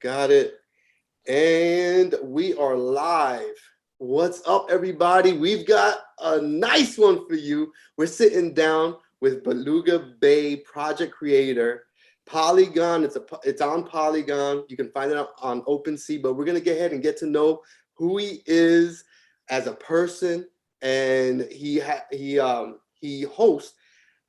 Got it. And we are live. What's up, everybody? We've got a nice one for you. We're sitting down with Beluga Bay project creator, Polygon. It's on Polygon. You can find it on Opensea, but we're gonna get ahead and get to know who he is as a person. And he hosts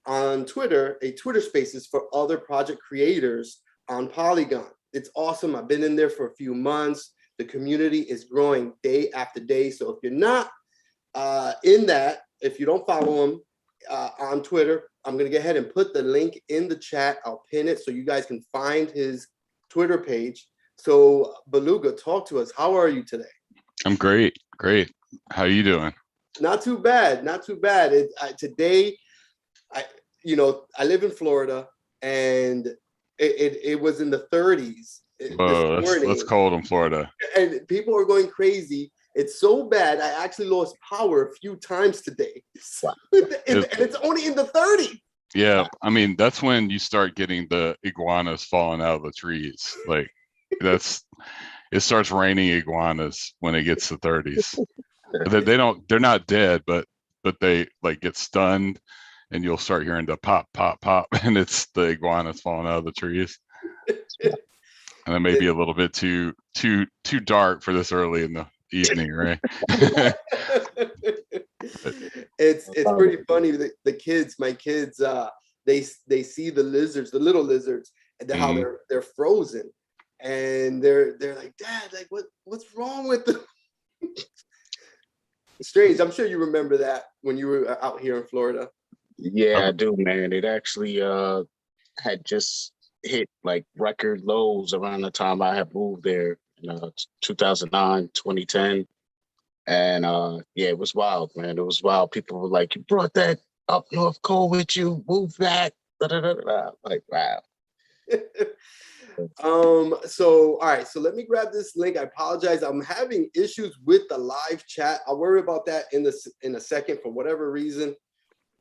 on Twitter a Twitter Spaces for other project creators on Polygon. It's awesome. I've been in there for a few months. The community is growing day after day. So if you're not in that, if you don't follow him on Twitter, I'm going to go ahead and put the link in the chat. I'll pin it so you guys can find his Twitter page. So Beluga, talk to us. How are you today? I'm great. Great. How are you doing? Not too bad. Not too bad. Today, I live in Florida, and it was in the 30s. Whoa, that's cold in Florida. And people are going crazy. It's so bad. I actually lost power a few times today. Wow. And it's only in the 30s. Yeah, I mean, that's when you start getting the iguanas falling out of the trees. Like it starts raining iguanas when it gets to 30s. They're not dead, but they like get stunned. And you'll start hearing the pop, pop, pop, and it's the iguanas falling out of the trees. And it may be a little bit too dark for this early in the evening, right? It's pretty funny. The kids, my kids, they see the lizards, the little lizards, and how they're frozen, and they're like, Dad, like what's wrong with them? Strange. I'm sure you remember that when you were out here in Florida. Yeah, I do, man. It actually had just hit like record lows around the time I had moved there in 2009, 2010. And yeah, it was wild, man. It was wild. People were like, you brought that up north cold with you, move back. Da, da, da, da. Like, wow. So all right, so let me grab this link. I apologize. I'm having issues with the live chat. I'll worry about that in a second. For whatever reason,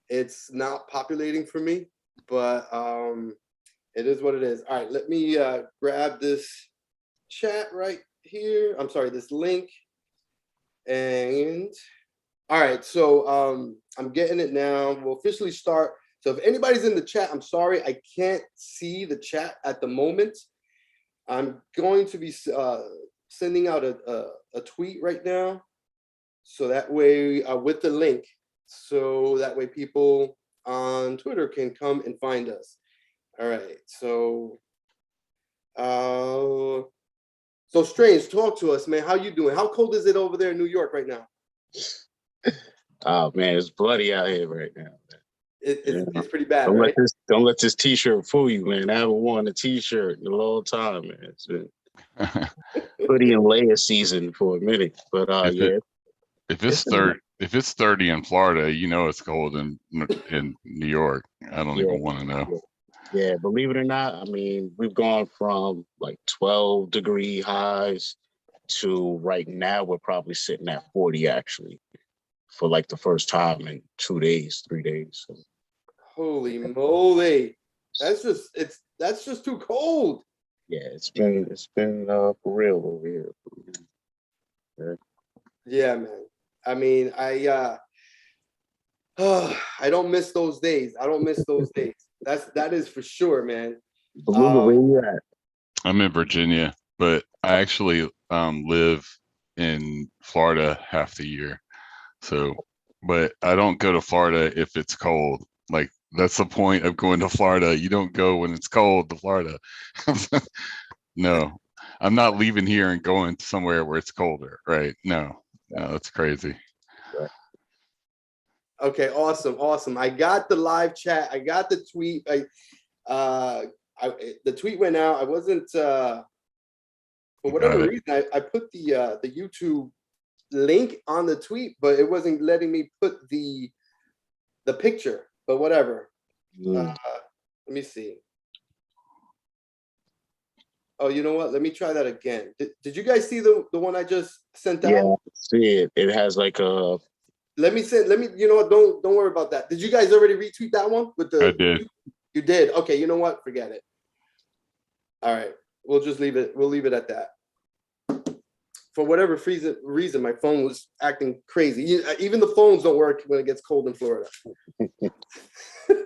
it's not populating for me, but it is what it is. All right, let me grab this chat right here. I'm sorry, this link. And all right, so I'm getting it now. We'll officially start. So if anybody's in the chat, I'm sorry, I can't see the chat at the moment. I'm going to be sending out a tweet right now. So that way, with the link, so that way people on Twitter can come and find us. All right, so Strange, talk to us, man. How you doing? How cold is it over there in New York right now? Oh man, it's bloody out here right now. It's pretty bad, don't right? Don't let this t-shirt fool you, man. I haven't worn a t-shirt in a long time, man. It's been hoodie and layer season for a minute, but yeah. If it's 30 in Florida, you know it's cold in New York. I don't even want to know. Yeah, believe it or not, I mean, we've gone from like 12-degree highs to right now we're probably sitting at 40 actually for like the first time in 2 days, 3 days. So. Holy moly. That's just too cold. Yeah, it's been for real over here. Yeah, man. I mean, I don't miss those days. I don't miss those days. That is for sure, man. Beluga, where you at? I'm in Virginia, but I actually live in Florida half the year. So, but I don't go to Florida if it's cold. Like that's the point of going to Florida. You don't go when it's cold to Florida. No, I'm not leaving here and going somewhere where it's colder, right? No, that's crazy. Okay, awesome. I got the live chat. I got the tweet. The tweet went out. I wasn't for whatever reason. I put the YouTube link on the tweet, but it wasn't letting me put the picture. But whatever. Let me see. Oh, you know what? Let me try that again. Did you guys see the one I just sent out? Yeah, I see it. It has like a. Let me, you know what? Don't worry about that. Did you guys already retweet that one with the? I did. You did. Okay. You know what? Forget it. All right. we'll just leave it. We'll leave it at that. For whatever reason, my phone was acting crazy. Even the phones don't work when it gets cold in Florida.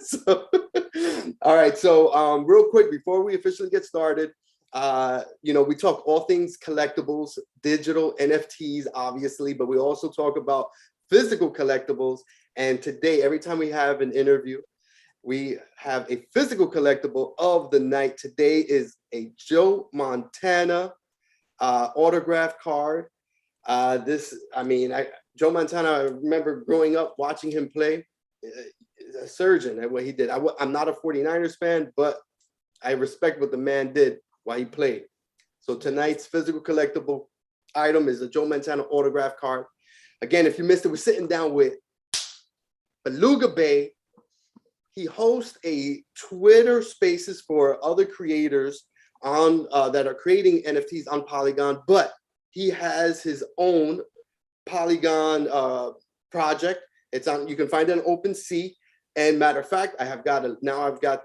So, all right. So, real quick before we officially get started, we talk all things collectibles, digital NFTs, obviously, but we also talk about physical collectibles. And today, every time we have an interview, we have a physical collectible of the night. Today is a Joe Montana autograph card. Joe Montana, I remember growing up watching him play. A surgeon at what he did. I'm not a 49ers fan, but I respect what the man did while he played. So tonight's physical collectible item is a Joe Montana autograph card. Again, if you missed it, we're sitting down with Beluga Bay. He hosts a Twitter Spaces for other creators on that are creating NFTs on Polygon, but he has his own Polygon project. It's on. You can find it on Opensea. And matter of fact, I've got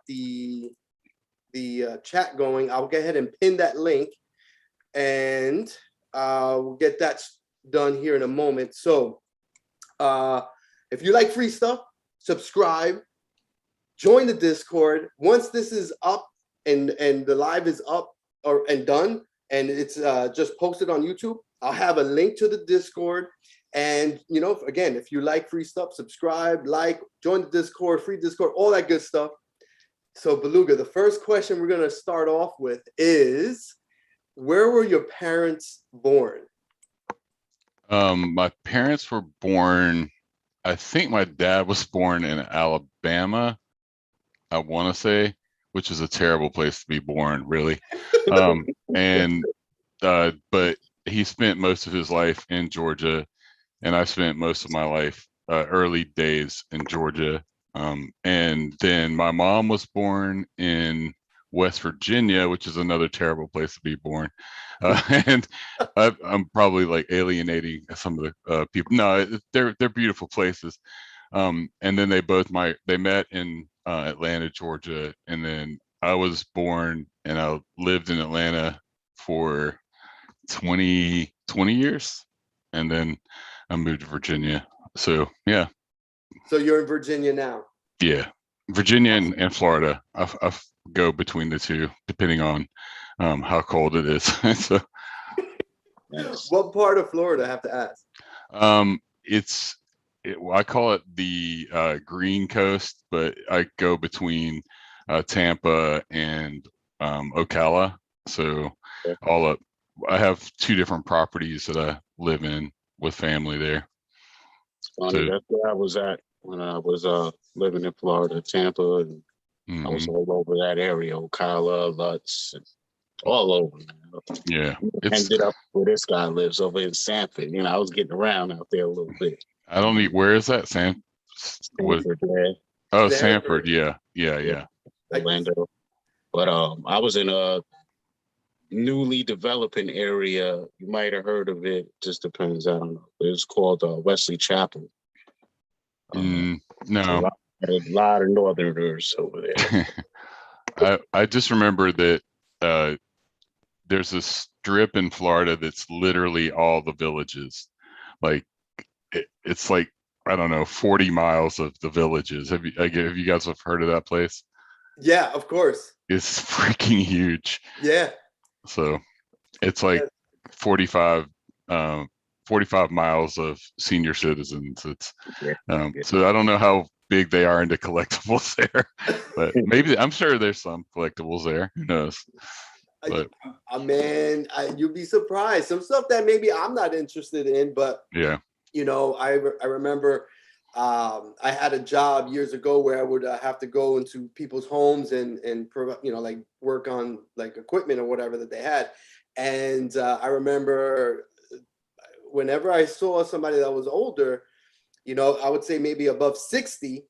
the chat going. I'll go ahead and pin that link, and we'll get that done here in a moment. So, if you like free stuff, subscribe, join the Discord. Once this is up and the live is up and done, and it's just posted on YouTube, I'll have a link to the Discord. And, again, if you like free stuff, subscribe, join the Discord, free Discord, all that good stuff. So, Beluga, the first question we're going to start off with is, where were your parents born? My parents were born, I think my dad was born in Alabama, I want to say, which is a terrible place to be born, really. But he spent most of his life in Georgia, and I spent most of my life, early days in Georgia. And then my mom was born in West Virginia, which is another terrible place to be born. And I'm probably like alienating some of the people. No, they're beautiful places. And then they met in Atlanta, Georgia, and then I was born and I lived in Atlanta for 20 years, and then I moved to Virginia. So yeah. So you're in Virginia now? Yeah, Virginia and Florida. I go between the two depending on how cold it is. So, what part of Florida, I have to ask? I call it the Green Coast, but I go between Tampa and Ocala. So all up. I have two different properties that I live in with family there. Funny, that's where I was at when I was living in Florida, Tampa, and I was all over that area, Ocala, Lutz, and all over. Yeah, ended up where this guy lives over in Sanford. I was getting around out there a little bit. I don't need. Where is that, Sam? Sanford, Oh, Sanford. Yeah. Orlando. But I was in a newly developing area. You might have heard of it. Just depends. I don't know. It's called Wesley Chapel. No. A lot of Northerners over there. I just remember that there's a strip in Florida that's literally all the villages. Like it's like, I don't know, 40 miles of the villages. Have you guys heard of that place? Yeah, of course. It's freaking huge. Yeah. So it's like 45 miles of senior citizens. It's so I don't know how big they are into collectibles there, but maybe I'm sure there's some collectibles there. Who knows? But man, you'd be surprised. Some stuff that maybe I'm not interested in, but yeah, I remember I had a job years ago where I would have to go into people's homes and like work on like equipment or whatever that they had. And I remember whenever I saw somebody that was older, I would say maybe above 60,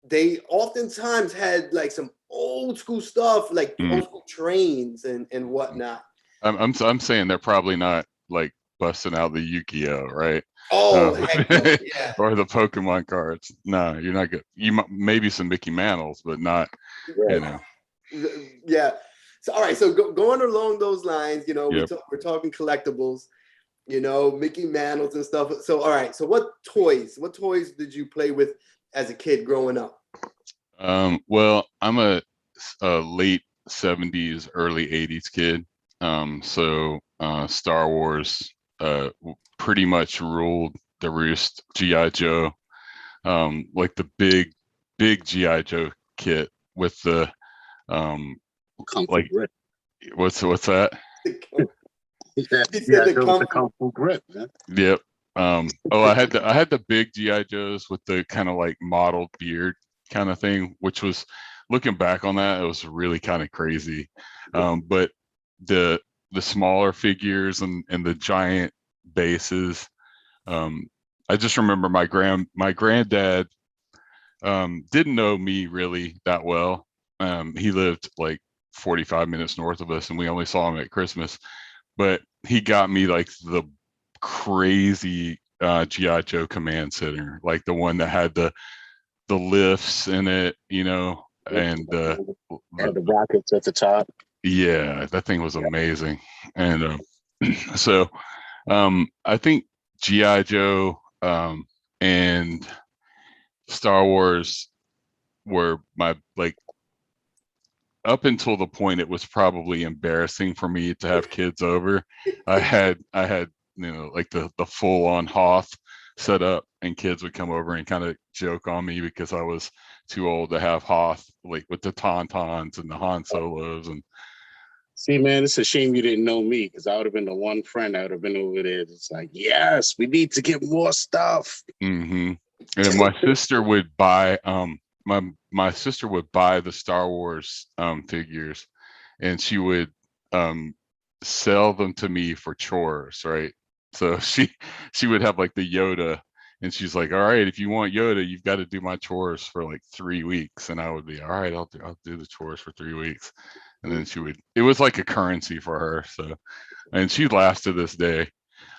they oftentimes had like some old school stuff, like old school trains and whatnot. I'm saying they're probably not like busting out the Yu-Gi-Oh, right? Oh, heck no, yeah. Or the Pokemon cards. No, you're not good. Maybe some Mickey Mantles, but not, Yeah. So, all right. So going along those lines, you know, Yep. we're talking collectibles, you know, Mickey Mantles and stuff. So, all right. So what toys did you play with as a kid growing up? Well, I'm a late 70s, early 80s kid. So Star Wars pretty much ruled the roost. G.I. Joe, like the big G.I. Joe kit with the like grip. what's that? He said the Kung Fu grip, man. Yep. Oh, I had the big GI Joes with the kind of like mottled beard kind of thing, which was, looking back on that, it was really kind of crazy. But the smaller figures and the giant bases, I just remember my granddad didn't know me really that well. He lived like 45 minutes north of us, and we only saw him at Christmas. But he got me like the crazy GI Joe command center, like the one that had the lifts in it, you know, and the rockets at the top. Yeah, that thing was amazing. And so I think GI Joe and Star Wars were my, like, up until the point it was probably embarrassing for me to have kids over. I had you know, like the full on Hoth set up, and kids would come over and kind of joke on me because I was too old to have Hoth, like with the Tauntauns and the Han Solos. And see, man, it's a shame you didn't know me, because I would have been the one friend that would have been over there. It's like, yes, we need to get more stuff. And my sister would buy my sister would buy the Star Wars figures, and she would sell them to me for chores, right? So she would have like the Yoda, and she's like, all right, if you want Yoda, you've got to do my chores for like 3 weeks. And I would be, all right, I'll do the chores for 3 weeks. And then it was like a currency for her. So, and she laughs to this day.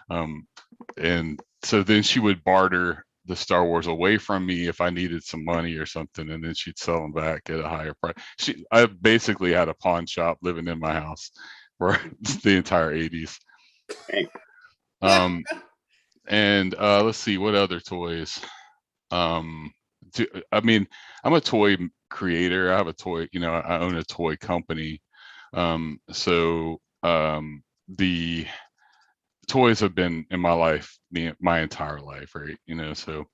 And so then she would barter the Star Wars away from me if I needed some money or something, and then she'd sell them back at a higher price. I basically had a pawn shop living in my house for the entire 80s. And let's see, what other toys? I mean, I'm a toy creator. I have a toy, you know, I own a toy company. So the toys have been in my life my entire life, right? You know, so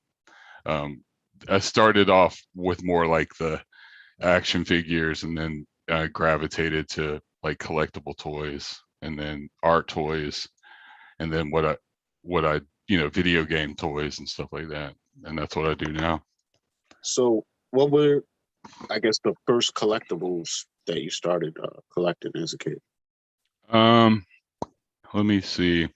I started off with more like the action figures, and then gravitated to like collectible toys, and then art toys, and then what I you know, video game toys and stuff like that. And that's what I do now. So what were, I guess, the first collectibles that you started collecting as a kid? Let me see.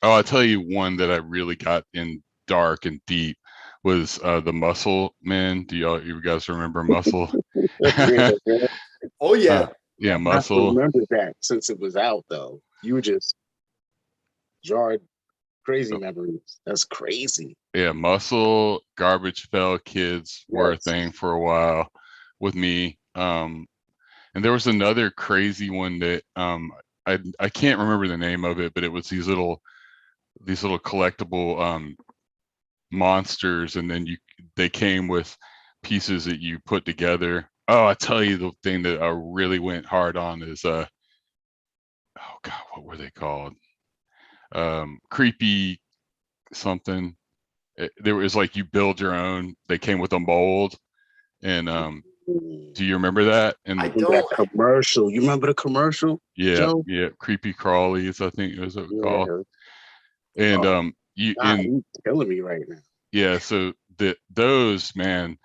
Oh, I'll tell you one that I really got in dark and deep was the Muscle Man. You guys remember Muscle? Oh yeah. Yeah, Muscle. Muscle. I remember that, since it was out though. You just jarred crazy memories. That's crazy. Yeah, Muscle, Garbage Pail Kids were a thing for a while with me. And there was another crazy one that I can't remember the name of it, but it was these little collectible monsters, and then they came with pieces that you put together. Oh, I tell you, the thing that I really went hard on is oh god, what were they called? Creepy something. There was like, you build your own. They came with a mold, and do you remember that? And I don't. That commercial. You remember the commercial? Yeah, Joe? yeah, Creepy Crawlies, I think it was what we called. And you're killing me right now. Yeah, so those, man,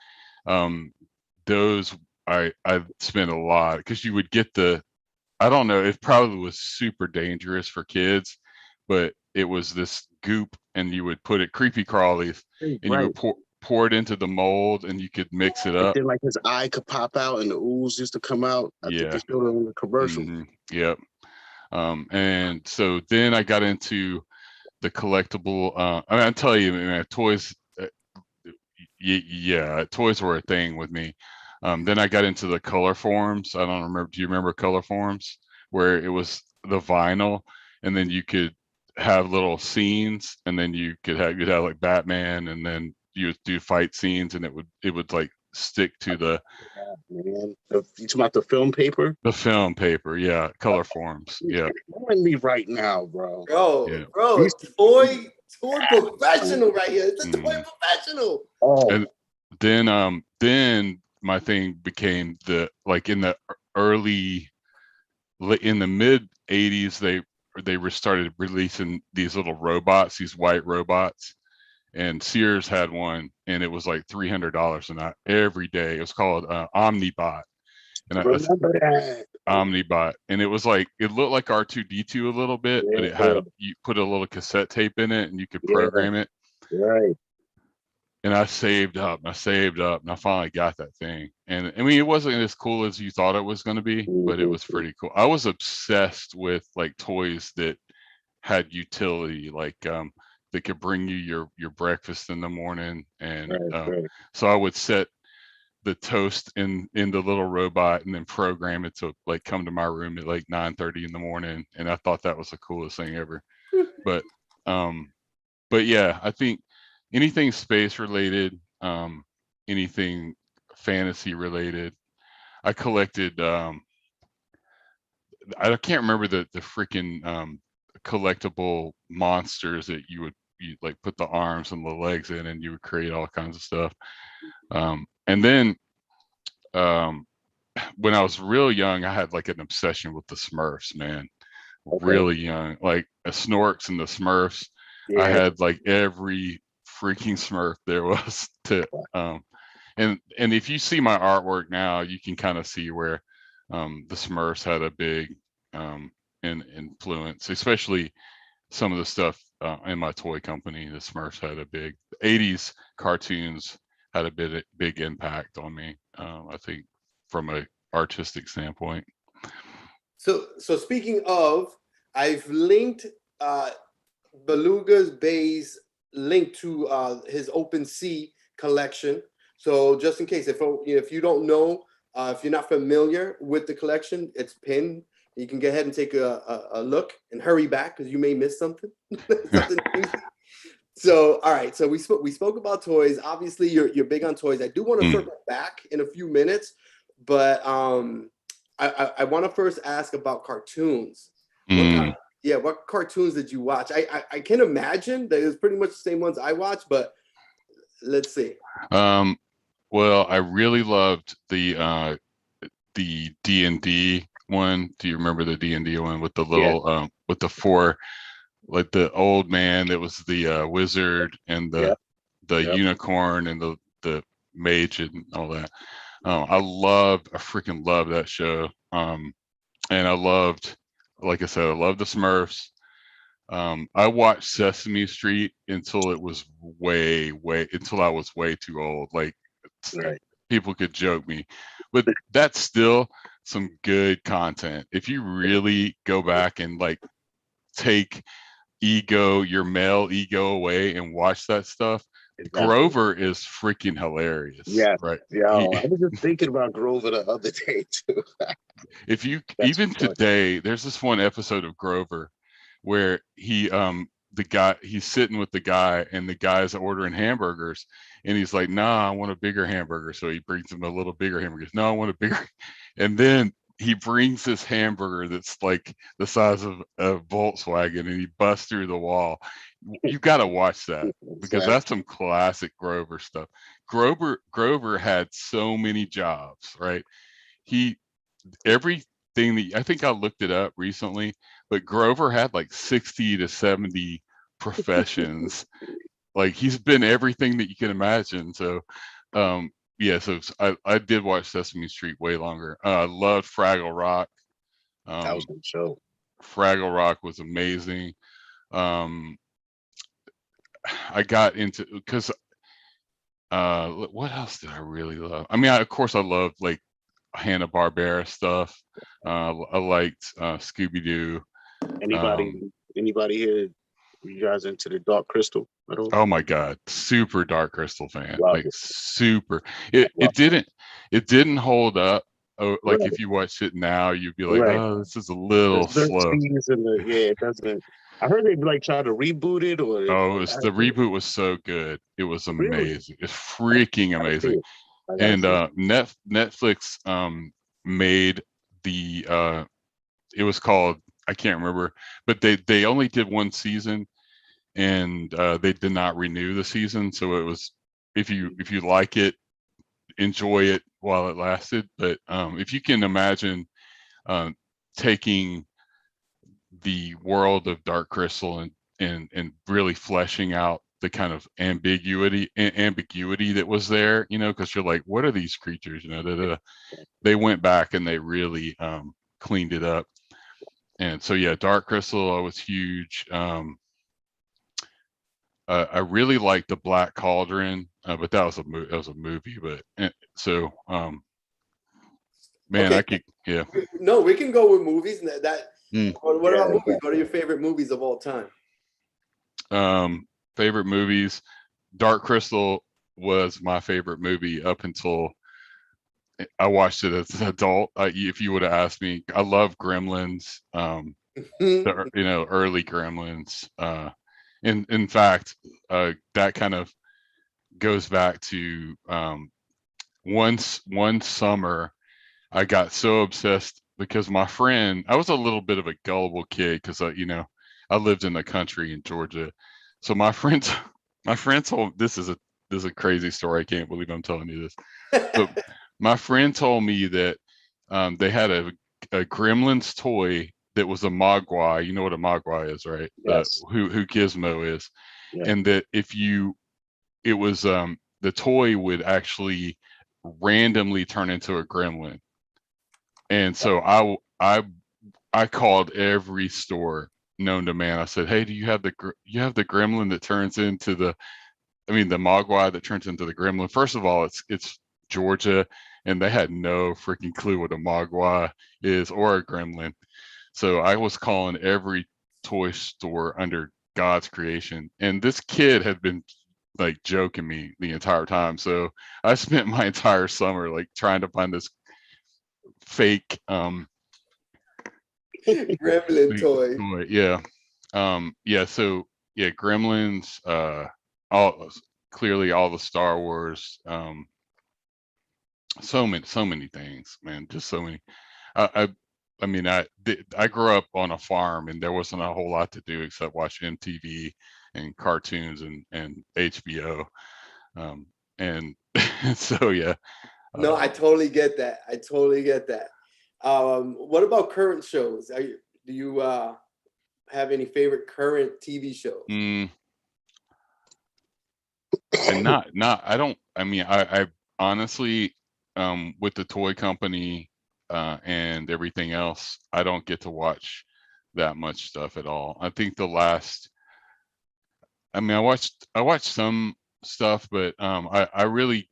those I spent a lot, because you would get I don't know, it probably was super dangerous for kids, but it was this goop, and you would put it, Creepy Crawlies, and you would pour it into the mold, and you could mix it up. Then like his eye could pop out and the ooze used to come out. I think they showed it in the commercial. Yep. And so then I got into the collectible. I mean, I tell you, man, toys. Yeah, toys were a thing with me. Then I got into the color forms. I don't remember. Do you remember color forms where it was the vinyl, and then you could have little scenes, and then you'd have like Batman, and then you would do fight scenes, and it would like stick to the Man, you talking about the film paper? film paper. Yeah, color forms. Yeah, Calling me right now, bro. yeah. Bro, toy professional right here. It's a toy professional. Oh, And then my thing became like in the mid 80s, they started releasing these little robots, these white robots, and Sears had one, and it was like $300 and every day. It was called Omnibot, and remember that? Omnibot, and it was like, it looked like R2D2 a little bit, but it had, you put a little cassette tape in it and you could program it. Right. And I saved up, and I finally got that thing. And I mean, it wasn't as cool as you thought it was going to be, but it was pretty cool. I was obsessed with like toys that had utility, like that could bring you your breakfast in the morning. And so I would set the toast in the little robot and then program it to like come to my room at like 9:30 in the morning. And I thought that was the coolest thing ever. But yeah, I think anything space related, anything fantasy related. I collected, I can't remember the freaking collectible monsters that you like put the arms and the legs in, and you would create all kinds of stuff. And then when I was real young, I had like an obsession with the Smurfs, man. Really young, like a Snorks and the Smurfs. I had like every freaking Smurf there was to and if you see my artwork now, you can kind of see where the Smurfs had a big influence, especially some of the stuff in my toy company. The Smurfs had a big 80s cartoons had a big impact on me, I think, from a artistic standpoint. So speaking of, I've linked Beluga's Bay's link to his Opensea collection. So just in case, if you don't know, if you're not familiar with the collection, it's pinned. You can go ahead and take a look and hurry back because you may miss something. Something So, all right. So we spoke about toys. Obviously, you're big on toys. I do want to circle back in a few minutes, but I want to first ask about cartoons. What cartoons did you watch? I can imagine that it was pretty much the same ones I watched, but let's see. Well, I really loved the D&D one. Do you remember the D&D one with the little with the four, like the old man that was the wizard and the unicorn and the mage and all that? I freaking love that show. And I loved, like I said, I love the Smurfs. I watched Sesame Street until it was until I was way too old. Like people could joke me, but that's still some good content. If you really go back and like take your male ego away and watch that stuff, Grover is freaking hilarious. Right. Yeah. I was just thinking about Grover the other day too. If you even today, there's this one episode of Grover where he's sitting with the guy, and the guy's ordering hamburgers, and he's like, "Nah, I want a bigger hamburger." So he brings him a little bigger hamburger. "No, I want a bigger," and then he brings this hamburger that's like the size of a Volkswagen, and he busts through the wall. You got to watch that because that's some classic Grover stuff. Grover had so many jobs, right? Everything that, I think I looked it up recently, but Grover had like 60 to 70 professions. Like he's been everything that you can imagine. So so I did watch Sesame Street way longer. I loved Fraggle Rock. That was a good show. Fraggle Rock was amazing. I got into, because what else did I really love? I mean, of course I loved like Hanna-Barbera stuff. I liked Scooby-Doo. Anybody here You guys into the Dark Crystal at all? Oh my God, super Dark Crystal fan, Love like it. super. Love It didn't hold up. Oh, like Right, if you watch it now, you'd be like, right. oh, this is a little There's slow. scenes in the it doesn't. I heard they like try to reboot it or Oh, I the heard, reboot was so good. It was really. amazing. It's freaking I gotta see amazing. it. I gotta And see it. Netflix made the it was called, I can't remember, but they only did one season, and they did not renew the season. So it was, if you like it, enjoy it while it lasted. But if you can imagine taking the world of Dark Crystal and really fleshing out the kind of ambiguity that was there, you know, because you're like, what are these creatures, you know, they went back and they really cleaned it up. And so yeah, Dark Crystal, I was huge. I really liked the Black Cauldron, but that was a movie. But so man, Okay. I could, yeah. No, we can go with movies. Mm. What about Yeah, movies? What are your favorite movies of all time? Favorite movies. Dark Crystal was my favorite movie up until I watched it as an adult. If you would have asked me, I love Gremlins. You know, early Gremlins. In fact, that kind of goes back to one summer I got so obsessed because my friend, I was a little bit of a gullible kid because you know, I lived in the country in Georgia. So my friends my friend told, this is a crazy story. I can't believe I'm telling you this. But my friend told me that they had a Gremlins toy that was a Mogwai. You know what a Mogwai is, right? yes. Who Gizmo is. Yeah. And that if you, it was the toy would actually randomly turn into a gremlin. And so I called every store known to man. I said, hey, do you have the gremlin that turns into the Mogwai that turns into the gremlin? First of all, it's Georgia, and they had no freaking clue what a Mogwai is or a gremlin. So I was calling every toy store under God's creation, and this kid had been like joking me the entire time. So I spent my entire summer like trying to find this fake Gremlin toy. toy. Yeah. Yeah, so yeah, Gremlins, all clearly all the Star Wars, so many things, man, just so many. I I mean, I grew up on a farm and there wasn't a whole lot to do except watch MTV and cartoons and HBO. And so yeah. No, I totally get that. I totally get that. What about current shows? Do you have any favorite current TV shows? And I don't, I honestly, with the toy company and everything else, I don't get to watch that much stuff at all. I think the last, I watched some stuff, but I really,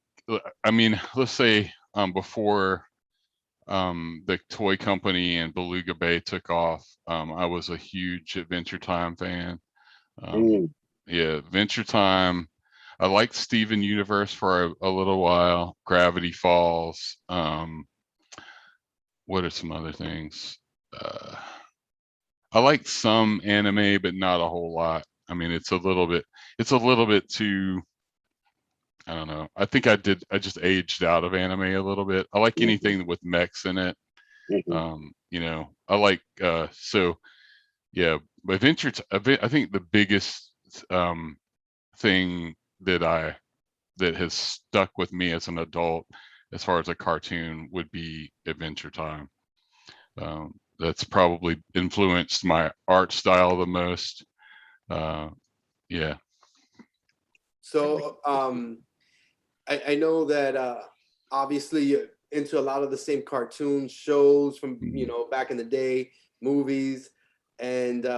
let's say before the toy company and Beluga Bay took off, I was a huge Adventure Time fan. Yeah, Adventure Time. I liked Steven Universe for a little while. Gravity Falls. What are some other things? I like some anime, but not a whole lot. I mean, it's a little bit too, I don't know. I think I just aged out of anime a little bit. I like anything with mechs in it. You know, I like, so yeah, I think the biggest thing that has stuck with me as an adult as far as a cartoon would be Adventure Time. That's probably influenced my art style the most. Yeah. So I know that obviously you're into a lot of the same cartoon shows from back in the day, movies, and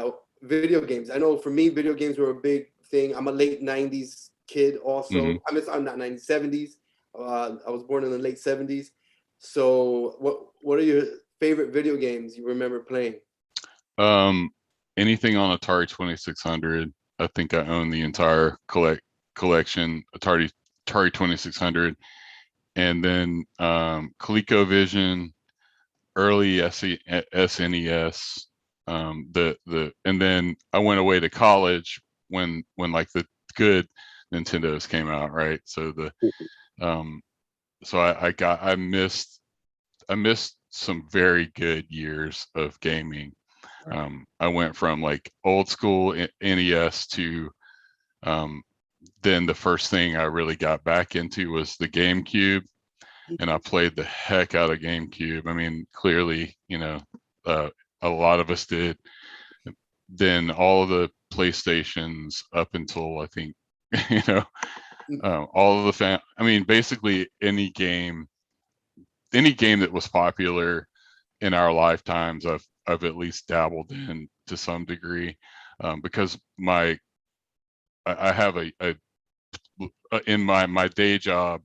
video games. I know for me, video games were a big thing. I'm a late '90s kid, also. I'm not '90s, '70s. I was born in the late '70s. So what are your favorite video games you remember playing? Anything on Atari 2600. I think I own the entire collection, Atari 2600, and then ColecoVision, early SNES, and then I went away to college when like the good Nintendos came out, right? So I missed some very good years of gaming. I went from like old school NES to then the first thing I really got back into was the GameCube, and I played the heck out of GameCube. I mean, clearly, a lot of us did. Then all of the PlayStations up until I think, all of the I mean, basically any game that was popular in our lifetimes, I've at least dabbled in to some degree, because I have a in my day job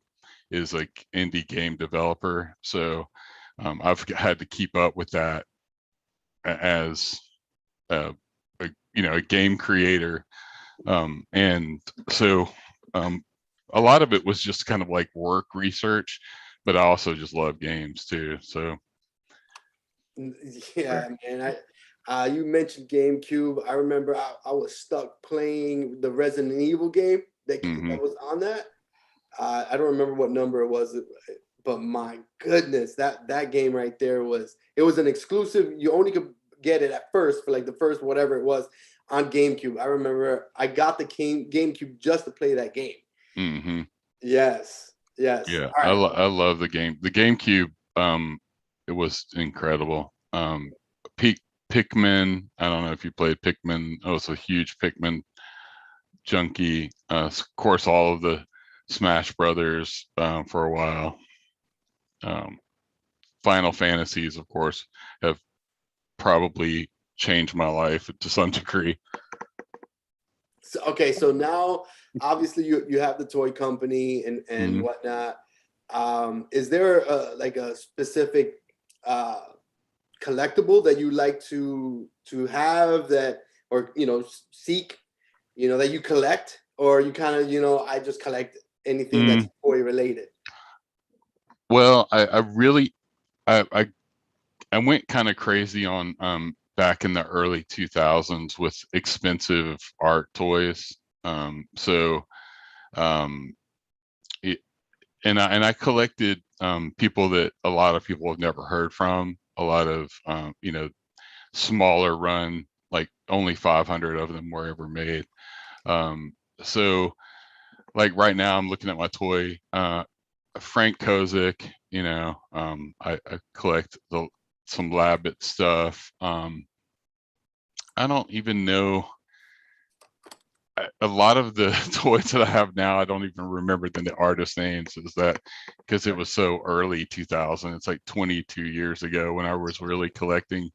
is like indie game developer, so I've had to keep up with that as a game creator, and so a lot of it was just kind of like work research, but I also just love games too. So yeah, man. You mentioned GameCube. I remember I was stuck playing the Resident Evil game that was on that. I don't remember what number it was, but my goodness, that game right there was an exclusive. You only could get it at first for like the first whatever it was on GameCube. I remember I got the GameCube just to play that game. Mm-hmm. Yes. Yeah, right. I love the game. The GameCube, it was incredible. Pikmin. I don't know if you played Pikmin. I was a huge Pikmin junkie. Of course, all of the Smash Brothers for a while. Final Fantasies, of course, have probably changed my life to some degree. So, okay, so now obviously you have the toy company and whatnot. Is there like a specific collectible that you like to have that, or seek, that you collect, or you kind of I just collect anything that's toy related? Well, I really I went kind of crazy on back in the early 2000s with expensive art toys. I collected people that a lot of people have never heard from. A lot of smaller run, like only 500 of them were ever made. So like right now I'm looking at my toy, Frank Kozik. I collect some Labbit stuff. I don't even know. A lot of the toys that I have now, I don't even remember the artist names. Is that because it was so early 2000? It's like 22 years ago when I was really collecting.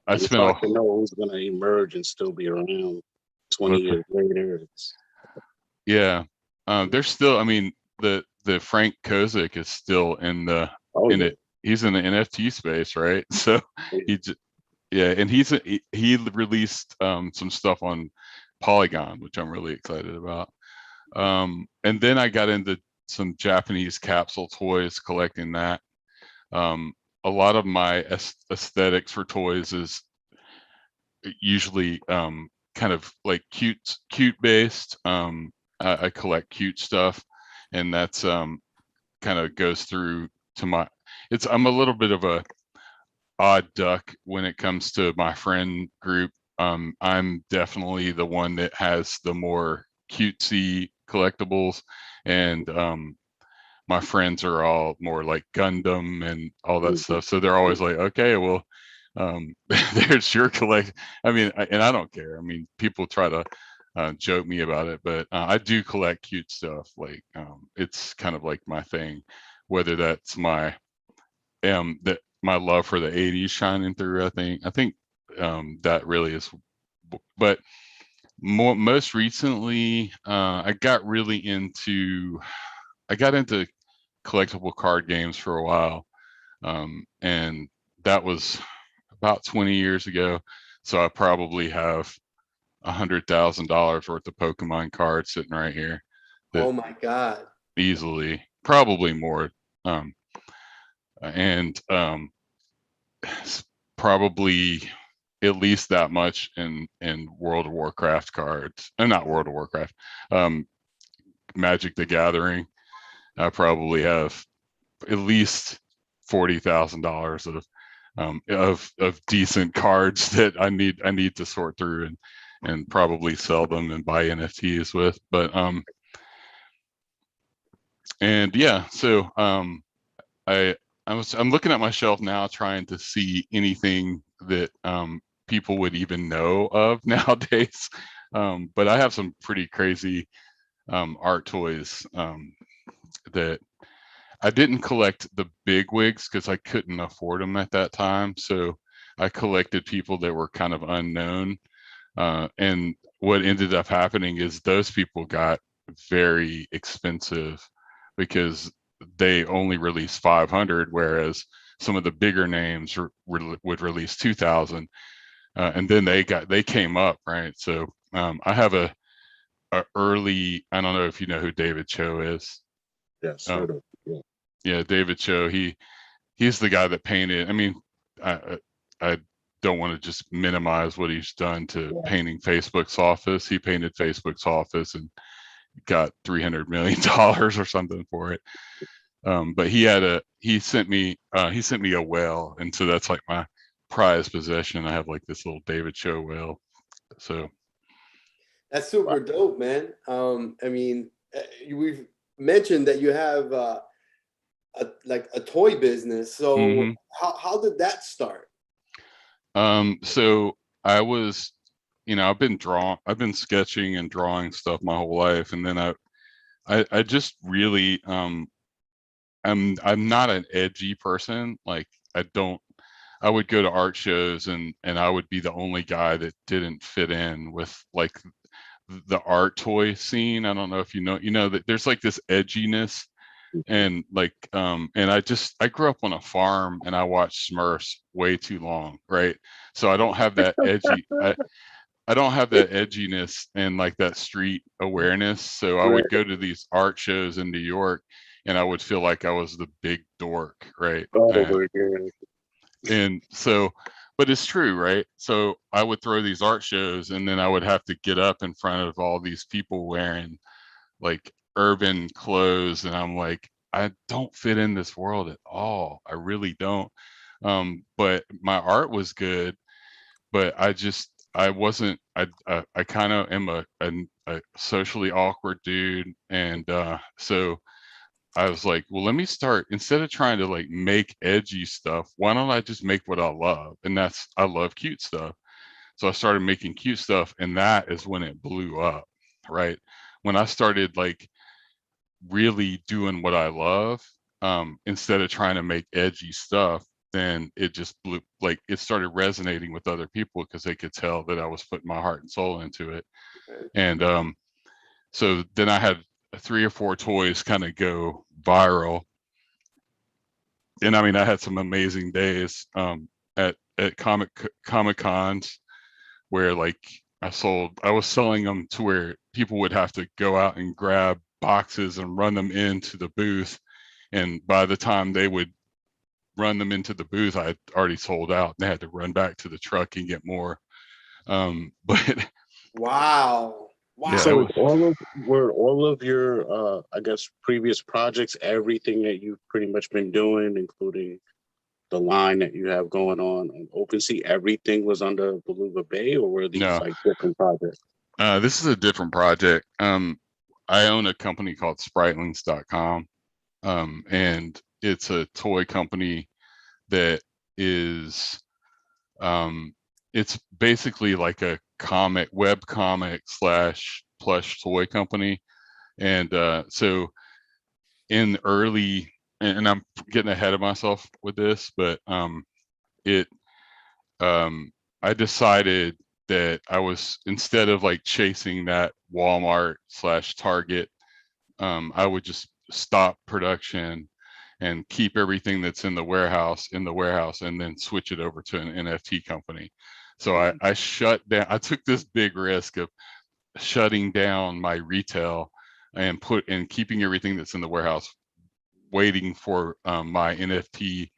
I spent hard to know who's going to emerge and still be around 20 years later. Yeah, there's still. I mean, the Frank Kozik is still in the it. He's in the NFT space, right? So and he released some stuff on Polygon, which I'm really excited about. And then I got into some Japanese capsule toys, collecting that. A lot of my aesthetics for toys is usually kind of like cute based. I collect cute stuff, and that's kind of goes through to my. I'm a little bit of a odd duck when it comes to my friend group. I'm definitely the one that has the more cutesy collectibles, and my friends are all more like Gundam and all that stuff. So they're always like, okay, well, there's your collect. I mean, and I don't care. I mean, people try to joke me about it, but I do collect cute stuff. Like it's kind of like my thing, whether that's my my love for the 80s shining through. I think that really is. But most recently, I got into collectible card games for a while, and that was about 20 years ago. So I probably have $100,000 worth of Pokemon cards sitting right here. Oh my God. Easily, probably more. And probably at least that much in World of Warcraft cards, and not World of Warcraft, Magic the Gathering. I probably have at least $40,000 of decent cards that I need to sort through and probably sell them and buy NFTs with. But and yeah, so I'm looking at my shelf now, trying to see anything that people would even know of nowadays. But I have some pretty crazy art toys that I didn't collect the big wigs because I couldn't afford them at that time. So I collected people that were kind of unknown. And what ended up happening is those people got very expensive because they only released 500, whereas some of the bigger names would release 2,000. And then they came up, right? So I have a early, I don't know if you know who David Cho is. Yes, Oh, heard of, yeah. yeah, David Cho. He's the guy that painted. I mean, I don't want to just minimize what he's done to painting Facebook's office. He painted Facebook's office and got $300 million or something for it. But he sent me a whale, and so that's like my prized possession. I have like this little David Cho whale. So that's super dope, man. I mean, we've mentioned that you have a toy business. So how did that start? So I was, I've been sketching and drawing stuff my whole life, and then I just really I'm not an edgy person. Like I would go to art shows and I would be the only guy that didn't fit in with like the art toy scene. I don't know if you know that there's like this edginess, and like and I grew up on a farm and I watched Smurfs way too long, right? So I don't have that I don't have that edginess and like that street awareness. So I would go to these art shows in New York and I would feel like I was the big dork, right? And so, but it's true, right? So I would throw these art shows and then I would have to get up in front of all these people wearing like urban clothes. And I'm like, I don't fit in this world at all. I really don't. But my art was good, but I wasn't, I kind of am a socially awkward dude. And so I was like, well, let me start, instead of trying to like make edgy stuff, why don't I just make what I love? And I love cute stuff. So I started making cute stuff, and that is when it blew up, right? When I started like really doing what I love, instead of trying to make edgy stuff, then it just blew, like it started resonating with other people because they could tell that I was putting my heart and soul into it. And so then I had 3 or 4 toys kind of go viral. And I mean, I had some amazing days at comic cons where like I was selling them to where people would have to go out and grab boxes and run them into the booth. And by the time they would run them into the booth, I had already sold out. They had to run back to the truck and get more. But Wow. Yeah, So were all of your I guess previous projects, everything that you've pretty much been doing, including the line that you have going on Opensea, everything was under Beluga Bay, or were these no, like different projects? this is a different project. I own a company called Spritelings.com, and it's a toy company that is, it's basically like a web comic / plush toy company. And so in early, and I'm getting ahead of myself with this, but it, I decided that I was, instead of like chasing that Walmart / Target, I would just stop production and keep everything that's in the warehouse, and then switch it over to an NFT company. So I shut down, I took this big risk of shutting down my retail and keeping everything that's in the warehouse, waiting for my NFT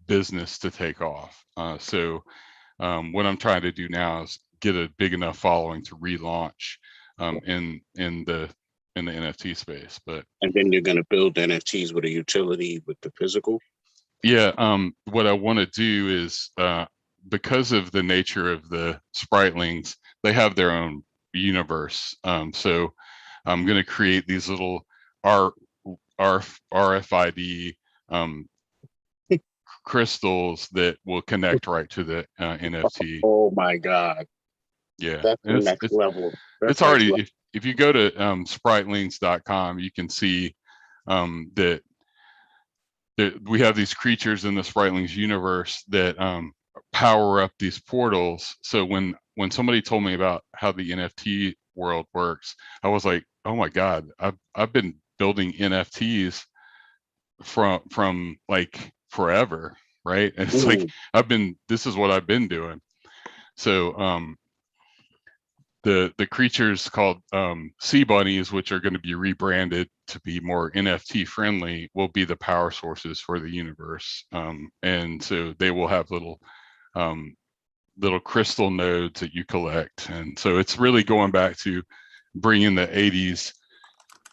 business to take off. So what I'm trying to do now is get a big enough following to relaunch in the NFT space. But and then you're going to build NFTs with a utility with the physical. Yeah, what I want to do is because of the nature of the Spritelings, they have their own universe. So I'm going to create these little RFID crystals that will connect right to the NFT. Oh my God. Yeah, That's the next level. It's already, if you go to spritelings.com, you can see that we have these creatures in the Spritelings universe that power up these portals. So when somebody told me about how the NFT world works, I was like, oh my God, I've been building NFTs from like forever, right? And it's like this is what I've been doing. So the creatures called sea bunnies, which are going to be rebranded to be more NFT friendly, will be the power sources for the universe. And so they will have little crystal nodes that you collect. And so it's really going back to bringing the 80s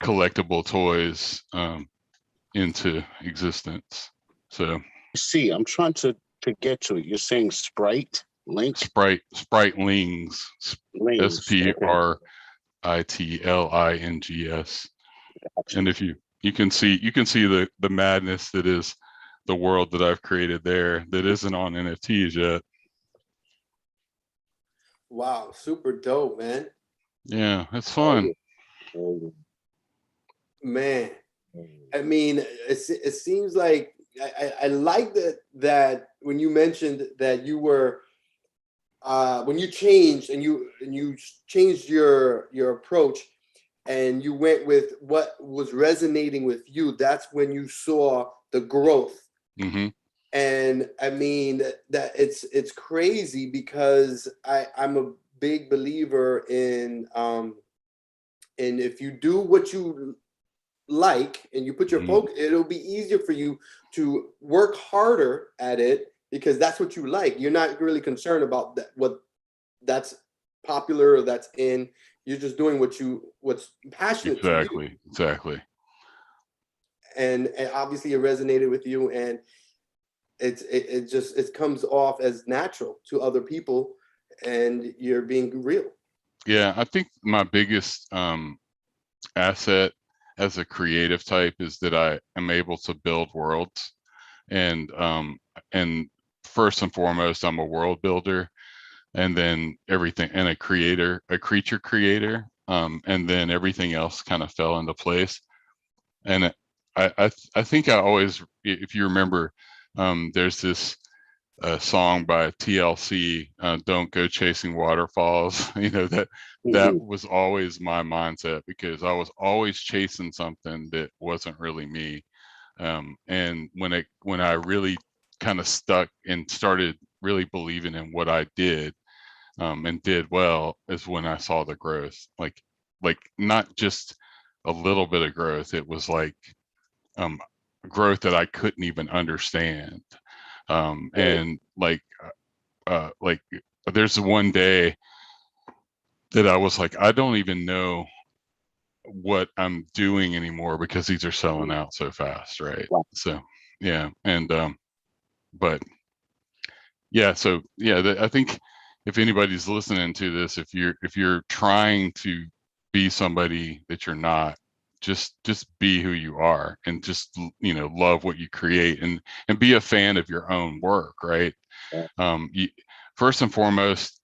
collectible toys into existence. So see, I'm trying to get to it. You're saying Sprite link? Spritelings, Lings. SPRITLINGS. And if you can see the madness that is the world that I've created there that isn't on NFTs yet. Wow, super dope, man. Yeah, it's fun. Man, I mean, it seems like I like that when you mentioned that you were when you changed and you changed your approach and you went with what was resonating with you. That's when you saw the growth. Mm-hmm. And I mean that it's crazy because I'm a big believer in if you do what you like and you put your focus, it'll be easier for you to work harder at it because that's what you like. You're not really concerned about what that's popular or that's in. You're just doing what's passionate to you. Exactly. And obviously it resonated with you, and it comes off as natural to other people, and you're being real. Yeah, I think my biggest asset as a creative type is that I am able to build worlds, and first and foremost, I'm a world builder, and then everything, and a creature creator, and then everything else kind of fell into place. And I think I always, if you remember, there's this song by TLC, "Don't Go Chasing Waterfalls." You know, that was always my mindset because I was always chasing something that wasn't really me. And when I really kind of stuck and started really believing in what I did, and did well, is when I saw the growth. Like not just a little bit of growth. It was like growth that I couldn't even understand. And like there's one day that I was like, I don't even know what I'm doing anymore because these are selling out so fast, right? So yeah, and but yeah, so yeah, I think if anybody's listening to this, if you're trying to be somebody that you're not, just be who you are, and just love what you create, and be a fan of your own work, right? First and foremost,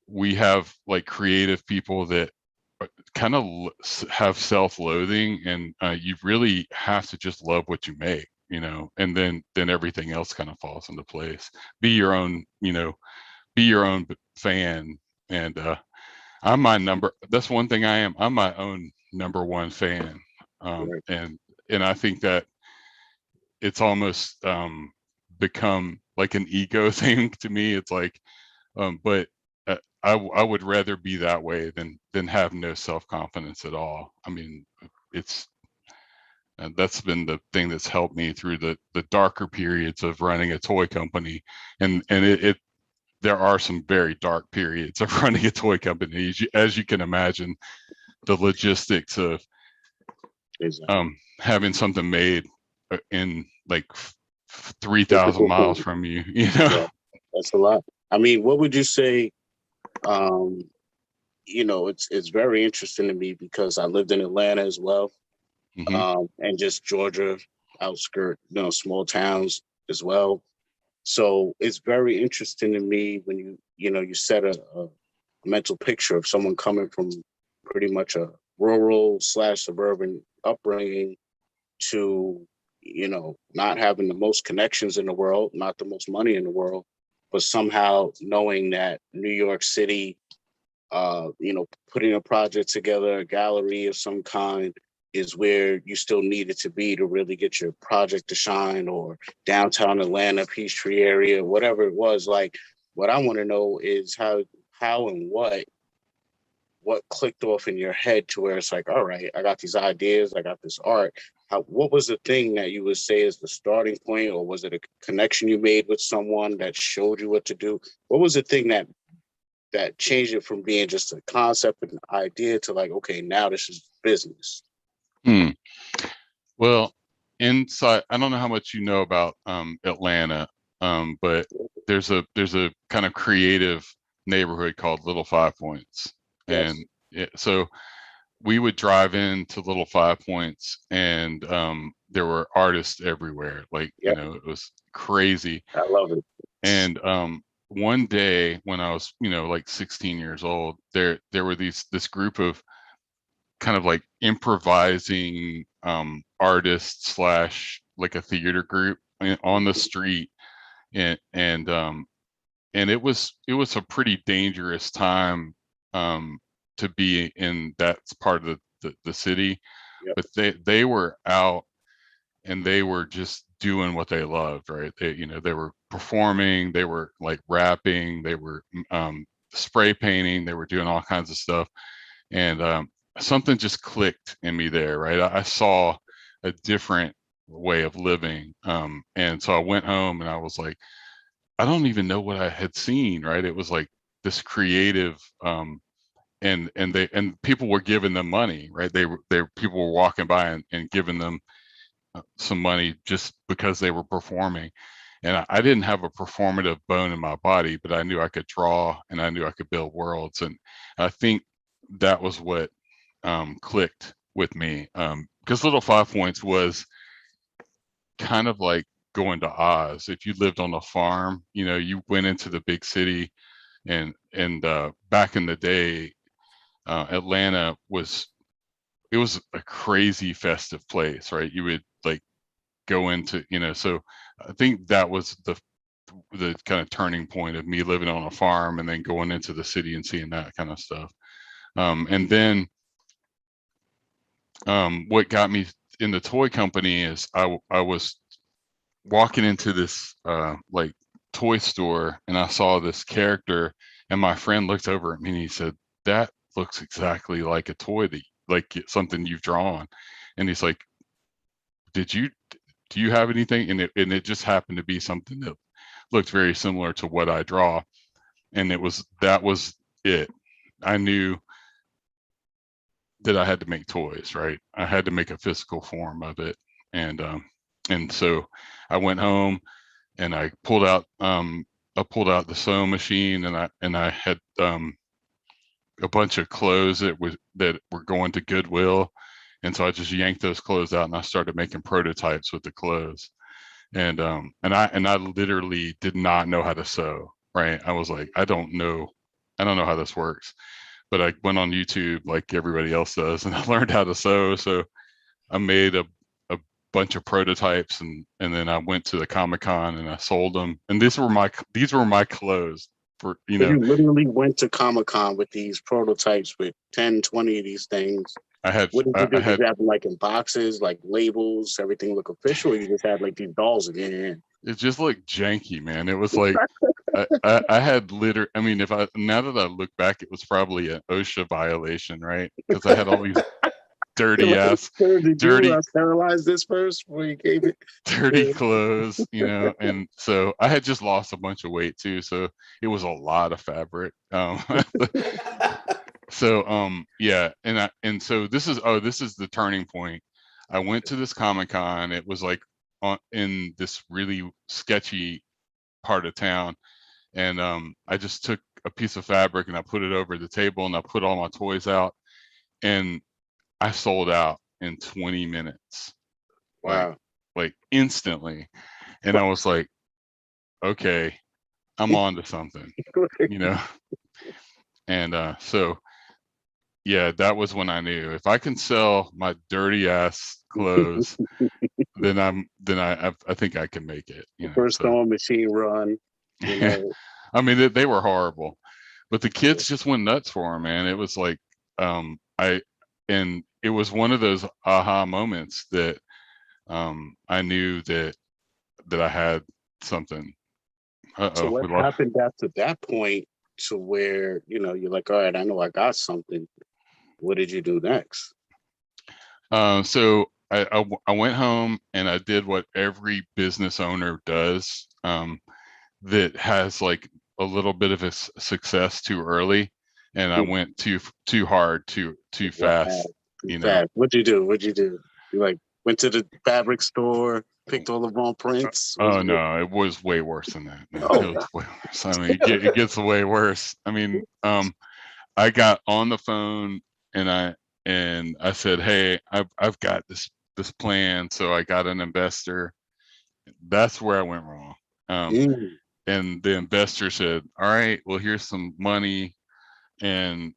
we have like creative people that kind of have self-loathing, and you really have to just love what you make, and then everything else kind of falls into place. Be your own fan. And that's one thing I'm my own number one fan. And I think that it's almost become like an ego thing to me. It's like, but I would rather be that way than have no self-confidence at all. I mean, it's that's been the thing that's helped me through the darker periods of running a toy company, and it there are some very dark periods of running a toy company, as you can imagine. The logistics of having something made in like 3,000 miles from you, you know. Yeah, that's a lot. I mean, what would you say? You know, it's very interesting to me because I lived in Atlanta as well, and just Georgia outskirt, you know, small towns as well. So it's very interesting to me when you know, you set a mental picture of someone coming from pretty much a rural / suburban upbringing to, you know, not having the most connections in the world, not the most money in the world, but somehow knowing that New York City, you know, putting a project together, a gallery of some kind, is where you still need it to be to really get your project to shine, or downtown Atlanta, Peachtree area, whatever it was. Like, what I want to know is how and what clicked off in your head to where it's like, all right, I got these ideas, I got this art. What was the thing that you would say is the starting point, or was it a connection you made with someone that showed you what to do? What was the thing that changed it from being just a concept and an idea to like, okay, now this is business? Well, inside, I don't know how much you know about Atlanta, but there's a kind of creative neighborhood called Little Five Points. Yes. And so we would drive into Little Five Points, and there were artists everywhere. Like, you know, it was crazy. I love it. And one day when I was, you know, like 16 years old, there were this group of kind of like improvising artists / like a theater group on the street, and it was a pretty dangerous time to be in that part of the city. But they were out, and they were just doing what they loved, right? They were performing, they were like rapping, they were spray painting, they were doing all kinds of stuff. And something just clicked in me there, right? I saw a different way of living. And so I went home and I was like, I don't even know what I had seen, right? It was like this creative, and people were giving them money, right? People were walking by and giving them some money just because they were performing. And I didn't have a performative bone in my body, but I knew I could draw, and I knew I could build worlds. And I think that was what clicked with me, because Little Five Points was kind of like going to Oz. If you lived on a farm, you know, you went into the big city, and back in the day, Atlanta was a crazy festive place, right? You would like go into, you know, so I think that was the kind of turning point of me living on a farm and then going into the city and seeing that kind of stuff. And then what got me in the toy company is I was walking into this like toy store, and I saw this character, and my friend looked over at me and he said, "That looks exactly like a toy that like something you've drawn." And he's like, do you have anything? And it just happened to be something that looked very similar to what I draw. And that was it. I knew that I had to make toys, right? I had to make a physical form of it. And so I went home and I pulled out the sewing machine, and I had a bunch of clothes that were going to Goodwill. And so I just yanked those clothes out and I started making prototypes with the clothes. And I literally did not know how to sew, right? I was like, I don't know how this works. But I went on YouTube like everybody else does, and I learned how to sew. So I made a bunch of prototypes, and then I went to the Comic-Con and I sold them. And these were my clothes for, you know. You literally went to Comic-Con with these prototypes with 10, 20 of these things. What did you do? Did you have them like in boxes, like labels, everything look official, or you just had like these dolls in your hand? It just looked janky, man. It was like I had I mean, now that I look back, it was probably an OSHA violation, right? Because I had all these dirty ass, Did dirty, you sterilize this first before you gave it? dirty clothes, you know. And so I had just lost a bunch of weight too, so it was a lot of fabric. So yeah, and so this is the turning point. I went to this Comic-Con. It was like in this really sketchy part of town, and I just took a piece of fabric and I put it over the table and I put all my toys out, and I sold out in 20 minutes. Wow. Like instantly. And I was like, okay, I'm on to something, you know. And so yeah, that was when I knew if I can sell my dirty ass clothes, then I think I can make it. You know, first on machine run. You know, I mean they were horrible, but the kids just went nuts for them, man. It was like and it was one of those aha moments that I knew that I had something. So what happened after that point to where, you know, you're like, all right, I know I got something. What did you do next? So I went home and I did what every business owner does that has like a little bit of a success too early, and I went too hard, too fast. Too fast. What'd you do? You like went to the fabric store, picked all the wrong prints? Oh no, it was way worse than that. Man. Oh. It was way worse. I mean, it gets way worse. I mean, I got on the phone and I said, hey, I've got this plan. So I got an investor. That's where I went wrong. And the investor said, all right, well, here's some money, and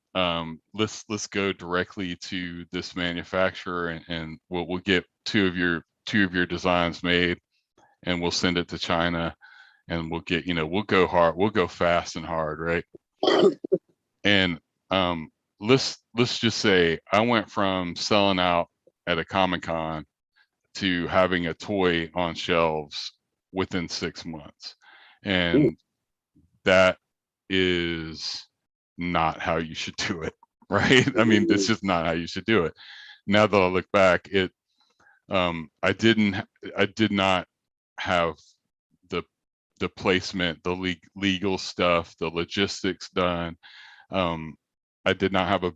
let's go directly to this manufacturer, and we'll get two of your designs made, and we'll send it to China, and we'll get, you know, we'll go hard, we'll go fast and hard, right? And let's just say I went from selling out at a Comic-Con to having a toy on shelves within 6 months, and that is not how you should do it, right? I mean, it's just not how you should do it. Now that I look back, I did not have the placement, the legal stuff, the logistics done. I did not have a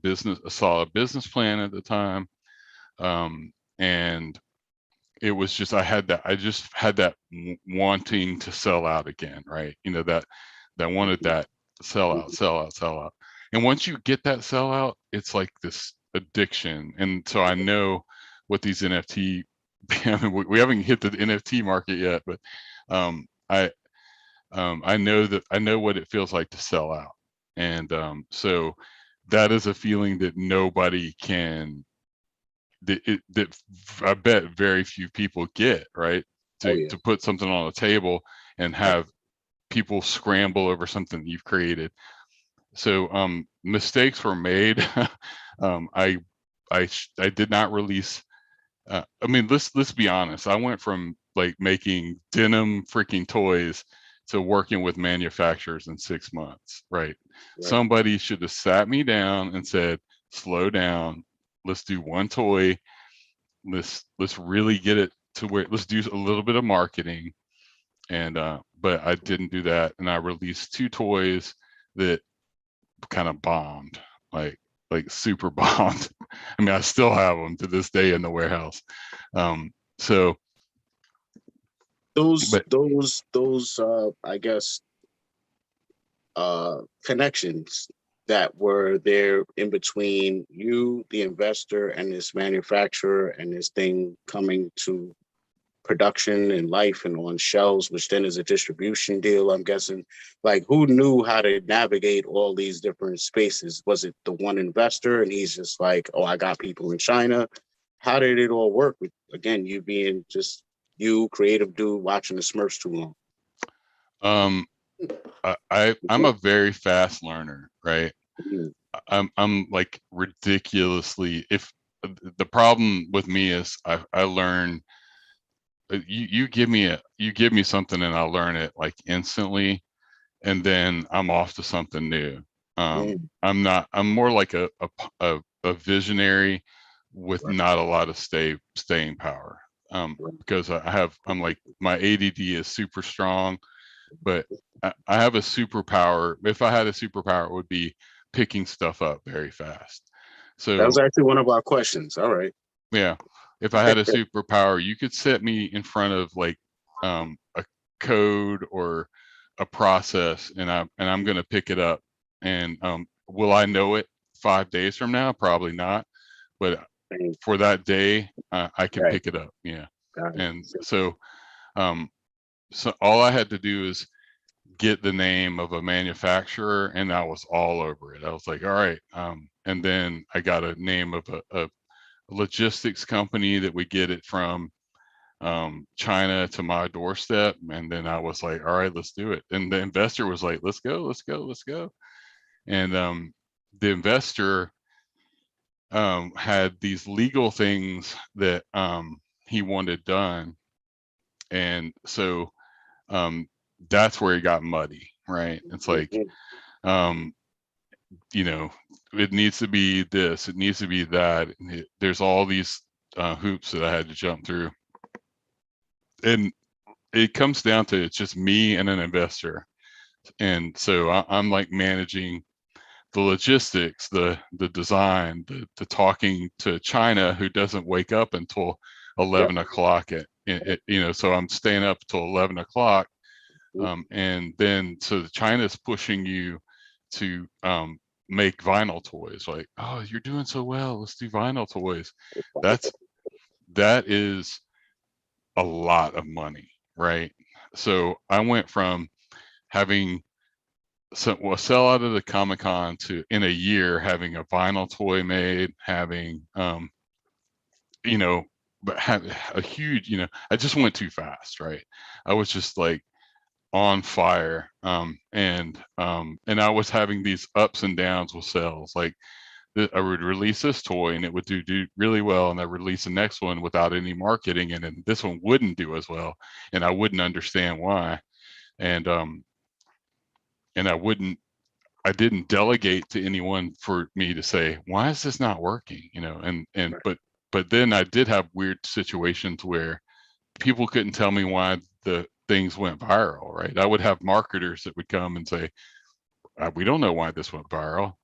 solid business plan at the time, and it was just I just had that wanting to sell out again, right? You know, that wanted that sell out. And once you get that sell out, it's like this addiction. And so I know what these NFT, I mean, we haven't hit the NFT market yet, but I know what it feels like to sell out. And so that is a feeling that nobody can, that I bet very few people get, right? To put something on the table and have people scramble over something you've created. So mistakes were made. I did not release. I mean, let's be honest. I went from like making denim freaking toys to working with manufacturers in 6 months, right? Somebody should have sat me down and said, slow down. Let's do one toy. Let's really get it to where, let's do a little bit of marketing. And but I didn't do that, and I released 2 toys that kind of bombed, like super bombed. I mean, I still have them to this day in the warehouse. So those I guess connections that were there in between you, the investor, and this manufacturer, and this thing coming to production and life and on shelves, which then is a distribution deal, I'm guessing. Like, who knew how to navigate all these different spaces? Was it the one investor and he's just like, oh, I got people in China? How did it all work with, again, you being just you, creative dude, watching the Smurfs too long? I'm a very fast learner, right? I'm like ridiculously, if the problem with me is I learn, you give me something and I'll learn it like instantly, and then I'm off to something new. I'm more like a visionary with not a lot of staying power. Because I'm like, my ADD is super strong, but I have a superpower. If I had a superpower, it would be picking stuff up very fast. So that was actually one of our questions. All right. yeah, if I had a superpower, you could set me in front of like a code or a process, and I'm going to pick it up. And will I know it 5 days from now? Probably not. But for that day, I can pick it up. Yeah. And so all I had to do is get the name of a manufacturer, and I was all over it. I was like, all right. And then I got a name of a logistics company that we get it from China to my doorstep. And then I was like, all right, let's do it. And the investor was like, let's go, let's go, let's go. And the investor had these legal things that he wanted done. And so that's where it got muddy, right? It's like, you know, it needs to be this, it needs to be that. There's all these hoops that I had to jump through. And it comes down to, it's just me and an investor. And so I'm like managing the logistics, the design, the talking to China, who doesn't wake up until 11 o'clock you know, so I'm staying up till 11 o'clock. And then, so China's pushing you to make vinyl toys. Like, oh, you're doing so well, let's do vinyl toys. That is a lot of money, right? So I went from having sell out of the Comic-Con to, in a year, having a vinyl toy made, having you know, but have a huge, you know, I just went too fast, right? I was just like on fire. And I was having these ups and downs with sales. Like, I would release this toy and it would do really well, and I release the next one without any marketing, and then this one wouldn't do as well, and I wouldn't understand why. And I didn't delegate to anyone for me to say, why is this not working, you know? And but then I did have weird situations where people couldn't tell me why the things went viral, right? I would have marketers that would come and say, we don't know why this went viral.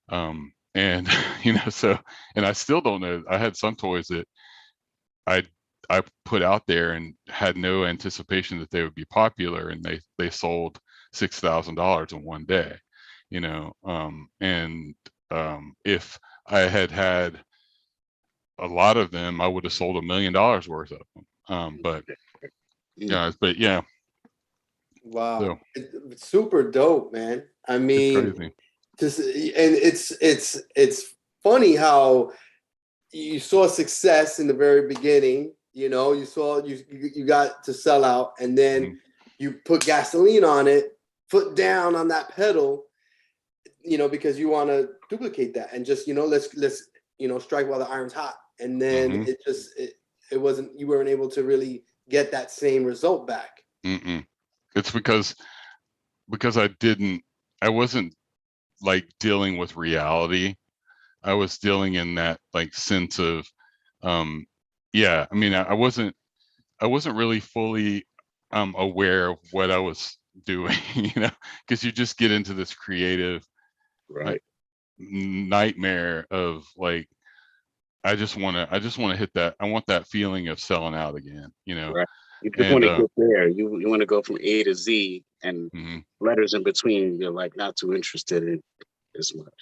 And you know, so, and I still don't know. I had some toys that I put out there and had no anticipation that they would be popular, and they sold $6,000 in one day, you know. If I had a lot of them, I would have sold $1 million worth of them. But yeah, wow, so, it's super dope, man. I mean, it's crazy. just, and it's funny how you saw success in the very beginning. You know, you saw you got to sell out, and then you put gasoline on it, foot down on that pedal, you know, because you want to duplicate that, and just, you know, let's you know, strike while the iron's hot. And then it wasn't, you weren't able to really get that same result back. It's because I wasn't like dealing with reality. I was dealing in that like sense of, yeah, I mean, I wasn't really fully aware of what I was doing, you know, because you just get into this creative like nightmare of like, I just want to hit that. I want that feeling of selling out again, you know. Right. You just want to get there. You want to go from A to Z, and letters in between, you're like not too interested in as much.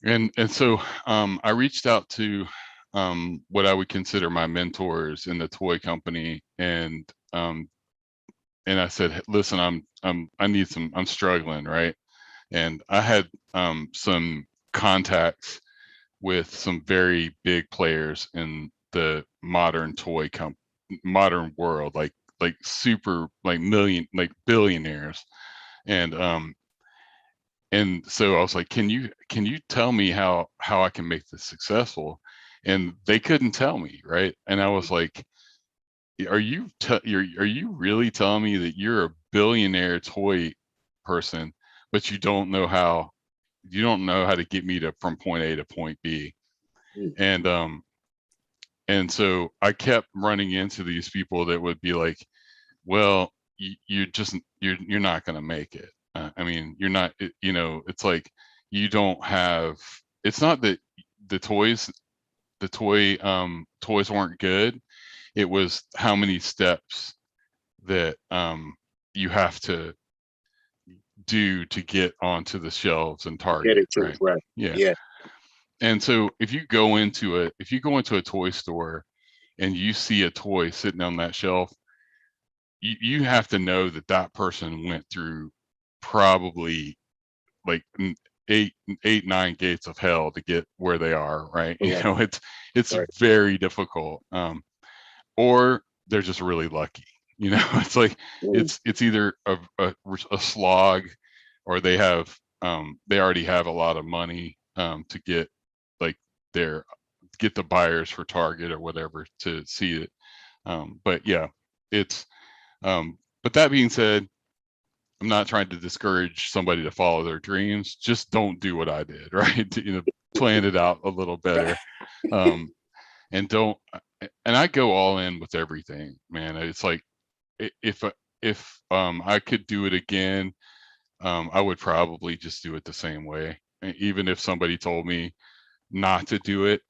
And so I reached out to what I would consider my mentors in the toy company, and I said, listen, I'm struggling, right? And I had some contacts with some very big players in the modern modern world, like super, like billionaires. And so I was like, can you tell me how I can make this successful? and they couldn't tell me, right? And I was like, are you really telling me that you're a billionaire toy person, but you don't know how to get me to from point A to point B? And so I kept running into these people that would be like, well, you're not going to make it. I mean, you're not, it's like, you don't have, it's not that the toys weren't good. It was how many steps that you have to do to get onto the shelves and Target, right? Yeah. Yeah. And so if you go into a toy store and you see a toy sitting on that shelf, you have to know that that person went through probably like 9 gates of hell to get where they are, right? Yeah. It's Right. very difficult, or they're just really lucky. It's like it's either a slog, or they already have a lot of money to get like get the buyers for Target or whatever to see it. But yeah, it's but that being said, I'm not trying to discourage somebody to follow their dreams. Just don't do what I did, right? Plan it out a little better. And don't, and I go all in with everything, man. It's like, if I could do it again, I would probably just do it the same way. Even if somebody told me not to do it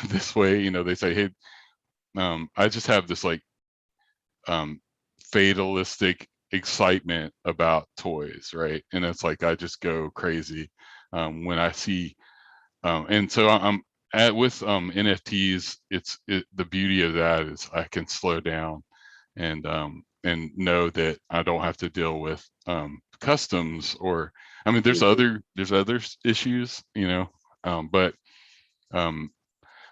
this way, they say, hey, I just have this like fatalistic excitement about toys, right? And it's like I just go crazy when I see, and so I'm with NFTs. The beauty of that is I can slow down and know that I don't have to deal with customs, or I mean, there's other issues, but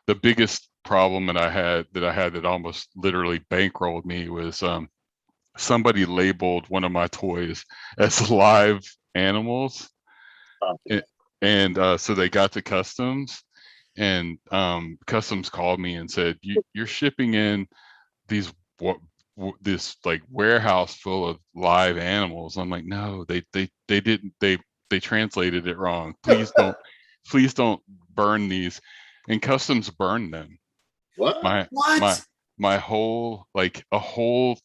the biggest problem that I had that almost literally bankrolled me was somebody labeled one of my toys as live animals, and so they got to customs, and customs called me and said, you're shipping in this like warehouse full of live animals. I'm like, no, they didn't, they translated it wrong. Please don't burn these. And customs burned them. What? My whole, like a whole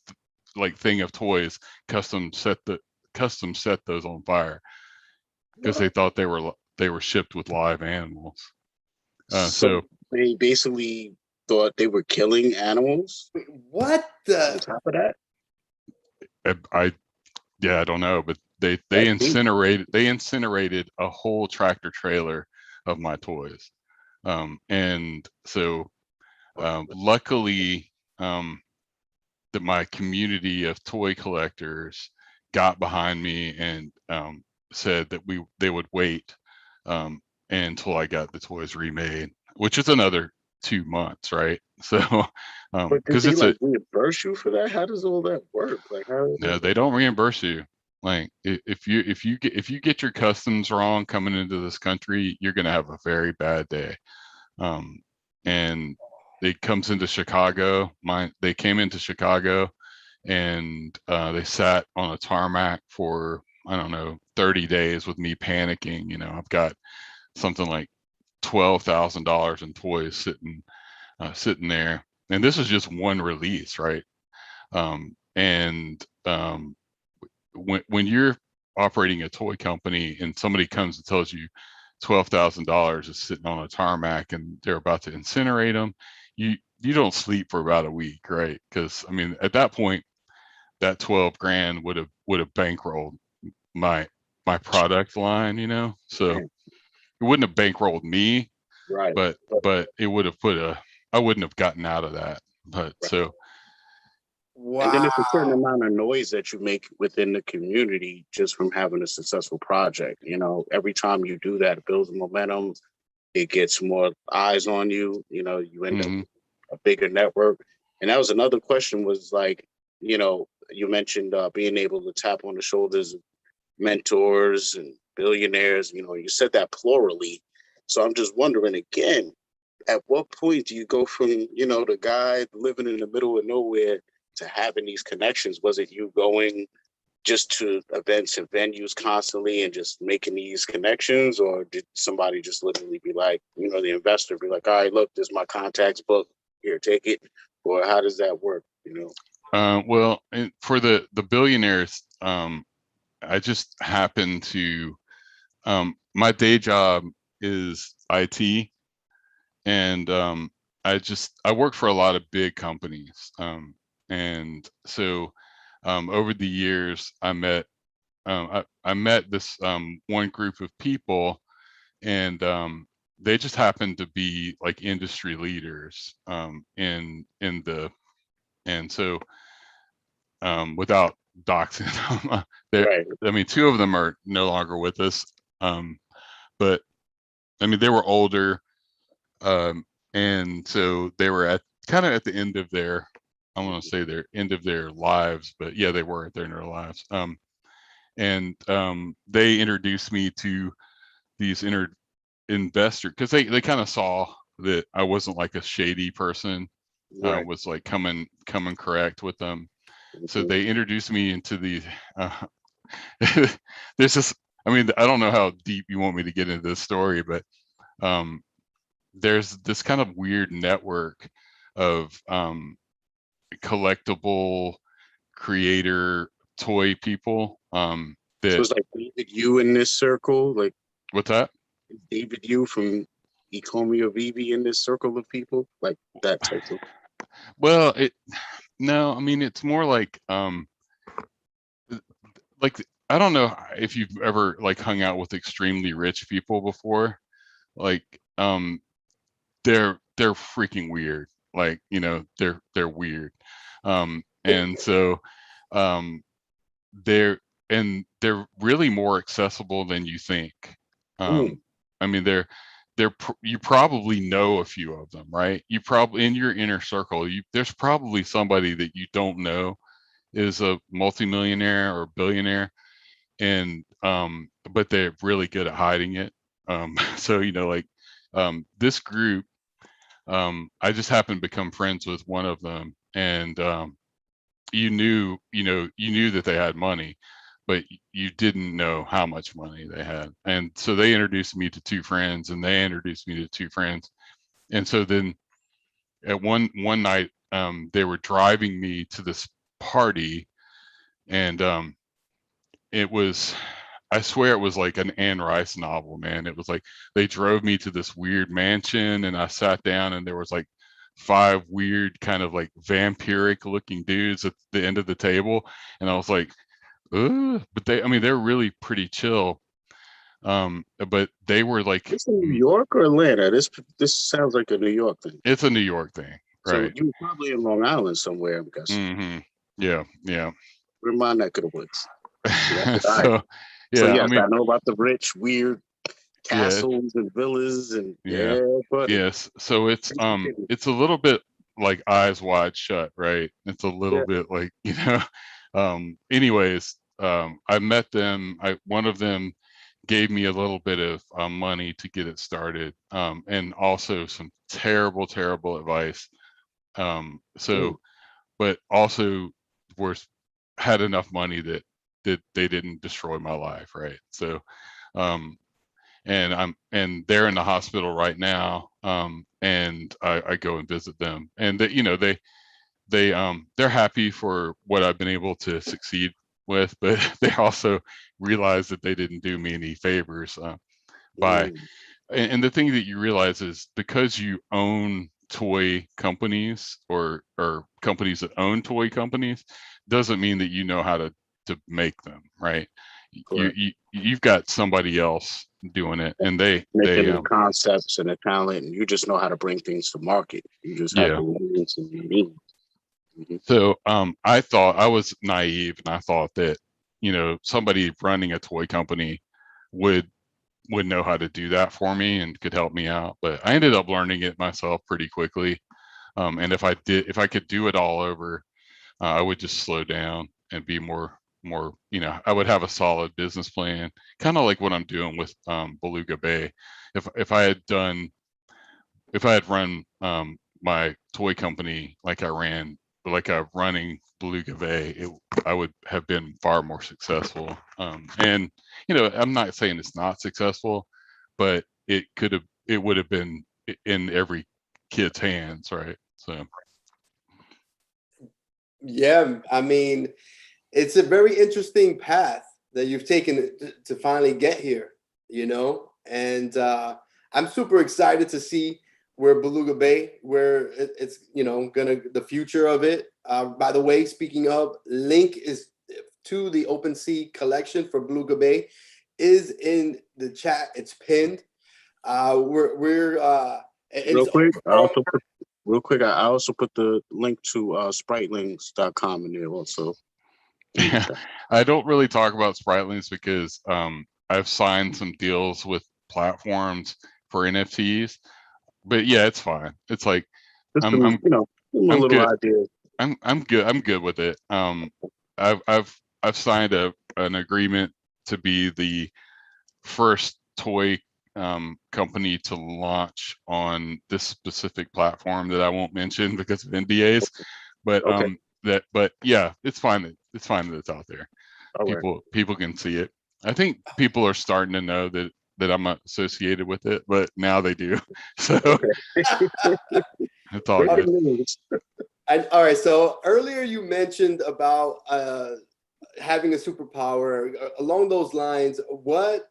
like thing of toys, custom set those on fire because they thought they were shipped with live animals. So they basically thought they were killing animals. Wait, what the? On top of that, I don't know, but they incinerated a whole tractor trailer of my toys, and so luckily that my community of toy collectors got behind me and said that they would wait until I got the toys remade, which is another 2 months, right? So because it's like reimburse you for that. How does all that work? Like, no, they don't reimburse you. Like if you get your customs wrong coming into this country, you're gonna have a very bad day. And it comes into Chicago. They came into Chicago, and they sat on a tarmac for, I don't know, 30 days with me panicking. I've got something like $12,000 in toys sitting there, and this is just one release, right? When you're operating a toy company and somebody comes and tells you $12,000 is sitting on a tarmac and they're about to incinerate them, you don't sleep for about a week, right? Because I mean, at that point, that 12 grand would have bankrolled my product line, so it wouldn't have bankrolled me, right? But it would have I wouldn't have gotten out of that. But so. Wow. And then it's a certain amount of noise that you make within the community just from having a successful project. Every time you do that, it builds momentum. It gets more eyes on you. You end up with a bigger network. And that was another question, was like, you mentioned being able to tap on the shoulders of mentors and billionaires. You said that plurally. So I'm just wondering again, at what point do you go from, you know, the guy living in the middle of nowhere to having these connections? Was it you going just to events and venues constantly and just making these connections, or did somebody just literally be like, you know, the investor be like, all right, look, this is my contacts book, here, take it? Or how does that work, you know? Well, for the billionaires, I just happen to, my day job is IT, and I work for a lot of big companies, and so over the years I met this one group of people, and they just happened to be like industry leaders in the, and so without doxing them, Right. I mean, two of them are no longer with us, but I mean, they were older, and so they were at kind of at the end of their, I want to say their end of their lives, but yeah, they were at their end of their lives. And they introduced me to these investor, because they kind of saw that I wasn't like a shady person, Right. was like coming correct with them. So Mhm. they introduced me into the there's this, I mean, I don't know how deep you want me to get into this story, but there's this kind of weird network of collectible creator toy people, So that, it's like David you in this circle, like what's that? David you from Ecomia Veve in this circle of people, like that type of. Well, no, I mean, it's more like I don't know if you've ever like hung out with extremely rich people before. Like they're freaking weird. Like, you know, they're weird. And so um they're really more accessible than you think. Mm, I mean, you probably know a few of them, right? You probably, in your inner circle, there's probably somebody that you don't know is a multimillionaire or billionaire, and but they're really good at hiding it. So, you know, like this group, I just happened to become friends with one of them, and you knew that they had money, but you didn't know how much money they had. And so they introduced me to two friends, and they introduced me to two friends. And so then at one night, they were driving me to this party, and it was, I swear it was like an Anne Rice novel, man. It was like they drove me to this weird mansion, and I sat down, and there was like five weird kind of like vampiric looking dudes at the end of the table, and I was like, ugh. But I mean, they're really pretty chill. But they were like, this in New York or Atlanta? This sounds like a New York thing. it's a New York thing, So right? you were probably in Long Island somewhere, I'm guessing. Yeah, yeah. We're in my neck of the woods. So that's what I. So So yeah, I yes, mean, I know about the rich, weird yeah, castles and villas and yeah. yeah, buddy. Yes, so it's a little bit like Eyes Wide Shut, right? It's a little Yeah. bit like, you know, anyways, I met them. One of them gave me a little bit of money to get it started, and also some terrible advice. Mm. So, but also were had enough money that they didn't destroy my life, right? So, um, and they're in the hospital right now, and I go and visit them, and you know, they're happy for what I've been able to succeed with, but they also realize that they didn't do me any favors, by, Mm. and the thing that you realize is, because you own toy companies, or companies that own toy companies, doesn't mean that you know how to make them, right? Correct. You've got somebody else doing it, and Making the concepts and the talent, and you just know how to bring things to market. You just have yeah. the means and the means. Mhm. So I thought, I was naive, and I thought that, you know, somebody running a toy company would know how to do that for me and could help me out. But I ended up learning it myself pretty quickly. And if I could do it all over, I would just slow down and be more, you know, I would have a solid business plan, kind of like what I'm doing with Beluga Bay. If I had done if I had run my toy company like I'm running Beluga Veve, I would have been far more successful. And you know, I'm not saying it's not successful, but it would have been in every kid's hands, right? So Yeah, I mean, it's a very interesting path that you've taken to finally get here, you know? And I'm super excited to see where Beluga Bay, where it's, you know, the future of it. By the way, speaking of, link is to the Opensea collection for Beluga Bay is in the chat. It's pinned. Real It's quick, I also put the link to spritelings.com in there also. yeah, I don't really talk about Spritelings because I've signed some deals with platforms for NFTs, but yeah, it's fine. It's like Just some, I'm you know, a little good. idea. I'm good with it. I've signed an agreement to be the first toy company to launch on this specific platform that I won't mention because of NDAs. But Okay. but yeah, it's fine. It's fine that it's out there. All right. People can see it. I think people are starting to know that I'm associated with it, but now they do. So it's all good. All right. So earlier you mentioned about having a superpower. Along those lines, what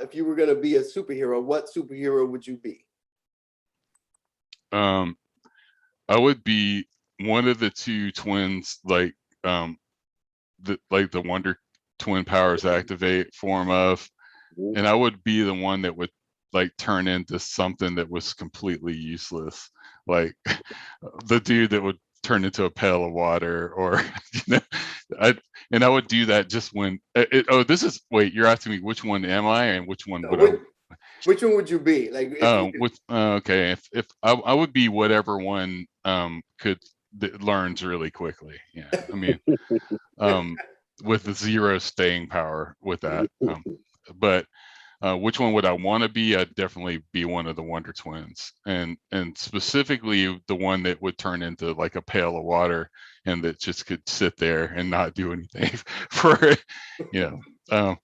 if you were going to be a superhero? What superhero would you be? I would be one of the two twins, like the Wonder Twin powers activate form of, and I would be the one that would like turn into something that was completely useless, like the dude that would turn into a pail of water, or you know, I would do that just when wait, you're asking me which one am I and which one would I? Which one would you be? Like, okay, if I would be whatever one that learns really quickly. Yeah, I mean, with the zero staying power with that. But which one would I want to be? I'd definitely be one of the Wonder Twins, and specifically the one that would turn into like a pail of water and that just could sit there and not do anything for, you know.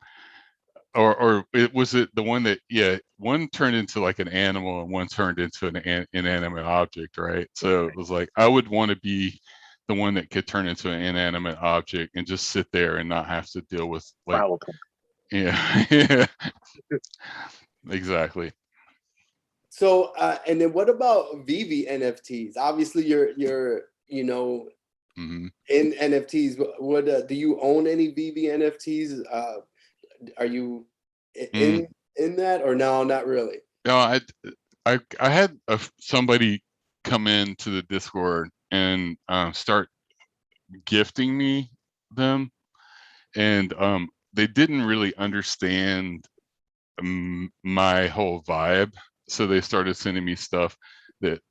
Or was it the one that, yeah, one turned into like an animal and one turned into an inanimate object, right? So it was like I would want to be the one that could turn into an inanimate object and just sit there and not have to deal with like, yeah, exactly. So and then what about Veve NFTs? Obviously you're you know, in NFTs. What do you own any Veve NFTs? Are you in that, or no, not really? No, I had somebody come into the Discord and start gifting me them, and they didn't really understand my whole vibe, so they started sending me stuff that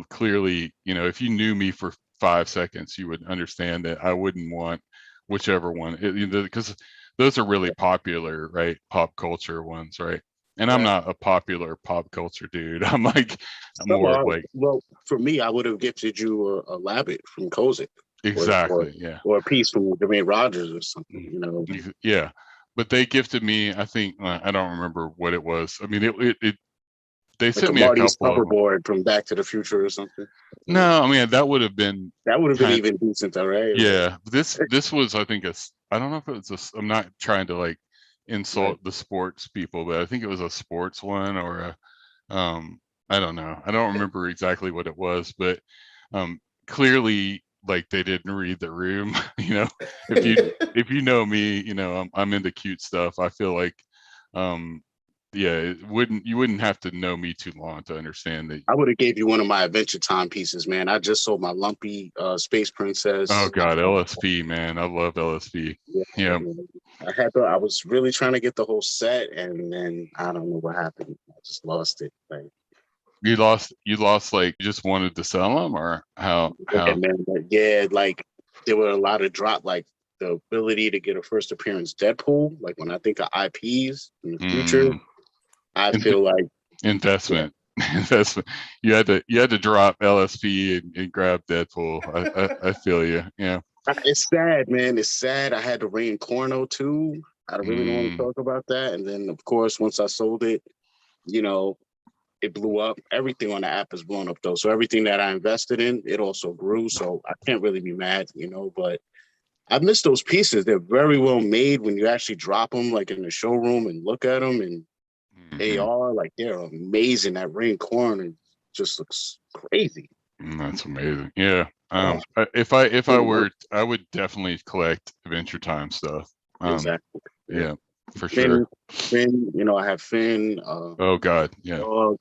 clearly, you know, if you knew me for 5 seconds, you would understand that I wouldn't want whichever one, because those are really popular, right? Pop culture ones, right? And I'm not a popular pop culture dude. I'm like, more like. Well, for me, I would have gifted you a Labbit from Cozy. Exactly, yeah. Or a piece from Jermaine Rogers or something, you know. Yeah, but they gifted me, I think, I don't remember what it was. I mean, they like sent me a couple hoverboard from Back to the Future or something. No, I mean that would have been even decent, all right. Yeah, this was, I think, I don't know if it was I'm not trying to like insult the sports people, but I think it was a sports one, or a I don't know. I don't remember exactly what it was, but clearly, like, they didn't read the room. You know, if you know me, you know I'm into cute stuff. I feel like yeah, you wouldn't have to know me too long to understand that. I would have gave you one of my Adventure Time pieces, man. I just sold my Lumpy Space Princess. Oh God, LSP, man, I love LSP. Yeah. I was really trying to get the whole set, and then I don't know what happened. I just lost it. Like, you lost like you just wanted to sell them, or how? Yeah, man, yeah, like there were a lot of drop, like the ability to get a first appearance Deadpool. Like when I think of IPs in the future, I feel like investment. investment. You had to drop LSP and grab Deadpool. I feel you. Yeah. It's sad, man. It's sad. I had the Rain Corno too. I really don't want to talk about that. And then, of course, once I sold it, you know, it blew up. Everything on the app is blown up though. So everything that I invested in, it also grew. So I can't really be mad, you know, but I miss those pieces. They're very well made when you actually drop them like in the showroom and look at them, and AR, like they're amazing. That Rain Corn just looks crazy. That's amazing. Yeah. If I were, I would definitely collect Adventure Time stuff. Exactly. Yeah, for sure. Finn, you know, I have Finn. Oh God, yeah. Dog.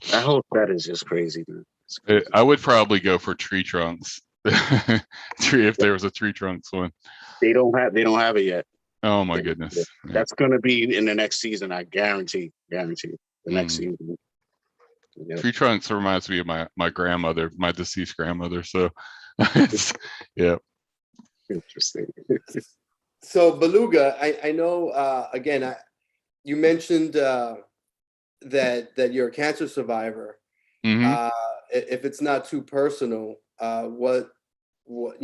That whole set is just crazy, man. Crazy. I would probably go for Tree Trunks. If there was a Tree Trunks one. They don't have it yet. Oh my goodness. Yeah. That's gonna be in the next season, I guarantee. The next season. Yeah. Tree Trunks reminds me of my grandmother, my deceased grandmother. So yeah. Interesting. So Beluga, I know again, you mentioned that you're a cancer survivor. If it's not too personal, what what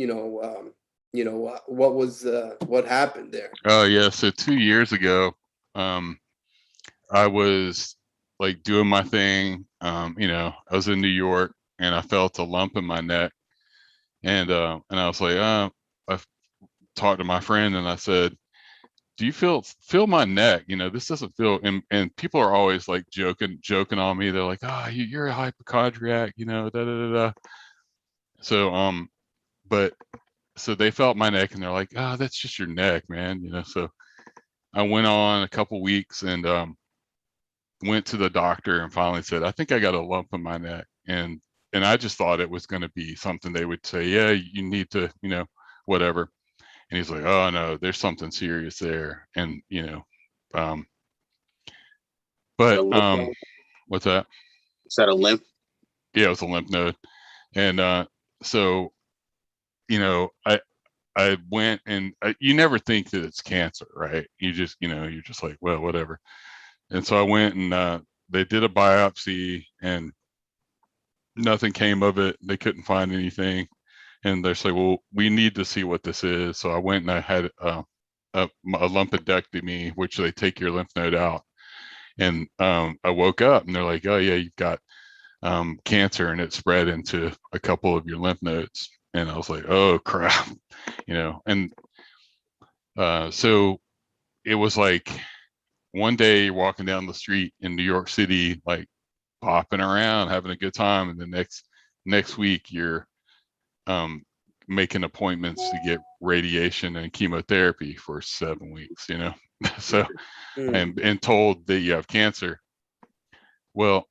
happened there? Oh yeah, so 2 years ago, I was like doing my thing. I was in New York and I felt a lump in my neck, and I was like, I talked to my friend and I said, do you feel my neck? This doesn't feel, and people are always like joking on me. They're like, oh, you're a hypochondriac, da da da da. So so they felt my neck and they're like, oh, that's just your neck, man. So I went on a couple weeks and went to the doctor and finally said, I think I got a lump in my neck. And I just thought it was going to be something they would say, yeah, you need to, whatever. And he's like, oh no, there's something serious there. And, but what's that? Is that a lymph? Yeah, it was a lymph node. And so, I went and you never think that it's cancer, right? You just, you're just like, well, whatever. And so I went and they did a biopsy and nothing came of it. They couldn't find anything. And they're like, well, we need to see what this is. So I went and I had a lumpectomy, which they take your lymph node out. And I woke up and they're like, oh yeah, you've got cancer and it spread into a couple of your lymph nodes. And I was like, oh crap, and so it was like one day you're walking down the street in New York City, like popping around, having a good time. And the next week you're making appointments to get radiation and chemotherapy for 7 weeks, so and told that you have cancer. Well,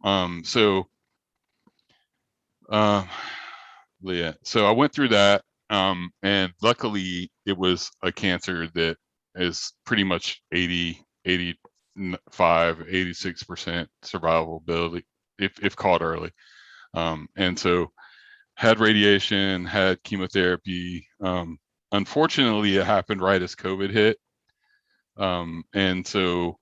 yeah, so I went through that, and luckily it was a cancer that is pretty much 86% survivability if caught early. And so had radiation, had chemotherapy. Unfortunately, it happened right as COVID hit. And so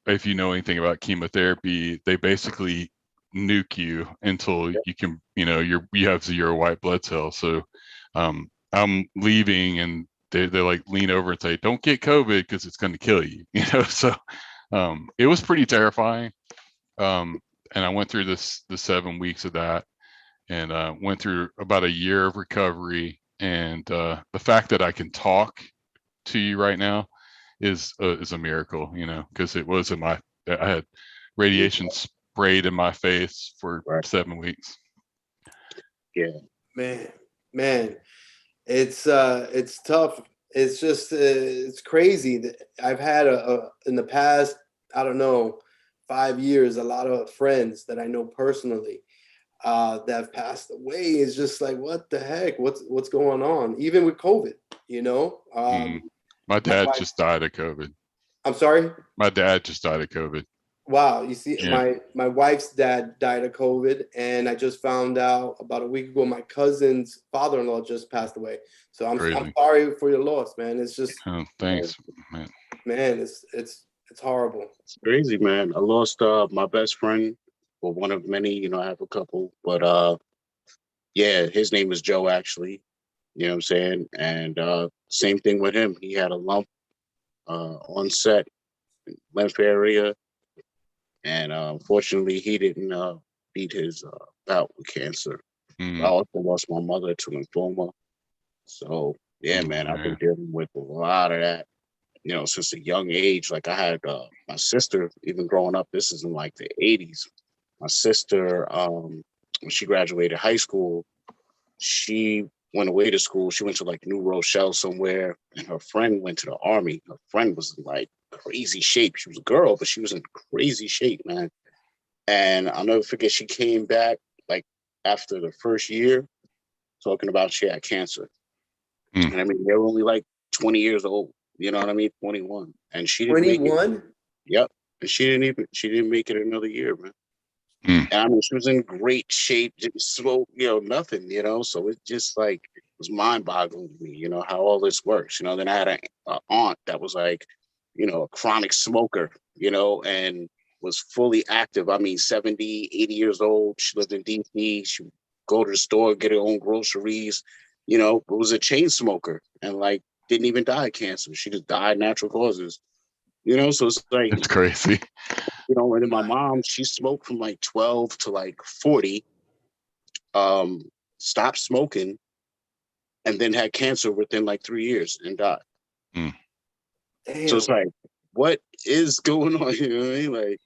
if you know anything about chemotherapy, they basically nuke you until you can, you have 0 white blood cells. So I'm leaving and they like lean over and say, don't get COVID because it's going to kill you, so it was pretty terrifying. And I went through the 7 weeks of that and went through about a year of recovery. And the fact that I can talk to you right now is a miracle, because it was I had radiation sprayed in my face for 7 weeks. Yeah, man, it's tough. It's just it's crazy that I've had in the past, I don't know, 5 years, a lot of friends that I know personally that have passed away. It's just like, what the heck? What's going on? Even with COVID, My dad just died of COVID. I'm sorry? My dad just died of COVID. Wow. You see, yeah. my wife's dad died of COVID, and I just found out about a week ago my cousin's father-in-law just passed away. So I'm sorry for your loss, man. It's just thanks, man. Man, it's horrible. It's crazy, man. I lost my best friend Well, one of many, you know, I have a couple, but yeah, his name is Joe actually. You know what I'm saying? And same thing with him. He had a lump on set, lymph area, and unfortunately, he didn't beat his bout with cancer. I also lost my mother to lymphoma. So yeah, man, I've been dealing with a lot of that, you know, since a young age. Like I had my sister, even growing up, this is in like the 80s. My sister, when she graduated high school, she went away to school. She went to like New Rochelle somewhere, and her friend went to the army. Her friend was in like crazy shape. She was a girl, but she was in crazy shape, man. And I'll never forget, she came back like after the first year talking about she had cancer. And I mean, they were only like 20 years old, you know what I mean? 21. And she didn't make it. 21? Yep. And she didn't make it another year, man. And I mean, she was in great shape, just slow, you know, nothing, you know. So it just like was mind boggling to me, you know, how all this works. You know, then I had an aunt that was like, you know, a chronic smoker, you know, and was fully active. I mean, 70, 80 years old. She lived in DC. She would go to the store, get her own groceries, you know, but was a chain smoker and like didn't even die of cancer. She just died natural causes, you know. So it's like, it's crazy. You know, and then my mom, she smoked from like 12 to like 40, stopped smoking, and then had cancer within like 3 years and died. Damn. So it's like, what is going on? You know what I mean? Like,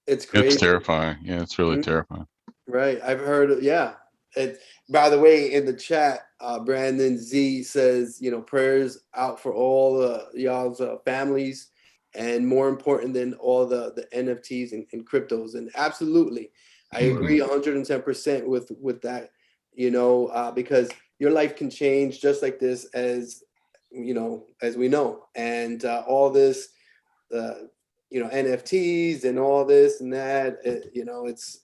it's crazy. It's terrifying. Yeah, it's really terrifying. Right. I've heard, yeah. And by the way, in the chat, Brandon Z says, you know, prayers out for all y'all's families, and more important than all the NFTs and cryptos. And absolutely, I agree 110% with that, you know, because your life can change just like this, as you know, as we know. And all this, you know, NFTs and all this and that, you know, it's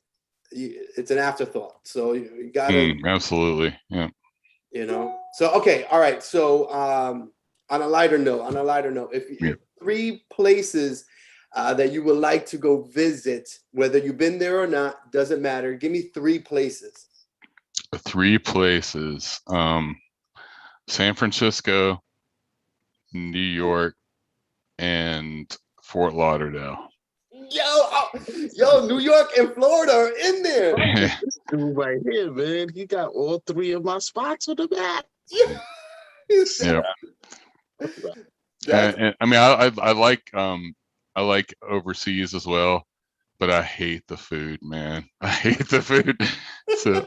an afterthought. So you gotta absolutely, yeah. You know. So okay, all right. So on a lighter note, if 3 places that you would like to go visit, whether you've been there or not, doesn't matter. Give me 3 places. 3 places: San Francisco, New York, and Fort Lauderdale. Yo, New York and Florida are in there. This dude right here, man, he got all 3 of my spots on the map. Yeah. And I mean, I like overseas as well, but I hate the food, man. I hate the food. So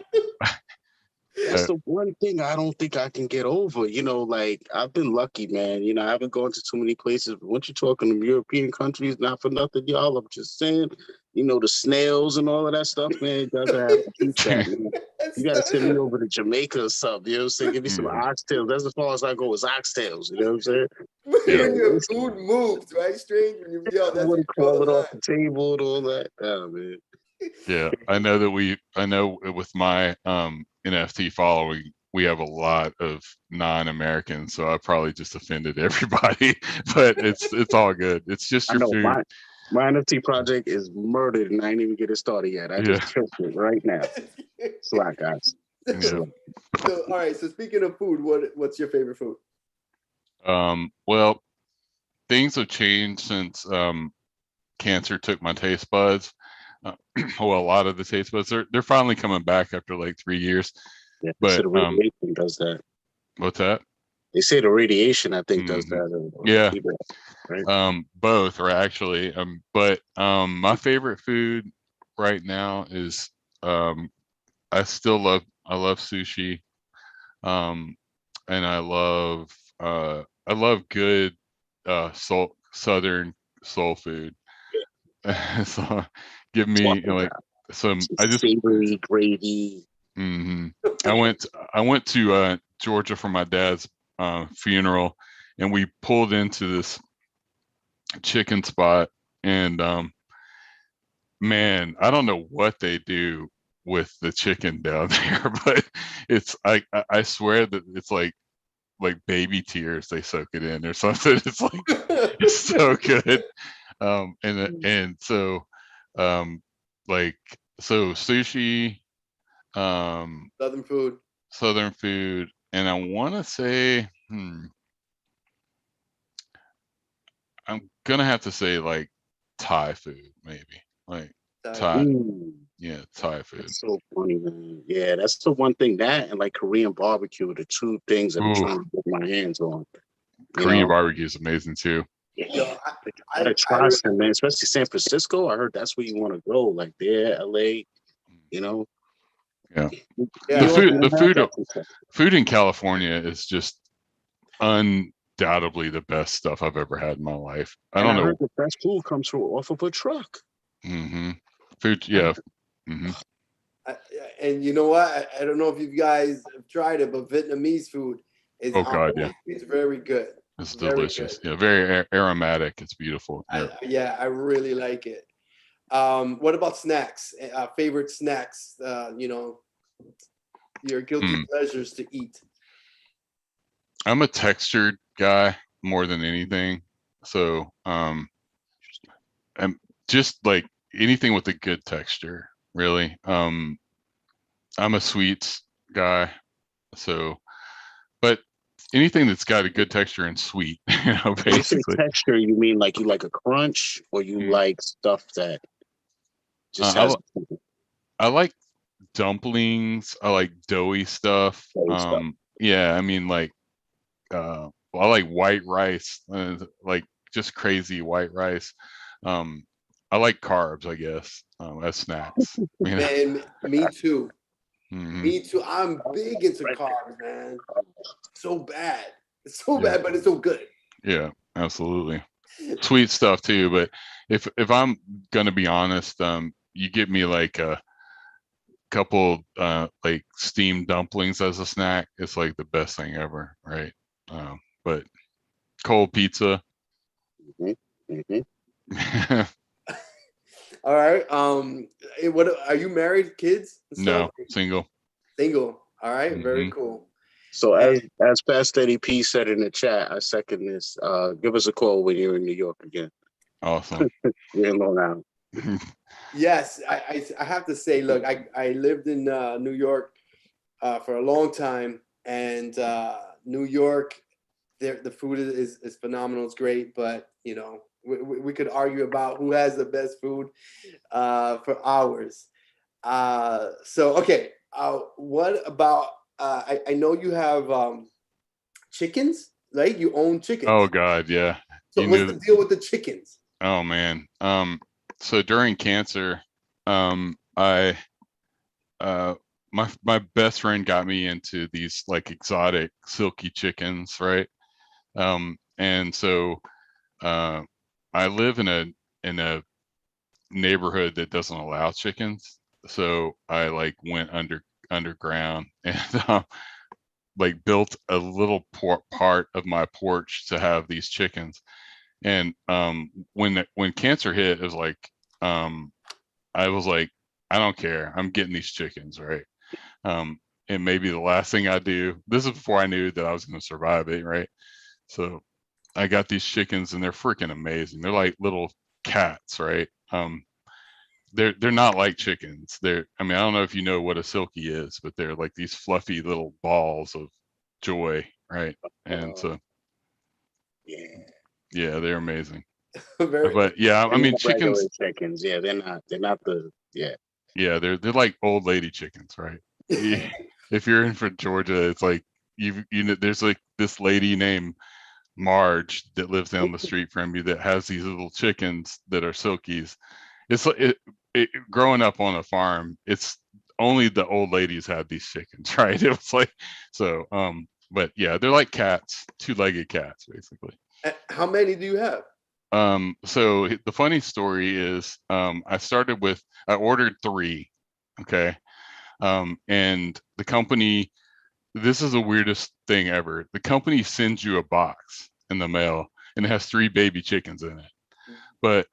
that's the one thing I don't think I can get over. You know, like I've been lucky, man. You know, I haven't gone to too many places. But once you're talking to European countries, not for nothing, y'all, I'm just saying, you know, the snails and all of that stuff, man, you gotta have to keep that, man. You gotta send me over to Jamaica or something. You know what I'm saying? Give me some oxtails. That's as far as I go is oxtails. You know what I'm saying? When your food moves, right, Strange? When you that's what you call it off the table and all that. Oh, man. Yeah, I know with my NFT following, we have a lot of non-Americans, so I probably just offended everybody, but it's all good. It's just your food. My NFT project is murdered, and I ain't even get it started yet. I just killed it right now. Slack, guys. Yeah. So, all right. So speaking of food, what's your favorite food? Well, things have changed since cancer took my taste buds. Well, a lot of the taste buds they're finally coming back after like 3 years. Yeah, but the radiation does that. What's that? They say the radiation, I think, does that. Yeah. Right? Both are actually. But my favorite food right now is I love sushi. And I love good southern soul food. So give me like some savory gravy. I went to Georgia for my dad's funeral, and we pulled into this chicken spot, and man, I don't know what they do with the chicken down there, but it's I swear that it's like baby tears they soak it in or something. It's like it's so good. And so like so sushi, Southern food. Southern food, and I want to say, I'm gonna have to say like Thai food, maybe like Thai. Ooh, Yeah, Thai food. that's so funny, man. Yeah, that's the one thing, that and like Korean barbecue are the two things that I'm Ooh, trying to get my hands on. You Korean know, barbecue is amazing too. yeah, Yo, but you I, gotta I try some, man. Especially San Francisco. I heard that's where you want to go, like there, LA. You know, Yeah, New the yeah, York, food, you the don't have food, that. Stuff. food in California is just undoubtedly the best stuff I've ever had in my life. I And don't I know. heard the best food comes from off of a truck. Food, yeah. hmm I, and you know what? I don't know if you guys have tried it, but Vietnamese food is Oh God, yeah, it's very good. it's Very good. delicious. Yeah, very aromatic. It's beautiful. Yeah. Yeah, I really like it. What about snacks? Favorite snacks? You know, your guilty Mm. pleasures to eat. I'm a textured guy more than anything. So, I'm just like anything with a good texture, really. I'm a sweets guy. So, but anything that's got a good texture and sweet, When you say basically. texture, you mean like you like a crunch, or you Mm. like stuff that just Uh, has I like dumplings. I like doughy stuff. stuff? Yeah, I mean like I like white rice, like just crazy white rice. Um, I like carbs, I guess, as snacks. Man, me too. Mhm. Me too. I'm big into carbs, man. So bad. It's so Yeah, bad, but it's so good. yeah, absolutely. Sweet stuff too, but if I'm gonna be honest, you give me like a couple like steamed dumplings as a snack, it's like the best thing ever, right? But cold pizza. Mm-hmm. Mm-hmm. All right. What are you married, kids and stuff? No, single. Single. All right. Very hmm cool. So And as Fast Eddie P said in the chat, I second this. Give us a call when you're in New York again. Awesome. We're in Long Island. yes, I have to say, look, I lived in New York for a long time, and New York, the food is phenomenal. It's great, but you know, we could argue about who has the best food for hours. So okay, what about? I know you have chickens, right? You own Oh chickens. God, yeah. So You what's knew. the deal with the chickens? Oh man. So during cancer, I my best friend got me into these like exotic silky chickens, right? And so I live in a neighborhood that doesn't allow chickens, so I like went underground and like built a little part of my porch to have these chickens. And when cancer hit, it was like I was like, I don't care, I'm getting these chickens, right? And maybe the last thing I do, this is before I knew that I was going to survive it, right? So I got these chickens and they're freaking amazing. They're like little cats, right? They're not like chickens. I mean, I don't know if you know what a silky is, but they're like these fluffy little balls of joy, right? And so Yeah. yeah, they're amazing. Very. But yeah, I They're mean not regular chickens, chickens. Yeah, they're not. They're not the. Yeah. yeah, they're like old lady chickens, right? If you're in for Georgia, it's like you know there's like this lady named Marge that lives down the street from you that has these little chickens that are silkies. It's like growing up on a farm, it's only the old ladies had these chickens, right? It was like so but yeah, they're like cats, two-legged cats basically. How many do you have? So the funny story is I ordered 3, okay? And the company, this is the weirdest thing ever. The company sends you a box in the mail and it has 3 baby chickens in it. But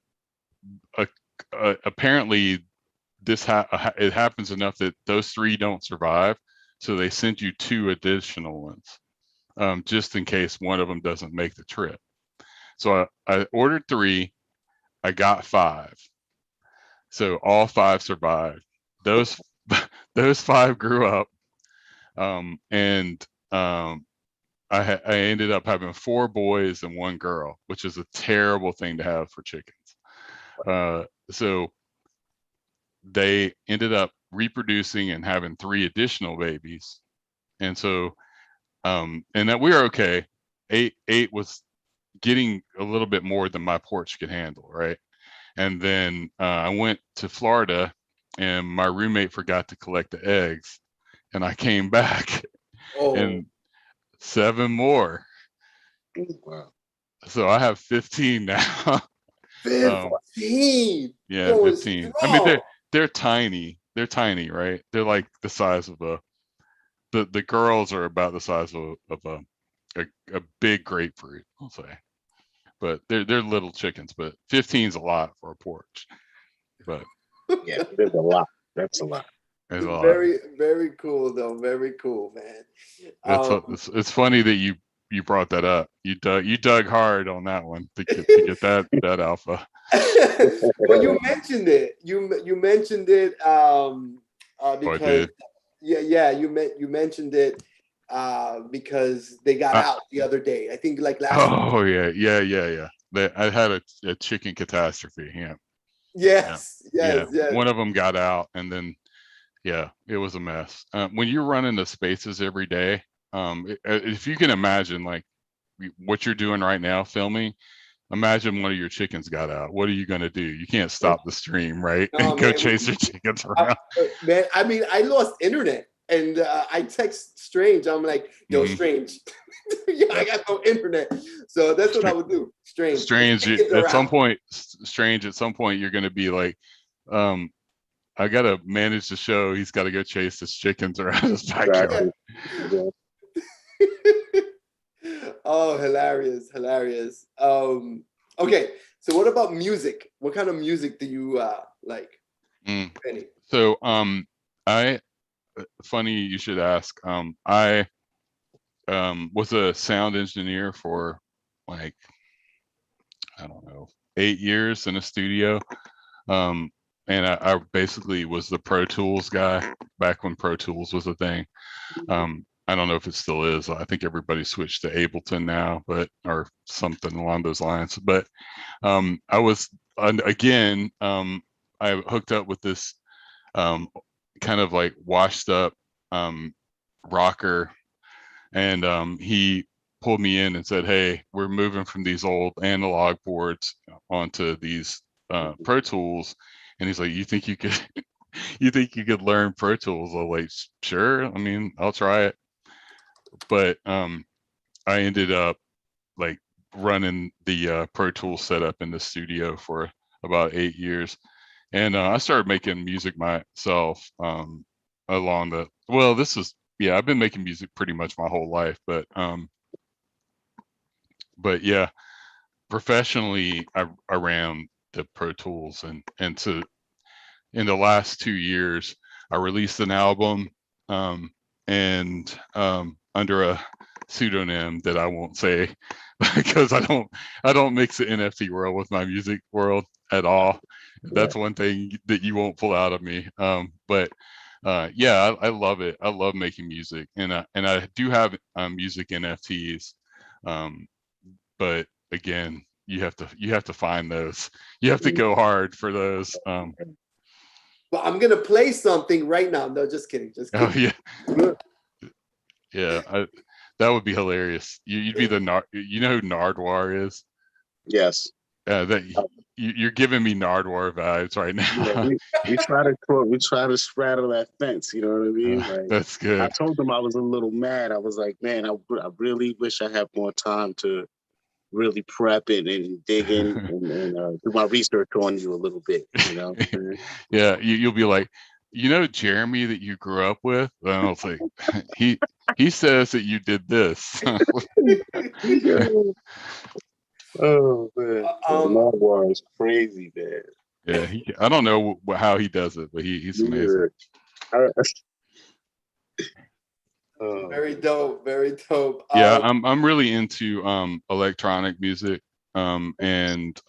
apparently it happens enough that those 3 don't survive. So they send you 2 additional ones, just in case one of them doesn't make the trip. So I ordered 3, I got 5. So all 5 survived. those those 5 grew up, and I ended up having 4 boys and 1 girl, which is a terrible thing to have for chickens. So they ended up reproducing and having 3 additional babies, and so and that we were okay. Eight was getting a little bit more than my porch could handle, right? And then I went to Florida, and my roommate forgot to collect the eggs, and I came back, and 7 more. Wow. So I have 15 now. 15. Yeah, 15. I mean, they're tiny. They're tiny, right? They're like the size of the girls are about the size of a big grapefruit, I'll say. But they're little chickens, but 15 is a lot for a porch. But yeah, there's a lot. That's a lot. There's a lot. Very, very cool though. Very cool, man. It's funny that you brought that up. You dug hard on that one to get that alpha. Well, you mentioned it. You mentioned it because you mentioned it because they got out the other day. I think like last week. Yeah. I had a chicken catastrophe. Yeah. Yes. One of them got out, and then it was a mess. When you're running the spaces every day, if you can imagine like what you're doing right now, filming, imagine one of your chickens got out. What are you going to do? You can't stop the stream, right? And go chase your chickens around. Man, I mean, I lost internet, and I text Strange. I'm like, yo, Strange, I got no internet. So that's what I would do. Strange, at some point, you're going to be like, I got to manage the show. He's got to go chase his chickens around his backyard. Yeah. Oh, hilarious. Okay, so what about music? What kind of music do you like? Benny? So funny you should ask. I was a sound engineer for like, I don't know, 8 years in a studio. And I basically was the Pro Tools guy back when Pro Tools was a thing. I don't know if it still is. I think everybody switched to Ableton now, or something along those lines. But I was, again, I hooked up with this kind of like washed up rocker, and he pulled me in and said, "Hey, we're moving from these old analog boards onto these Pro Tools." And he's like, "You think you could, you think you could learn Pro Tools?" I'm like, "Sure. I mean, I'll try it." But I ended up like running the Pro Tools setup in the studio for about 8 years, and I started making music myself along the. Well, this is I've been making music pretty much my whole life, but yeah, professionally, I ran the Pro Tools, and so in the last 2 years, I released an album, and under a pseudonym that I won't say because I don't mix the NFT world with my music world at all. That's one thing that you won't pull out of me. But I love it. I love making music, and I do have music NFTs, but again, you have to find those. You have to go hard for those. Well, I'm gonna play something right now. No, just kidding. Oh yeah. That would be hilarious. You'd be the you know who Nardwar is? Yes. You're giving me Nardwar vibes right now. Yeah, we try to straddle that fence. You know what I mean? Like, that's good. I told them I was a little mad. I was like, man, I really wish I had more time to really prep it and dig in and do my research on you a little bit. You know? Yeah, you'll be like, you know, Jeremy that you grew up with. And I was like, he says that you did this. Oh man, Nardwar is crazy, man. Yeah, I don't know how he does it, but he's amazing. Very dope. Yeah, I'm really into electronic music, and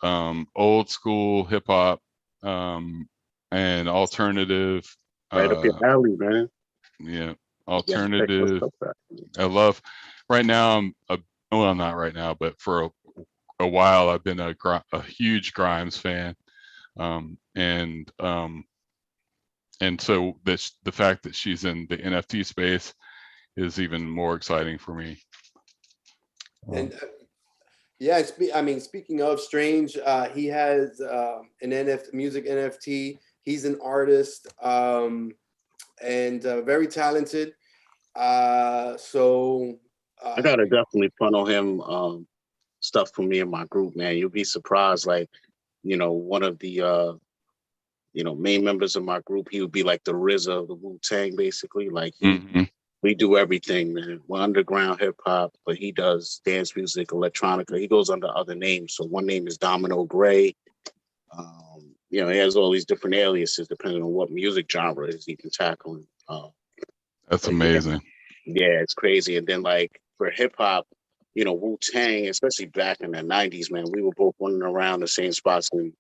old school hip hop, and alternative. Right up your alley, man. Yeah, Yeah, check your alternative. stuff out. I love. Right now, well, not right now, but for a while, I've been a huge Grimes fan, and so the fact that she's in the NFT space is even more exciting for me. And yeah, I mean, speaking of Strange, he has an NFT, music NFT. He's an artist and very talented. So I gotta definitely funnel him stuff for me and my group, man. You'll be surprised. Like, one of the main members of my group, he would be like the RZA of the Wu-Tang, basically. Like we do everything, man. We're underground hip hop, but he does dance music, electronica. He goes under other names. So one name is Domino Gray. He has all these different aliases depending on what music genre is he can tackle. That's amazing. Yeah, it's crazy. And then like for hip hop, Wu-Tang, especially back in the 90s, man, we were both running around the same spots in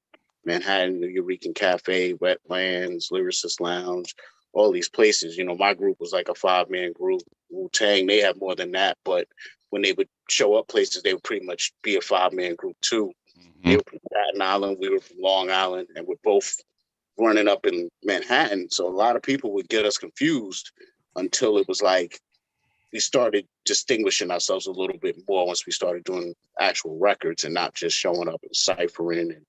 Manhattan, the Eureka Cafe, Wetlands, Lyricist Lounge, all these places. My group was like a 5-man group. Wu-Tang, they had more than that, but when they would show up places, they would pretty much be a 5-man group too. They were from Staten Island, we were from Long Island, and we're both running up in Manhattan. So a lot of people would get us confused until it was like we started distinguishing ourselves a little bit more once we started doing actual records and not just showing up and ciphering and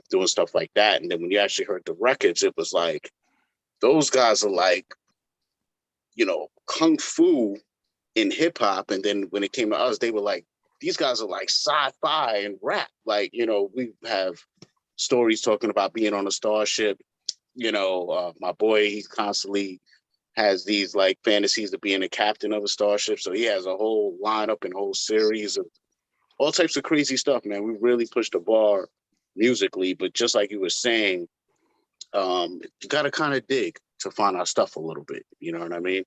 doing stuff like that. And then when you actually heard the records, it was like, those guys are like, kung fu in hip hop. And then when it came to us, they were like, these guys are like sci-fi and rap. Like, we have stories talking about being on a starship. My boy, he constantly has these like fantasies of being a captain of a starship. So he has a whole lineup and whole series of all types of crazy stuff, man. We really pushed the bar musically, but just like you were saying, you got to kind of dig to find our stuff a little bit. You know what I mean?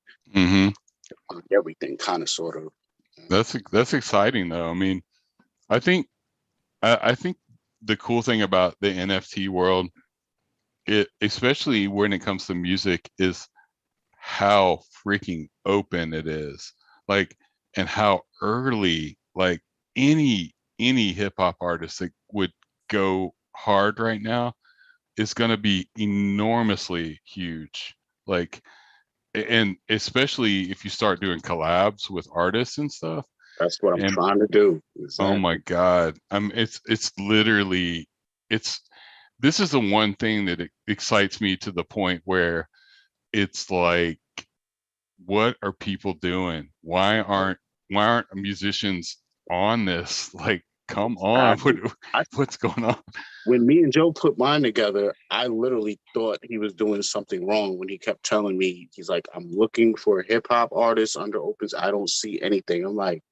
Everything kind of sort of. That's exciting though. I mean, I think the cool thing about the NFT world, especially when it comes to music, is how freaking open it is. Like, and how early, like any hip hop artist that would go hard right now is going to be enormously huge. Like, and especially if you start doing collabs with artists and stuff. That's what I'm trying to do. Exactly. Oh my God. It's literally, this is the one thing that excites me to the point where it's like, what are people doing? Why aren't musicians on this? Like, come on. What's going on? When me and Joe put mine together, I literally thought he was doing something wrong when he kept telling me, he's like, I'm looking for a hip hop artist under Opens. I don't see anything. I'm like,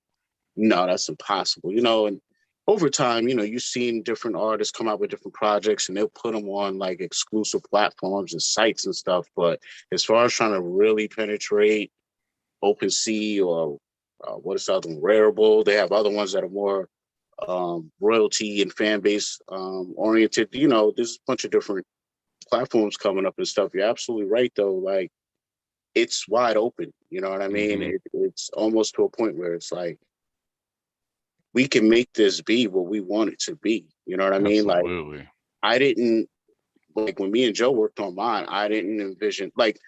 no, that's impossible. And over time, you've seen different artists come out with different projects and they'll put them on like exclusive platforms and sites and stuff. But as far as trying to really penetrate Opensea or what is the other one, Rarible, they have other ones that are more royalty and fan base oriented. There's a bunch of different platforms coming up and stuff. You're absolutely right, though. Like, it's wide open. You know what I mean? It's almost to a point where it's like, we can make this be what we want it to be. You know what I mean? Absolutely. Like, I didn't, like, when me and Joe worked on mine, I didn't envision, like,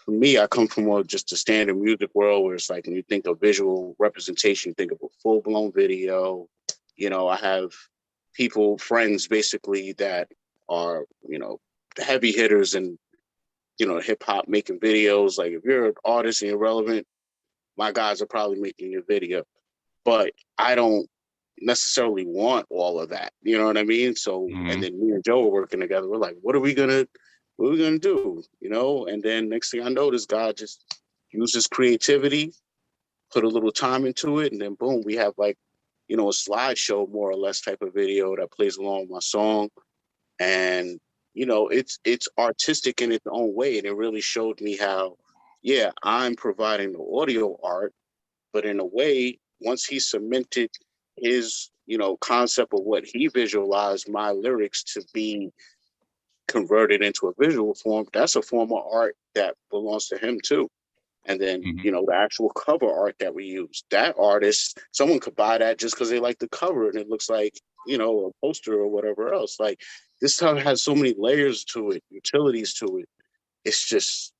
for me, I come from more just a standard music world where it's like, when you think of visual representation, you think of a full-blown video. I have friends basically that are, heavy hitters and, hip hop making videos. Like, if you're an artist and you're relevant, my guys are probably making your video. But I don't necessarily want all of that. You know what I mean? So, and then me and Joe were working together. We're like, what are we gonna do? And then next thing I know, this guy just used his creativity, put a little time into it, and then boom, we have like, a slideshow more or less type of video that plays along with my song. And, it's artistic in its own way. And it really showed me how, yeah, I'm providing the audio art, but in a way, once he cemented his, concept of what he visualized my lyrics to be convert it into a visual form, that's a form of art that belongs to him too. And then, you know, the actual cover art that we use, that artist, someone could buy that just because they like the cover and it looks like, you know, a poster or whatever else. Like, this stuff has so many layers to it, utilities to it. It's just,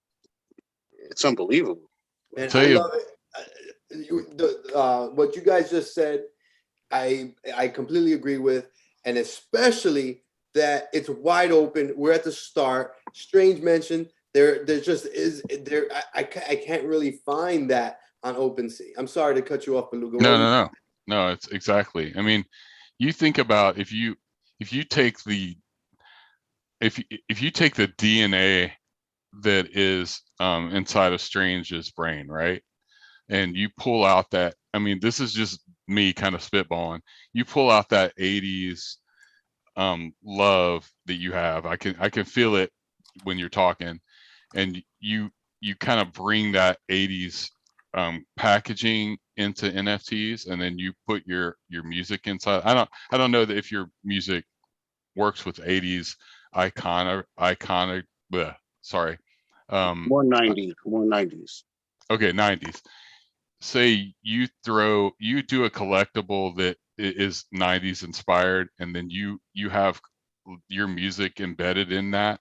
it's unbelievable. And I love it. What you guys just said, I completely agree with, and especially that it's wide open. We're at the start. Strange mentioned there just is there. I can't really find that on Opensea. I'm sorry to cut you off, Beluga. No, it's exactly. I mean, you think about if you take the if you take the DNA that is inside of Strange's brain, right? And you pull out that, I mean, this is just me kind of spitballing. You pull out that 80s love that you have. I can feel it when you're talking, and you kind of bring that 80s packaging into NFTs, and then you put your music inside. I don't know that if your music works with 80s iconic sorry. More 90s. Okay, 90s. Say you do a collectible that is 90s inspired, and then you have your music embedded in that.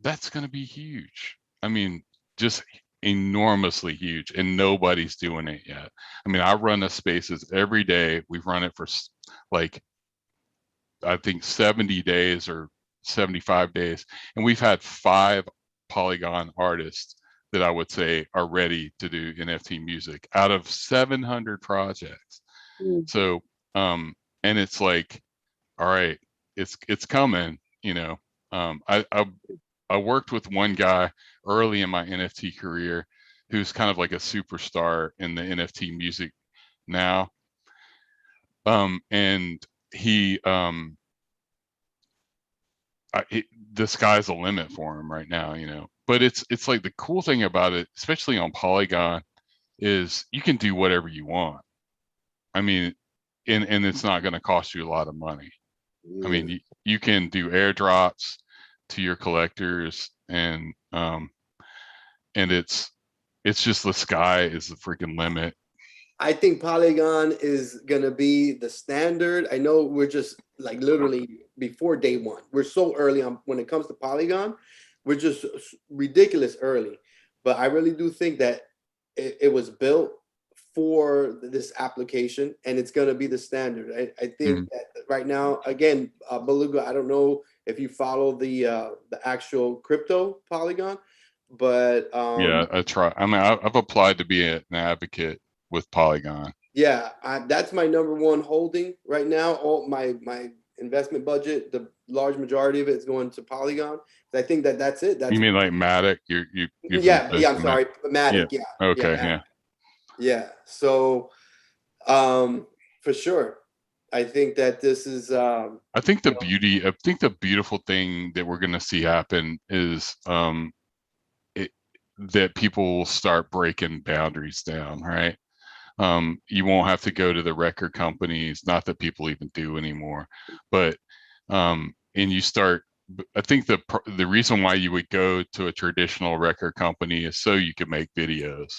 That's going to be huge. I mean, just enormously huge, and nobody's doing it yet. I mean, I run the spaces every day. We've run it for like, I think 70 days or 75 days, and we've had 5 Polygon artists that I would say are ready to do NFT music out of 700 projects. So and it's like, all right, it's coming, you know. I worked with one guy early in my NFT career who's kind of like a superstar in the NFT music now. And he the sky's the limit for him right now, you know. But it's like the cool thing about it, especially on Polygon, is you can do whatever you want. I mean, and it's not going to cost you a lot of money. I mean, you can do airdrops to your collectors, and it's just the sky is the freaking limit. I think Polygon is gonna be the standard. I know we're just like literally before day one. We're so early on when it comes to Polygon. We're just ridiculous early. But I really do think that it was built for this application, and it's gonna be the standard. I think that right now, again, Beluga, I don't know if you follow the actual crypto Polygon, but yeah, I try. I mean, I've applied to be an advocate with Polygon. Yeah, that's my #1 holding right now. All my investment budget, the large majority of it is going to Polygon. I think that's it. That's, you mean like matic? Yeah, I'm sorry, matic. Yeah. Okay. Yeah. So, for sure, I think that this is. I think the beautiful thing that we're going to see happen is that people will start breaking boundaries down, right? You won't have to go to the record companies, not that people even do anymore, but and you start. I think the reason why you would go to a traditional record company is so you could make videos,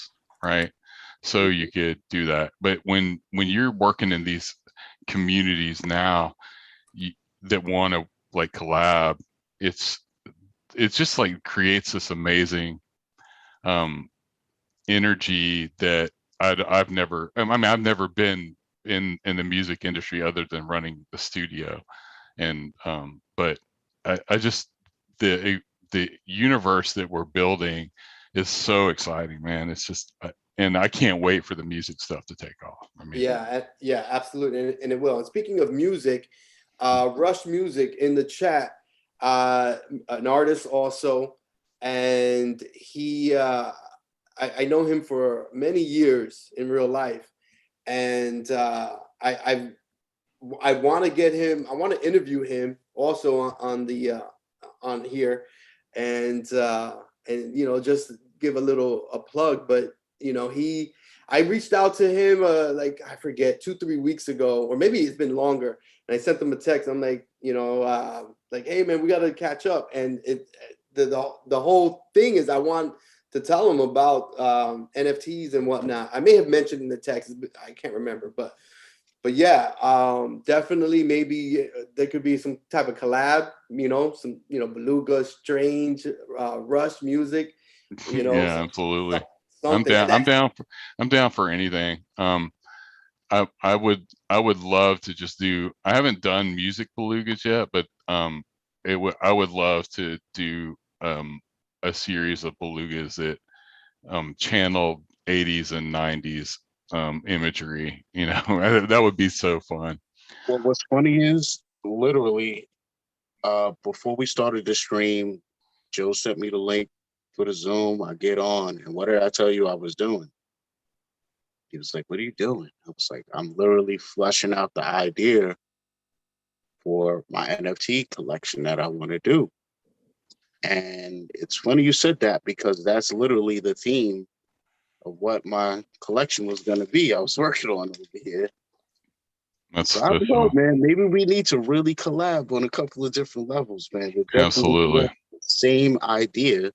right? So you could do that. But when you're working in these communities now that want to like collab, it's just like creates this amazing energy that I've never been in the music industry other than running the studio, and but I just the universe that we're building is so exciting, man. It's just and I can't wait for the music stuff to take off. I mean, yeah, absolutely, and it will. And speaking of music, Rush Music in the chat, an artist also, and he. I know him for many years in real life, and I want to get him. I want to interview him also on the on here, and you know, just give a plug. But you know, I reached out to him like I forget 2-3 weeks ago, or maybe it's been longer, and I sent him a text. I'm like, you know, like, hey man, we got to catch up. And the whole thing is I want to tell them about NFTs and whatnot. I may have mentioned in the text, but I can't remember, but yeah, definitely maybe there could be some type of collab, you know, some, you know, Beluga, Strange, Rush music, you know, Yeah, absolutely. something. I'm down for anything. I would love to just do, I haven't done music belugas yet, but I would love to do a series of belugas that channel 80s and 90s imagery, you know. That would be so fun. Well, what's funny is literally before we started the stream, Joe sent me the link for the Zoom. I get on, and what did I tell you I was doing? He was like, "What are you doing?" I was like, "I'm literally fleshing out the idea for my NFT collection that I want to do." And it's funny you said that, because that's literally the theme of what my collection was going to be. I was working on over here. So I don't know, man. Maybe we need to really collab on a couple of different levels, man. Absolutely. The same idea.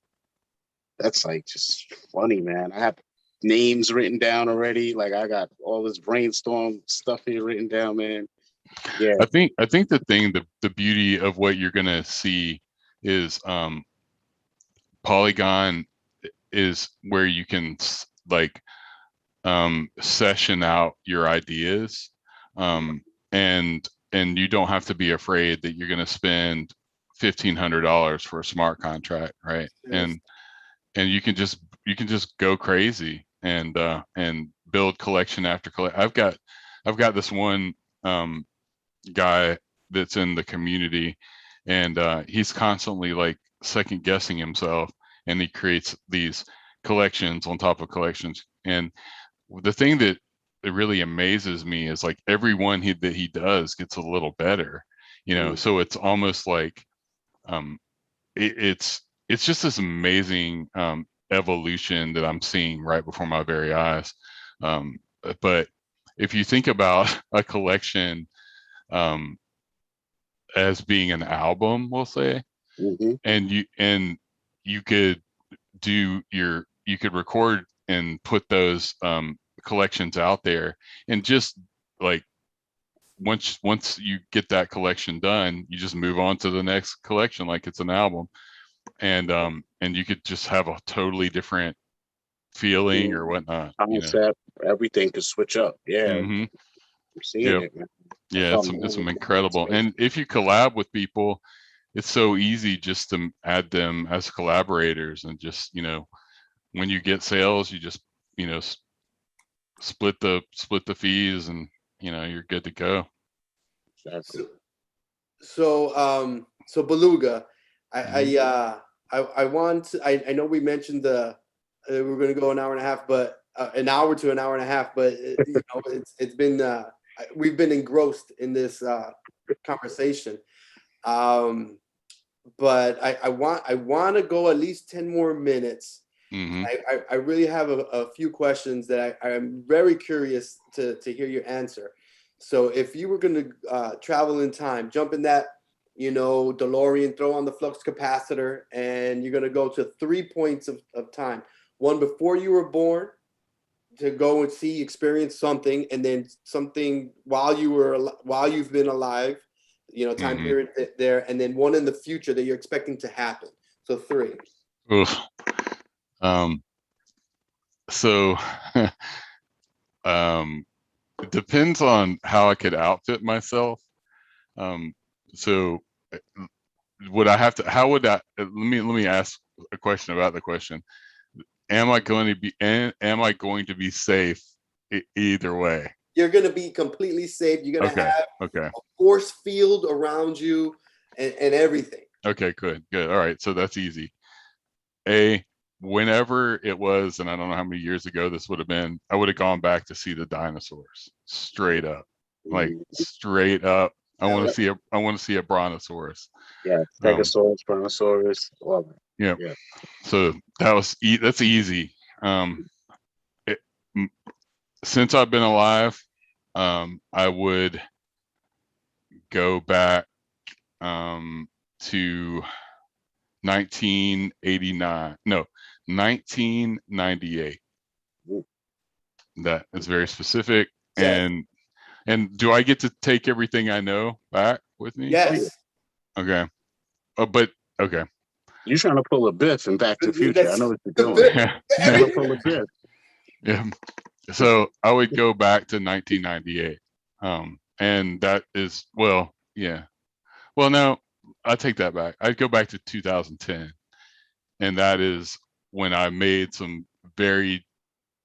That's like just funny, man. I have names written down already. Like I got all this brainstorm stuff here written down, man. Yeah. I think the beauty of what you're gonna see is Polygon is where you can like session out your ideas, and you don't have to be afraid that you're going to spend $1,500 for a smart contract, right? Yes. And you can just go crazy and build collection after collection. I've got this one guy that's in the community, and he's constantly like second guessing himself, and he creates these collections on top of collections. And the thing that really amazes me is like every one that he does gets a little better, you know. So it's almost like it's just this amazing evolution that I'm seeing right before my very eyes. But if you think about a collection as being an album, we'll say, and you could you could record and put those collections out there, and just like once you get that collection done, you just move on to the next collection like it's an album, and you could just have a totally different feeling or whatnot. Concept, you know? Everything could switch up. Yeah. I'm seeing it, man. Yeah, it's incredible. And if you collab with people, it's so easy just to add them as collaborators, and just, you know, when you get sales, you just, you know, split the fees, and, you know, you're good to go. Exactly. So Beluga, I know we mentioned we're going to go an hour and a half, but an hour to an hour and a half, but you know, it's been we've been engrossed in this conversation. But I want to go at least 10 more minutes. I really have a few questions that I'm very curious to hear your answer. So if you were going to travel in time, jump in that, you know, DeLorean, throw on the flux capacitor, and you're going to go to 3 points of time. One before you were born, to go and see, experience something, and then something while you've been alive, you know, time period there, and then one in the future that you're expecting to happen. So 3. Oof. So it depends on how I could outfit myself. So would I have to, how would I, let me ask a question about the question. Am I going to be safe either way? You're going to be completely safe. You're going to have a force field around you and everything. Okay, good. All right, so that's easy. Whenever it was, and I don't know how many years ago this would have been, I would have gone back to see the dinosaurs, straight up, like straight up. I want to see a brontosaurus. Yeah, Stegosaurus, brontosaurus. Yeah. So that's easy. Since I've been alive, I would go back to 1989. No, 1998. That is very specific. Yes. And do I get to take everything I know back with me? Yes. Okay. But okay. You're trying to pull a Biff in Back to the Future. I know what you're doing. Yeah. You're trying to pull a Biff. Yeah. So I would go back to 1998. And that is, well, yeah. Well, no, I take that back. I'd go back to 2010. And that is when I made some very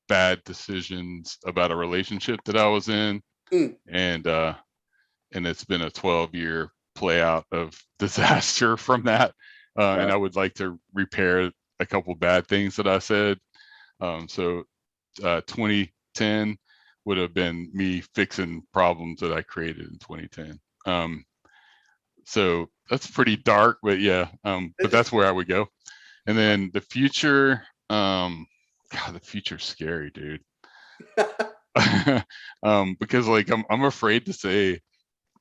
bad decisions about a relationship that I was in. And it's been a 12-year play out of disaster from that. And I would like to repair a couple bad things that I said. So 2010 would have been me fixing problems that I created in 2010. So that's pretty dark, but yeah, but that's where I would go. And then the future, God, the future's scary, dude. Because like I'm afraid to say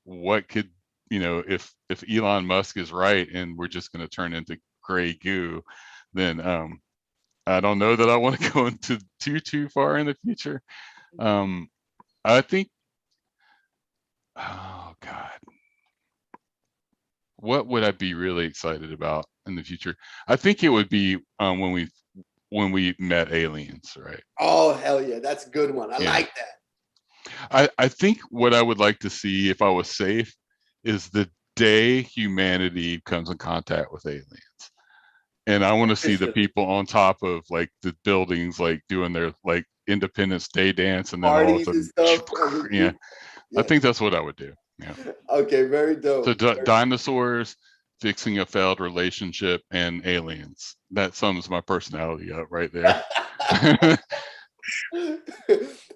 what could, you know, if Elon Musk is right and we're just going to turn into gray goo, then I don't know that I want to go into too far in the future. I think, oh God, what would I be really excited about in the future? I think it would be when we met aliens, right? Oh, hell yeah. That's a good one. I like that. I think what I would like to see if I was safe is the day humanity comes in contact with aliens. And I want to see the people on top of like the buildings, like doing their like Independence Day dance, and then Parties all of a and sudden, stuff. yeah, I think that's what I would do. Yeah. Okay, very dope. So dinosaurs, fixing a failed relationship, and aliens. That sums my personality up right there.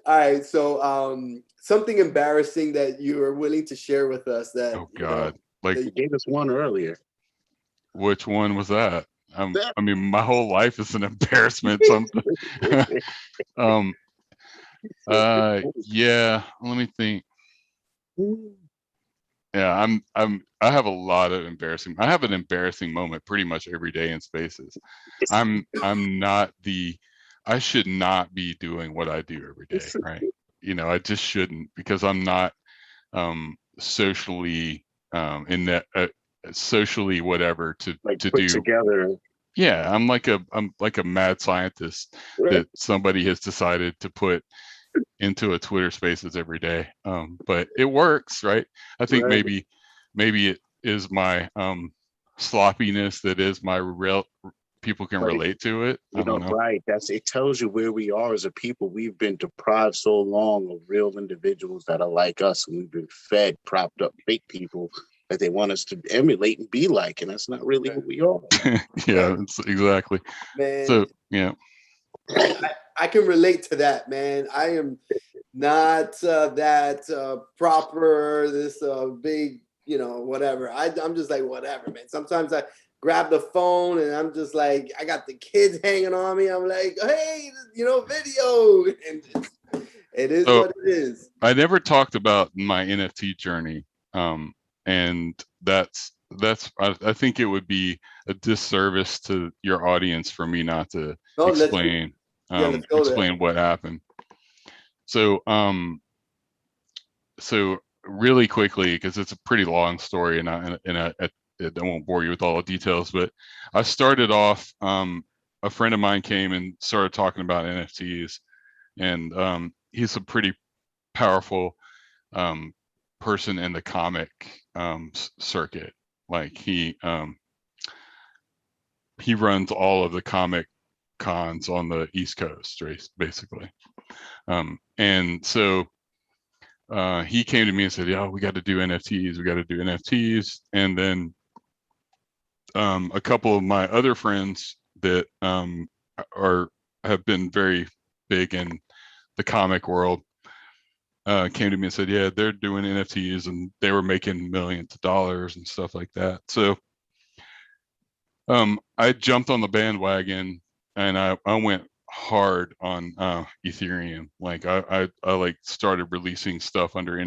All right, so something embarrassing that you are willing to share with us that, oh God, like you gave us one earlier. Which one was that? I mean, my whole life is an embarrassment. Something. Yeah. Let me think. Yeah, I have a lot of embarrassing. I have an embarrassing moment pretty much every day in spaces. I'm not I should not be doing what I do every day, right? You know, I just shouldn't, because I'm not socially in that socially whatever to do together. Yeah, I'm like a mad scientist that somebody has decided to put into a Twitter Spaces every day. But it works, right? I think maybe it is my sloppiness that is my real. People can relate to it. I don't know. Right. It tells you where we are as a people. We've been deprived so long of real individuals that are like us, and we've been fed propped up fake people that they want us to emulate and be like, and that's not really who we are. Yeah, exactly. Man, so yeah, I can relate to that, man. I am not that proper, this big, whatever. I'm just like, whatever, man. Sometimes I grab the phone and I'm just like, I got the kids hanging on me. I'm like, hey, video. And it is what it is. I never talked about my NFT journey. And that's I think it would be a disservice to your audience for me not to explain what happened. So really quickly, because it's a pretty long story, and I won't bore you with all the details, but I started off, a friend of mine came and started talking about NFTs, and he's a pretty powerful person in the comic circuit. Like he runs all of the comic cons on the East Coast, basically. And so he came to me and said, yeah, we got to do NFTs. And then a couple of my other friends that have been very big in the comic world came to me and said, yeah, they're doing NFTs, and they were making millions of dollars and stuff like that. So I jumped on the bandwagon, and I went hard on Ethereum. Like I like started releasing stuff under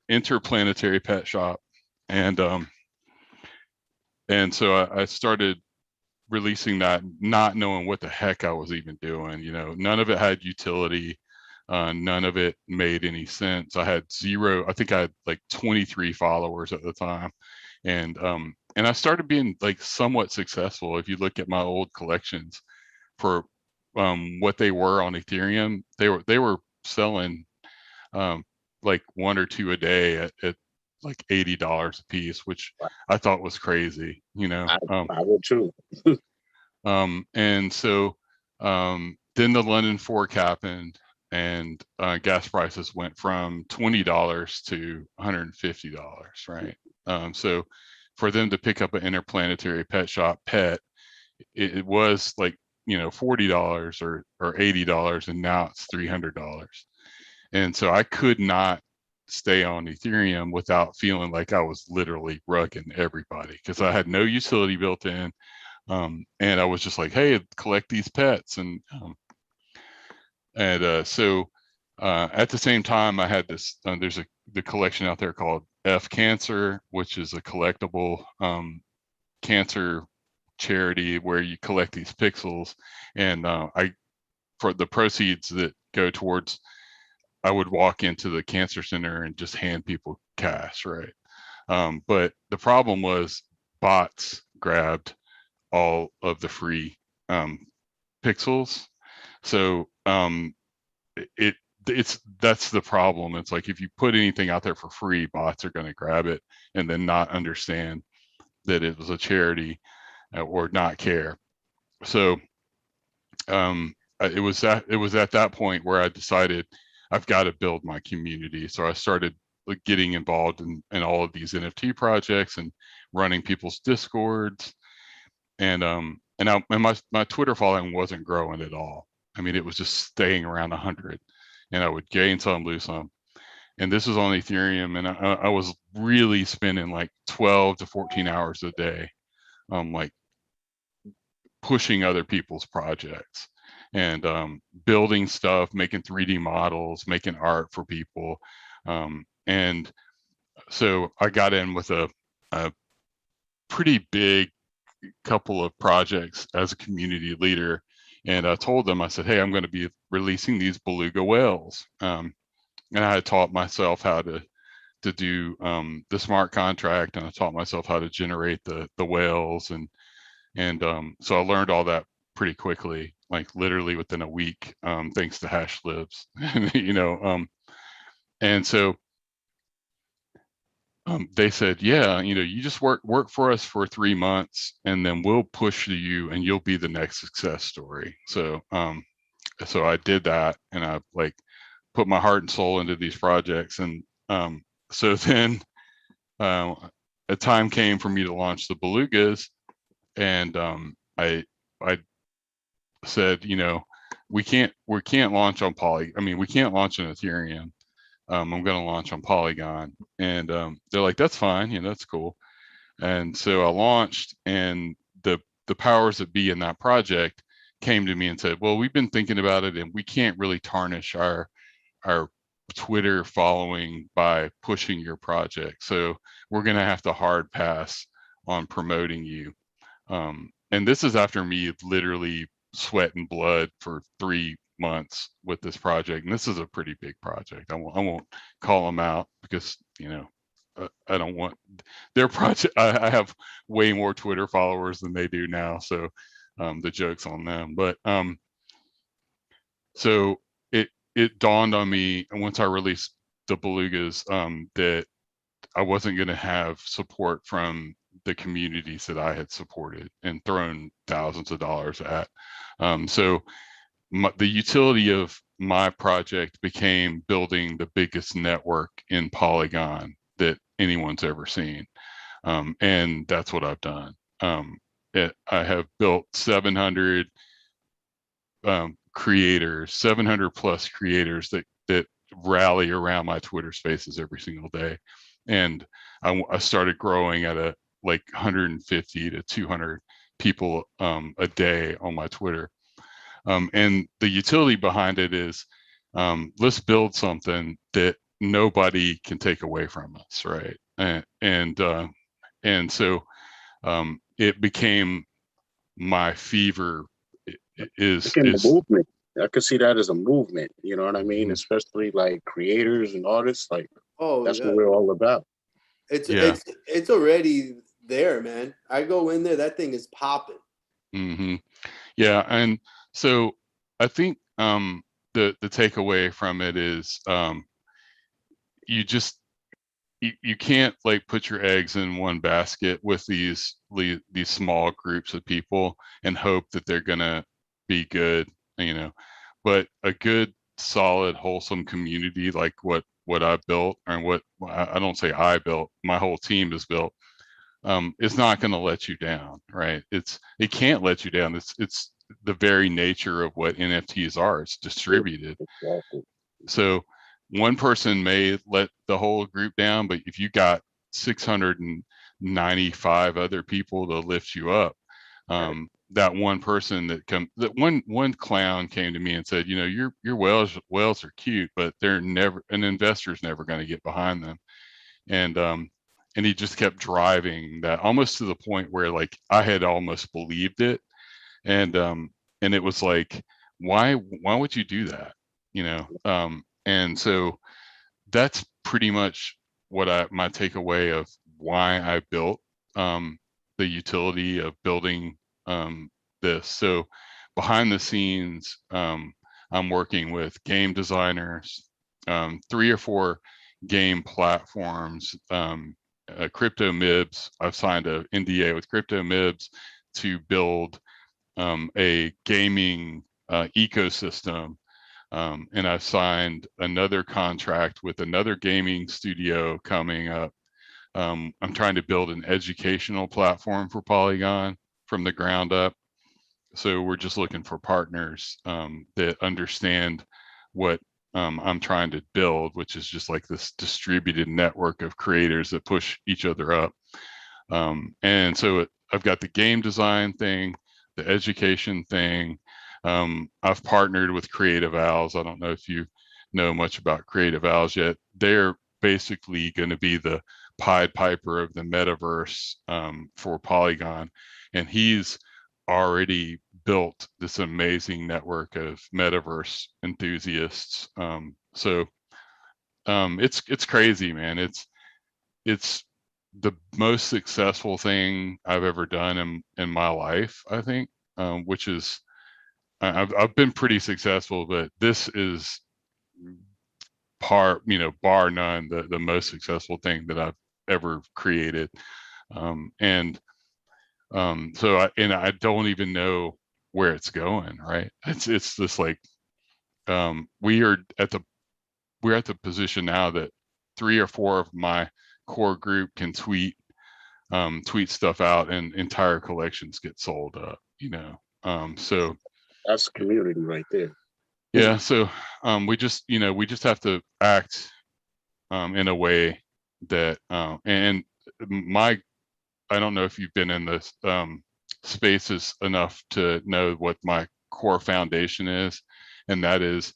Interplanetary Pet Shop, and And so I started releasing that, not knowing what the heck I was even doing. You know, none of it had utility. None of it made any sense. I had zero. I think I had like 23 followers at the time, and I started being like somewhat successful. If you look at my old collections for what they were on Ethereum, they were selling like one or two a day at like $80 a piece, which I thought was crazy. You know, I would too. and so then the London fork happened, and gas prices went from $20 to $150, right? So for them to pick up an interplanetary pet shop pet, it was like, you know, $40 or $80, and now it's $300. And so I could not stay on Ethereum without feeling like I was literally rugging everybody, because I had no utility built in. And I was just like, hey, collect these pets. So at the same time, I had this, there's the collection out there called F Cancer, which is a collectible cancer charity where you collect these pixels. And for the proceeds that go towards, I would walk into the cancer center and just hand people cash, right? But the problem was bots grabbed all of the free pixels. So that's the problem. It's like if you put anything out there for free, bots are going to grab it and then not understand that it was a charity or not care. So it was at that point where I decided I've got to build my community. So I started getting involved in all of these NFT projects and running people's discords. And my Twitter following wasn't growing at all. I mean, it was just staying around 100, and I would gain some, lose some. And this was on Ethereum, and I was really spending like 12 to 14 hours a day, like pushing other people's projects and building stuff, making 3D models, making art for people. And so I got in with a pretty big couple of projects as a community leader, and I told them, I said, hey, I'm going to be releasing these beluga whales, and I had taught myself how to do the smart contract, and I taught myself how to generate the whales, and so I learned all that pretty quickly, like literally within a week, thanks to hash libs. You know, and so they said, yeah, you know, you just work for us for 3 months, and then we'll push you and you'll be the next success story. So so I did that, and I like put my heart and soul into these projects. And so then a time came for me to launch the belugas, and I said, you know, we can't launch on we can't launch on Ethereum. I'm going to launch on Polygon. And they're like, that's fine, you know, that's cool. And so I launched, and the powers that be in that project came to me and said, well, we've been thinking about it, and we can't really tarnish our Twitter following by pushing your project. So we're going to have to hard pass on promoting you. And this is after me literally sweat and blood for 3 months with this project. And this is a pretty big project. I won't call them out, because, you know, I don't want their project. I have way more Twitter followers than they do now. So the joke's on them. But so it dawned on me once I released the belugas that I wasn't going to have support from the communities that I had supported and thrown thousands of dollars at. So the utility of my project became building the biggest network in Polygon that anyone's ever seen. And that's what I've done. I have built 700 creators, 700 plus creators that rally around my Twitter spaces every single day. And I started growing at a like 150 to 200 people a day on my Twitter. And the utility behind it is, let's build something that nobody can take away from us, right? And so it became my fever. Became a movement. I could see that as a movement. You know what I mean? Mhm. Especially like creators and artists. Like Oh that's yeah, what we're all about. Yeah. it's already there, man. I go in there, that thing is popping. Hmm. Yeah, and so I think the takeaway from it is you just you can't like put your eggs in one basket with these small groups of people and hope that they're gonna be good, you know. But a good, solid, wholesome community like what I built, or what I don't say I built, my whole team is built, is not going to let you down, right? It can't let you down. It's the very nature of what NFTs are. It's distributed. Exactly. So one person may let the whole group down, but if you got 695 other people to lift you up, that one person that one clown came to me and said, you know, your whales are cute, but they're never, an investor's never going to get behind them. And he just kept driving that almost to the point where like I had almost believed it. And it was like, why would you do that? You know? And so that's pretty much what my takeaway of why I built the utility of building this. So behind the scenes, I'm working with game designers, 3 or 4 game platforms, crypto mibs. I've signed a NDA with crypto mibs to build a gaming ecosystem. And I've signed another contract with another gaming studio coming up. I'm trying to build an educational platform for Polygon from the ground up. So we're just looking for partners that understand what I'm trying to build, which is just like this distributed network of creators that push each other up. And so I've got the game design thing, the education thing. I've partnered with Creative Owls. I don't know if you know much about Creative Owls yet. They're basically going to be the Pied Piper of the metaverse for Polygon. And he's already built this amazing network of metaverse enthusiasts. It's crazy, man. It's the most successful thing I've ever done in my life, I think, which is I've been pretty successful, but this is bar none, the most successful thing that I've ever created. And so I don't even know where it's going, right? It's this like we're at the position now that 3 or 4 of my core group can tweet stuff out and entire collections get sold up, you know. So That's community right there. yeah, so we just have to act in a way that and my I don't know if you've been in this spaces enough to know what my core foundation is, and that is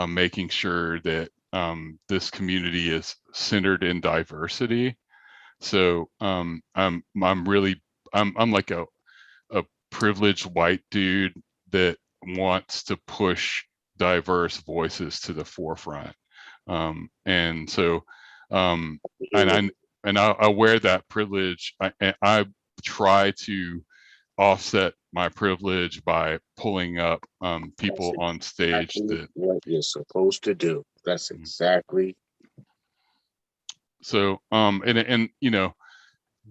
making sure that this community is centered in diversity. So I'm like a privileged white dude that wants to push diverse voices to the forefront. And so and I wear that privilege. I try to offset my privilege by pulling up That's people on stage exactly that. what you're supposed to do. That's exactly. So and you know,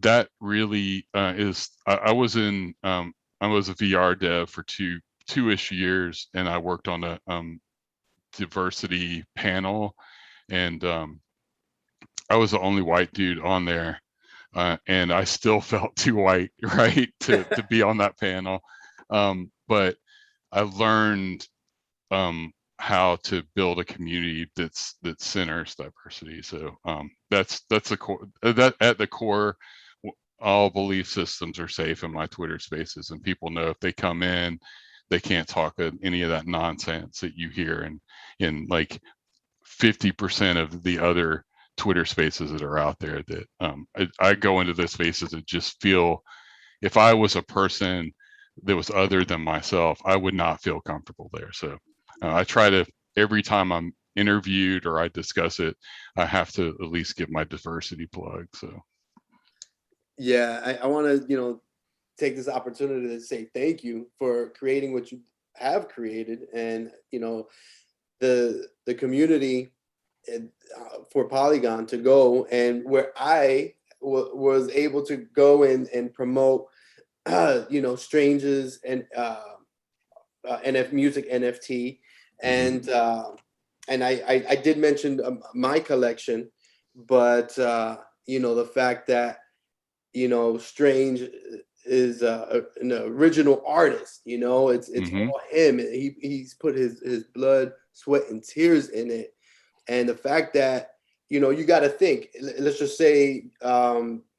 that really is I was a VR dev for two-ish years, and I worked on a diversity panel, and I was the only white dude on there, and I still felt too white, right, to be on that panel. But I learned how to build a community that centers diversity. So that's the core. That at the core, all belief systems are safe in my Twitter spaces, and people know if they come in, they can't talk any of that nonsense that you hear in like 50% of the other Twitter spaces that are out there. That I go into those spaces and just feel if I was a person that was other than myself, I would not feel comfortable there. So I try to, every time I'm interviewed or I discuss it, I have to at least give my diversity plug. So yeah, I want to, you know, take this opportunity to say thank you for creating what you have created, and you know, the community for Polygon to go, and where I was able to go and promote, you know, Strangers and music NFT, and I did mention my collection, but you know, the fact that, you know, Strange is an original artist, you know, it's all him. He's put his blood, sweat, and tears in it. And the fact that, you know, you got to think, let's just say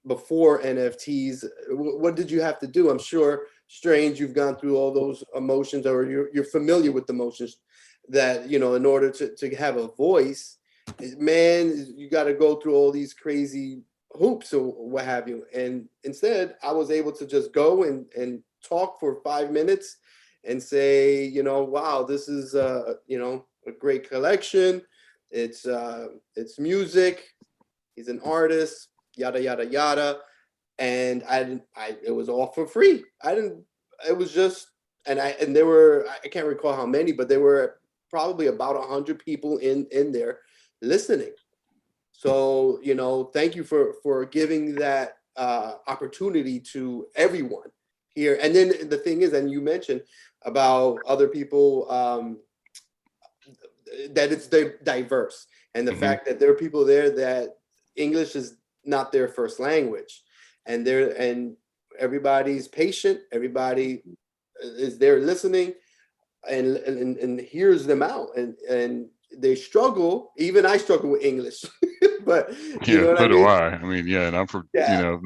before NFTs, what did you have to do? I'm sure, Strange, you've gone through all those emotions, or you're familiar with the emotions that, you know, in order to have a voice, man, you got to go through all these crazy hoops or what have you. And instead, I was able to just go and talk for 5 minutes and say, you know, wow, this is you know, a great collection. It's music. He's an artist, yada yada yada. And it was all for free. It was just, and there were, I can't recall how many, but there were probably about 100 people in there listening. So, you know, thank you for giving that opportunity to everyone here. And then the thing is, and you mentioned about other people, that it's diverse, and the fact that there are people there that English is not their first language, and everybody's patient, everybody is there listening, and hears them out, and they struggle. Even I struggle with English, but you know what so I do mean? I. I mean, yeah, and I'm from, you know.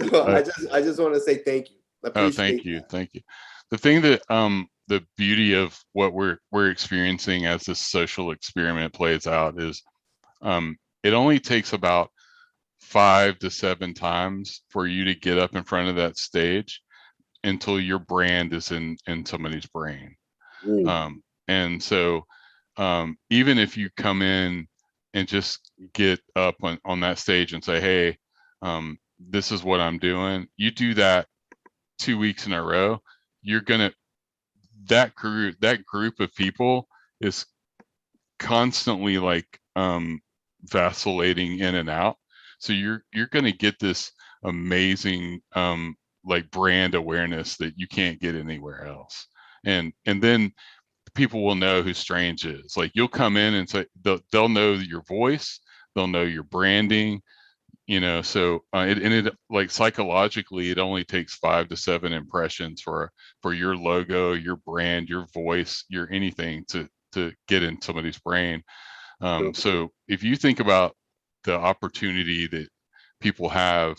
So I just want to say thank you. I appreciate thank you, thank you. The thing that the beauty of what we're experiencing as this social experiment plays out is it only takes about 5 to 7 times for you to get up in front of that stage until your brand is in somebody's brain. And so even if you come in and just get up on that stage and say, hey, this is what I'm doing, you do that 2 weeks in a row, you're gonna, that group of people is constantly like vacillating in and out. So you're gonna get this amazing like brand awareness that you can't get anywhere else. And then people will know who Strange is. Like, you'll come in and say, they'll know your voice, they'll know your branding, you know. So it like psychologically, it only takes 5 to 7 impressions for your logo, your brand, your voice, your anything to get in somebody's brain. So if you think about the opportunity that people have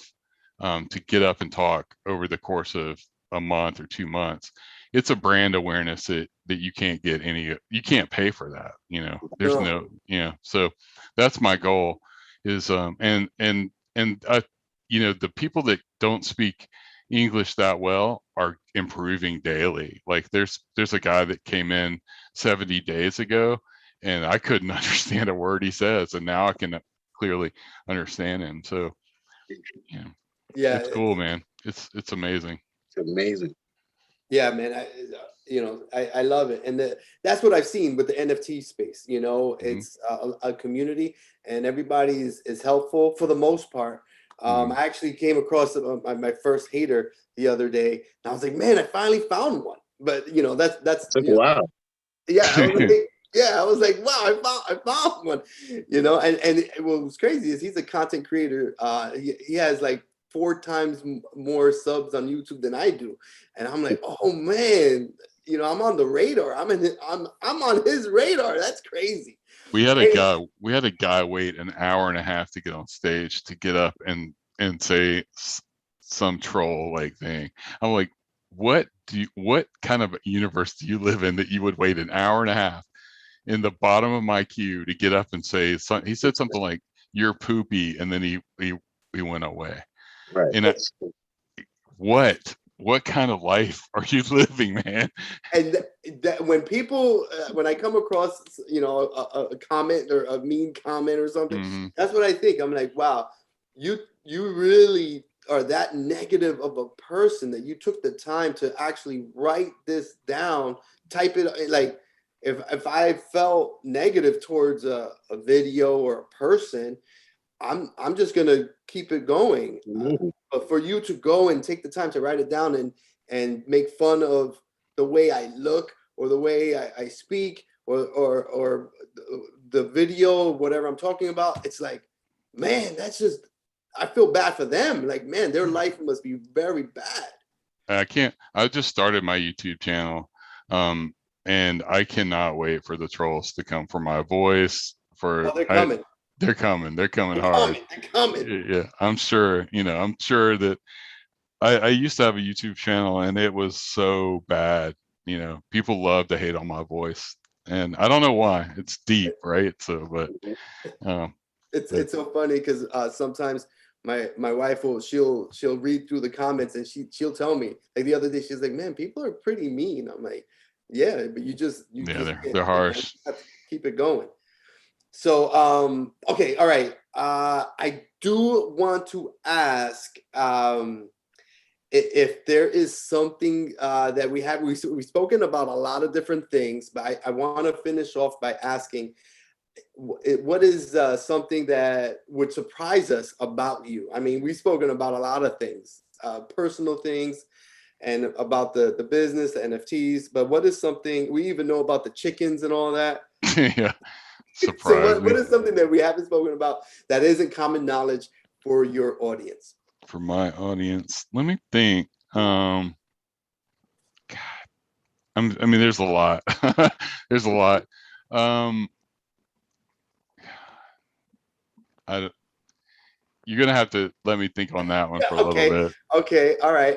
to get up and talk over the course of a month or 2 months, it's a brand awareness that you can't get you can't pay for that, you know. There's no, you know. So that's my goal is and you know, the people that don't speak English that well are improving daily. Like there's a guy that came in 70 days ago and I couldn't understand a word he says, and now I can clearly understand him. So yeah, it's cool, man. It's amazing. It's amazing. Yeah, man. You know, I love it, and that's what I've seen with the NFT space. You know, it's a community, and everybody is helpful for the most part. I actually came across my first hater the other day, and I was like, man, I finally found one. But you know, that's wow. Yeah, I was like, wow, I found one. You know, and what was crazy is he's a content creator. He has like 4 times more subs on YouTube than I do, and I'm like, oh man, you know, I'm on the radar. I'm on his radar. That's crazy. We had a guy wait an hour and a half to get on stage to get up and say some troll like thing. I'm like, what kind of universe do you live in that you would wait an hour and a half in the bottom of my queue to get up and say he said something like, you're poopy, and then he went away. Right. And what kind of life are you living, man? And that when people, when I come across, you know, a comment or a mean comment or something, that's what I think. I'm like, wow, you really are that negative of a person that you took the time to actually write this down, type it. Like, if I felt negative towards a video or a person, I'm just gonna keep it going. But for you to go and take the time to write it down and make fun of the way I look or the way I speak or the video, whatever I'm talking about, it's like, man, that's just, I feel bad for them. Like, man, their life must be very bad. I just started my YouTube channel, and I cannot wait for the trolls to come for my voice. They're coming. They're coming hard. They're coming. Yeah, I'm sure. You know, I'm sure that I used to have a YouTube channel, and it was so bad. You know, people love to hate on my voice, and I don't know why. It's deep, right? So, but it's so funny because sometimes my wife she'll read through the comments and she'll tell me, like the other day, she's like, man, people are pretty mean. I'm like, yeah, but they're harsh. You have to keep it going. So okay, all right. I do want to ask if there is something that we've spoken about a lot of different things, but I want to finish off by asking, what is something that would surprise us about you? I mean, we've spoken about a lot of things, personal things, and about the business, the NFTs, but what is something, we even know about the chickens and all that. Yeah. So what is something that we haven't spoken about that isn't common knowledge for your audience? For my audience, let me think. God, I mean, there's a lot. There's a lot. You're gonna have to let me think on that one for a little bit. Okay. All right.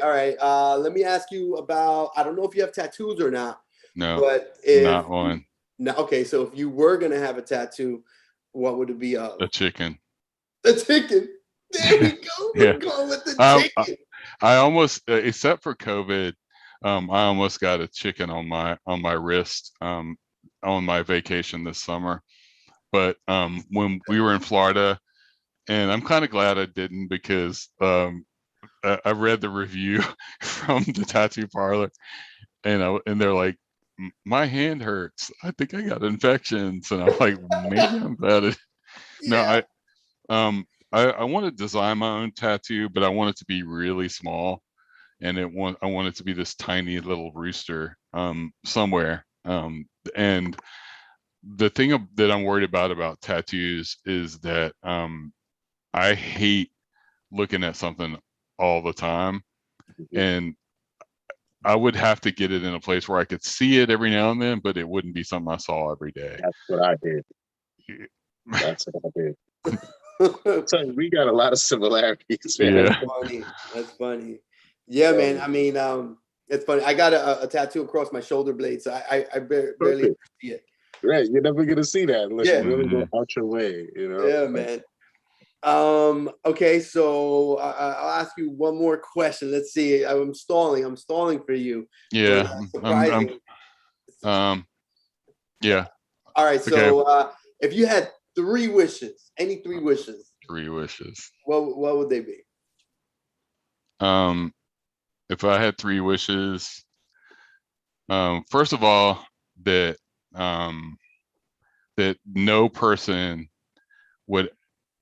Let me ask you about, I don't know if you have tattoos or not. No, but not one. No. Okay. So if you were gonna have a tattoo, what would it be of? A chicken. A chicken. There we go. Yeah. We're going with the chicken. I almost, except for COVID, I almost got a chicken on my wrist on my vacation this summer. But when we were in Florida, and I'm kind of glad I didn't, because I read the review from the tattoo parlor, and they're like, my hand hurts. I think I got infections, and I'm like, maybe I'm glad. Yeah. No, I want to design my own tattoo, but I want it to be really small, and I want it to be this tiny little rooster somewhere. And the thing that I'm worried about tattoos is that I hate looking at something all the time, and I would have to get it in a place where I could see it every now and then, but it wouldn't be something I saw every day. That's what I did. That's what I did. So we got a lot of similarities, man. Yeah. That's funny. Yeah, man. I mean, it's funny. I got a tattoo across my shoulder blade, so I barely see it. Right, you're never gonna see that unless you really go out your way, you know. Yeah, man. Okay, so I'll ask you one more question. Let's see. I'm stalling for you. Yeah. Yeah. All right. So if you had 3 wishes, any 3 wishes. 3 wishes. What would they be? If I had 3 wishes, first of all, that no person would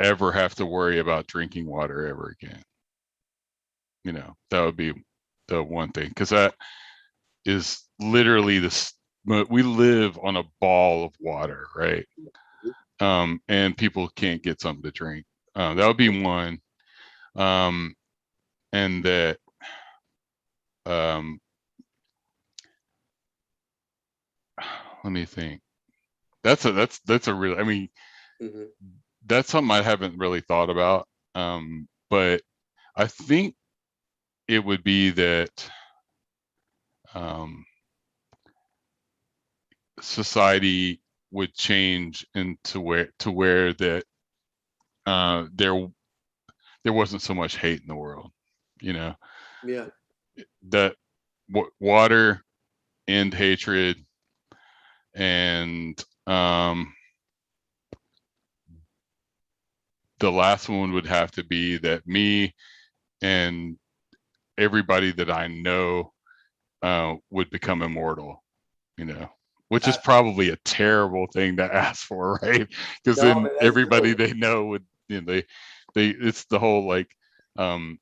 ever have to worry about drinking water ever again. You know, that would be the one thing, because that is literally we live on a ball of water, right? And people can't get something to drink. That would be one. And that let me think. That's a really, I mean, that's something I haven't really thought about. But I think it would be that society would change into where that there wasn't so much hate in the world, you know. Yeah. That water, end hatred, and the last one would have to be that me and everybody that I know would become immortal, which is probably a terrible thing to ask for, right? Because No, then man, that's everybody dope. they know would, it's the whole like, You're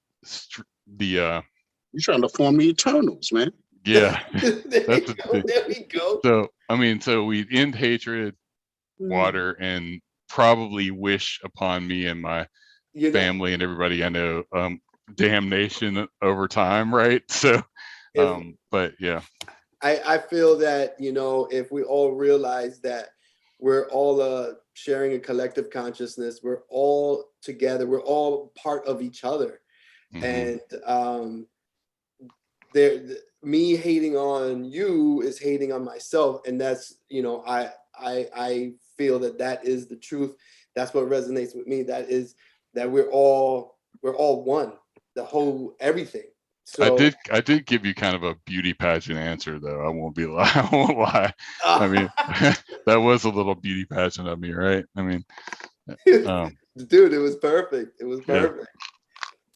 trying to form the Eternals, man. yeah, There we go. So, I mean, so we end hatred, water, and probably wish upon me and my family and everybody I know, damnation over time, right? So, but yeah. I feel that, if we all realize that we're all sharing a collective consciousness, we're all together, we're all part of each other. And me hating on you is hating on myself. And that's, I feel that is the truth. That's what resonates with me. That is that we're all one, the whole everything. So I did give you kind of a beauty pageant answer, though. I won't lie. I mean, that was a little beauty pageant of me, right? I mean, dude, it was perfect. It was perfect. Yeah.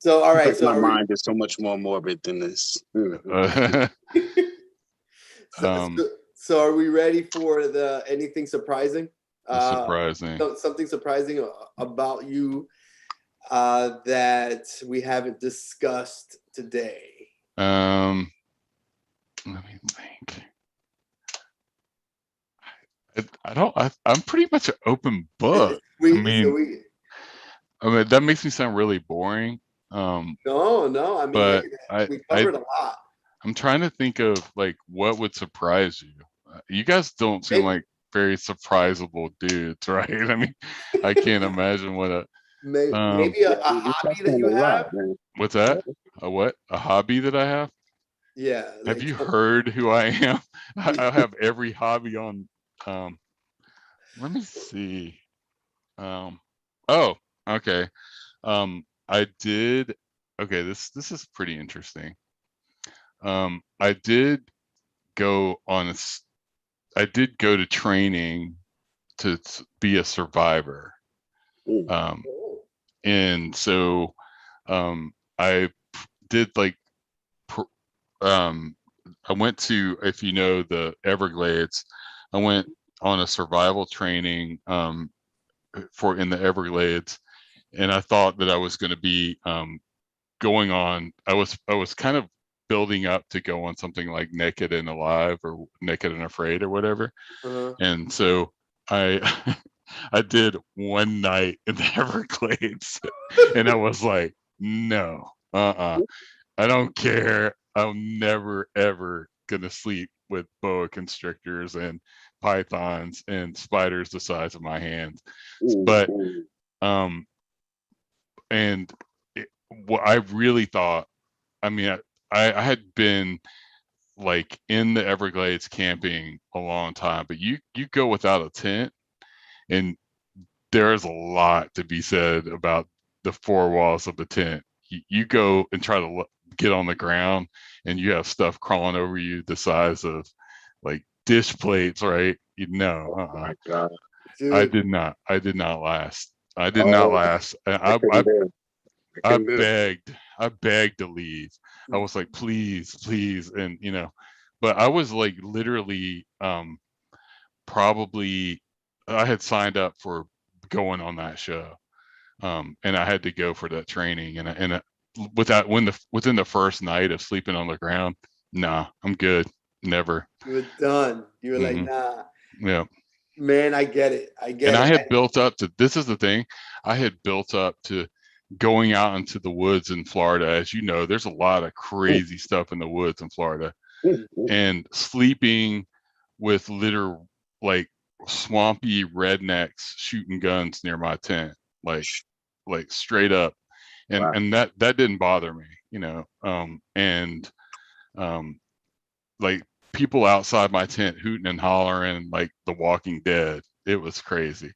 So, all right. So my mind is so much more morbid than this. So are we ready for the anything surprising? Surprising. Something surprising about you that we haven't discussed today. Let me think. I'm pretty much an open book. I mean, that makes me sound really boring. No. I mean, but we covered a lot. I'm trying to think of like what would surprise you. You guys don't seem like very surprisable dudes, right? I mean, I can't imagine what a maybe a hobby that you have. What's that? A what? A hobby that I have? Yeah. Have you heard who I am? I have every hobby on. Let me see. Oh, okay. I did. Okay, this is pretty interesting. I did go to training to be a survivor. And so I did like I went to, if you know, the Everglades. I went on a survival training in the Everglades, and I thought that I was going to be going on. I was kind of building up to go on something like Naked and Alive or Naked and Afraid or whatever. And so I I did one night in the Everglades, and I was like, no, I don't care. I'm never ever gonna sleep with boa constrictors and pythons and spiders the size of my hands. But and what I really thought, I mean, I had been like in the Everglades camping a long time, but you go without a tent, and there's a lot to be said about the four walls of the tent. You go and try to get on the ground, and you have stuff crawling over you the size of like dish plates, right? My God. I did not last. I did not last. I begged to leave. I was like, please. And but I was like literally probably I had signed up for going on that show. And I had to go for that training, and within the first night of sleeping on the ground, nah, I'm good. Never. You were done. You were like, nah. Yeah. Man, I get it. And I had built up to, this is the thing, I had built up to going out into the woods in Florida. As you know, there's a lot of crazy stuff in the woods in Florida, and sleeping with like swampy rednecks shooting guns near my tent, like straight up. And that didn't bother me, and like people outside my tent hooting and hollering like The Walking Dead. It was crazy.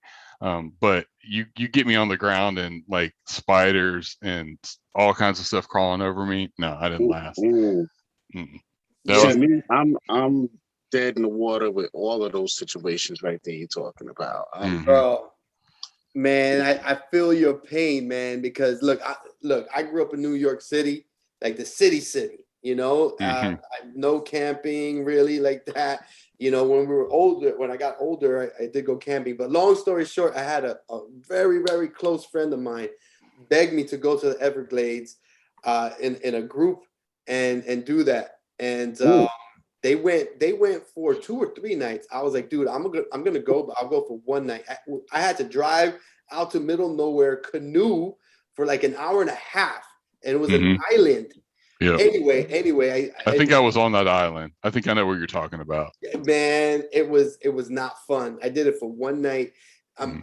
But you get me on the ground and like spiders and all kinds of stuff crawling over me. No, I didn't last. That See, was me, I'm dead in the water with all of those situations right there you're talking about. Bro, man, I feel your pain, man, because look, I grew up in New York City, like the city, you know, no camping really like that. You know, when I got older, I did go camping. But long story short, I had a very, very close friend of mine begged me to go to the Everglades in a group and do that. And they went for 2 or 3 nights. I was like, dude, I'm gonna go, but I'll go for 1 night. I had to drive out to middle of nowhere, canoe for like an hour and a half, and it was an island. Yeah. Anyway, I think I was on that island. I think I know what you're talking about. Man, it was not fun. I did it for 1 night.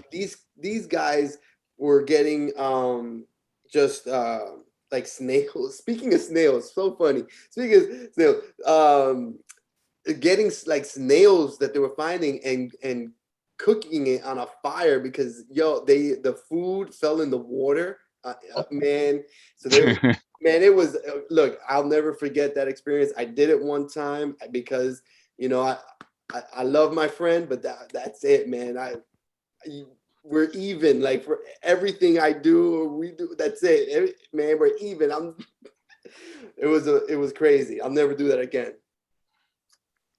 These guys were getting just like snails. Speaking of snails, so funny. Speaking of snails, getting like snails that they were finding and cooking it on a fire because the food fell in the water. Man, so they man, it was look, I'll never forget that experience. I did it one time because you know I love my friend, but that's it, man. We're even, like, for everything I do, we do. That's it, man. We're even. It was crazy. I'll never do that again.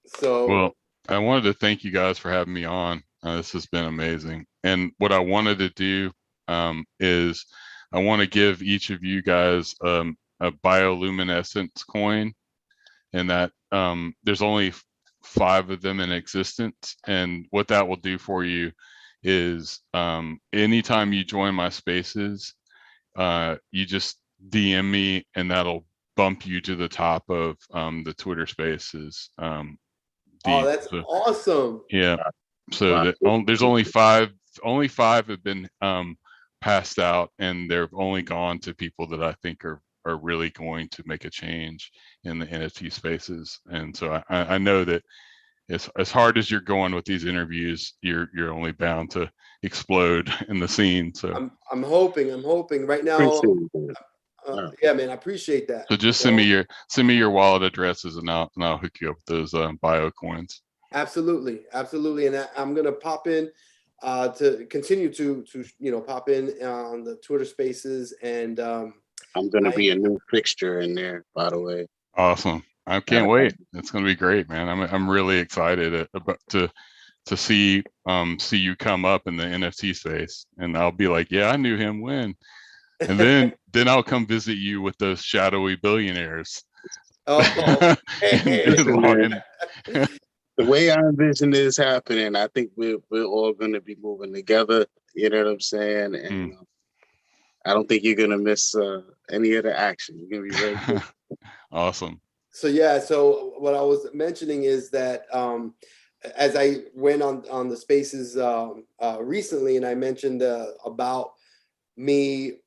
So, well, I wanted to thank you guys for having me on. This has been amazing. And what I wanted to do is I want to give each of you guys a bioluminescence coin, and that there's only 5 of them in existence. And what that will do for you is anytime you join my spaces, you just DM me, and that'll bump you to the top of the Twitter spaces. that's awesome. Yeah. So there's only 5 have been passed out, and they're only gone to people that I think are really going to make a change in the NFT spaces. And so I know that as hard as you're going with these interviews, you're only bound to explode in the scene. So I'm hoping right now. Yeah, man, I appreciate that. So just send me your wallet addresses, and I'll hook you up with those bio coins. Absolutely, and I'm gonna pop in to continue to pop in on the Twitter Spaces, and I'm gonna be a new fixture in there, by the way. Awesome! I can't wait. It's gonna be great, man. I'm really excited to see you come up in the NFT space, and I'll be like, yeah, I knew him when. And then I'll come visit you with those shadowy billionaires. The way I envision this happening, I think we're all going to be moving together. You know what I'm saying? And I don't think you're going to miss any of the action. You're going to be very good. Awesome. So yeah, so what I was mentioning is that as I went on the spaces recently, and I mentioned about me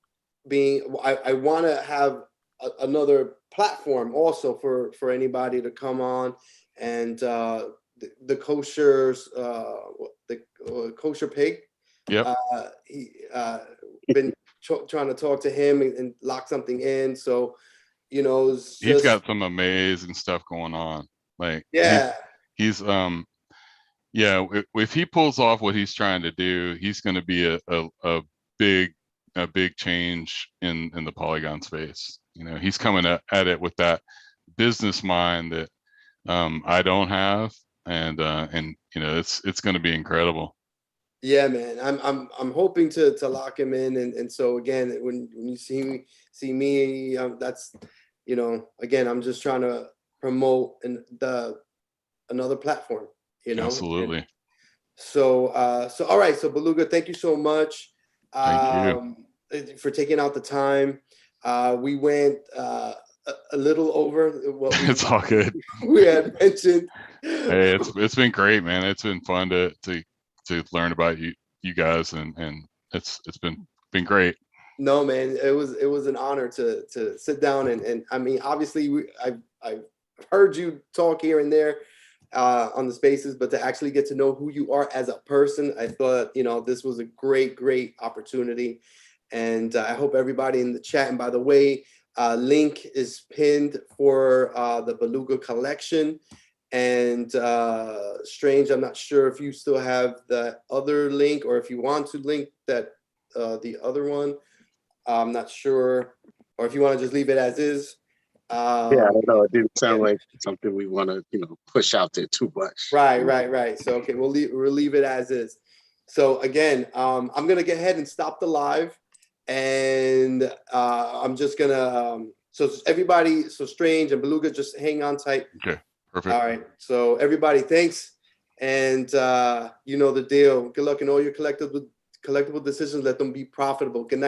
being, I want to have another platform also for anybody to come on, and the kosher kosher pig. Yep. He been trying to talk to him and lock something in. So, you know, he's got some amazing stuff going on. Like, he's yeah, if he pulls off what he's trying to do, he's going to be a big change in the Polygon space. You know, he's coming at it with that business mind that I don't have, and you know, it's going to be incredible. Yeah, man, I'm hoping to lock him in, and so again, when you see me, that's, you know, again, I'm just trying to promote another platform, you know. Absolutely. And so all right, so Beluga, thank you so much for taking out the time. We went a little over what it's all good. We had mentioned. Hey, it's been great, man. It's been fun to learn about you guys, and it's been great. No, man, it was an honor to sit down and I mean, obviously I've heard you talk here and there, on the spaces, but to actually get to know who you are as a person. I thought, you know, this was a great opportunity. And I hope everybody in the chat, and by the way, link is pinned for the Beluga collection. And Strange, I'm not sure if you still have the other link or if you want to link that the other one. I'm not sure, or if you want to just leave it as is. Yeah, I don't know. It didn't sound like something we want to, you know, push out there too much. Right. So okay, we'll leave it as is. So again, I'm gonna go ahead and stop the live, and I'm just gonna so everybody, so Strange and Beluga, just hang on tight. Okay, perfect. All right. So everybody, thanks, and you know the deal. Good luck in all your collectible decisions. Let them be profitable. Good night.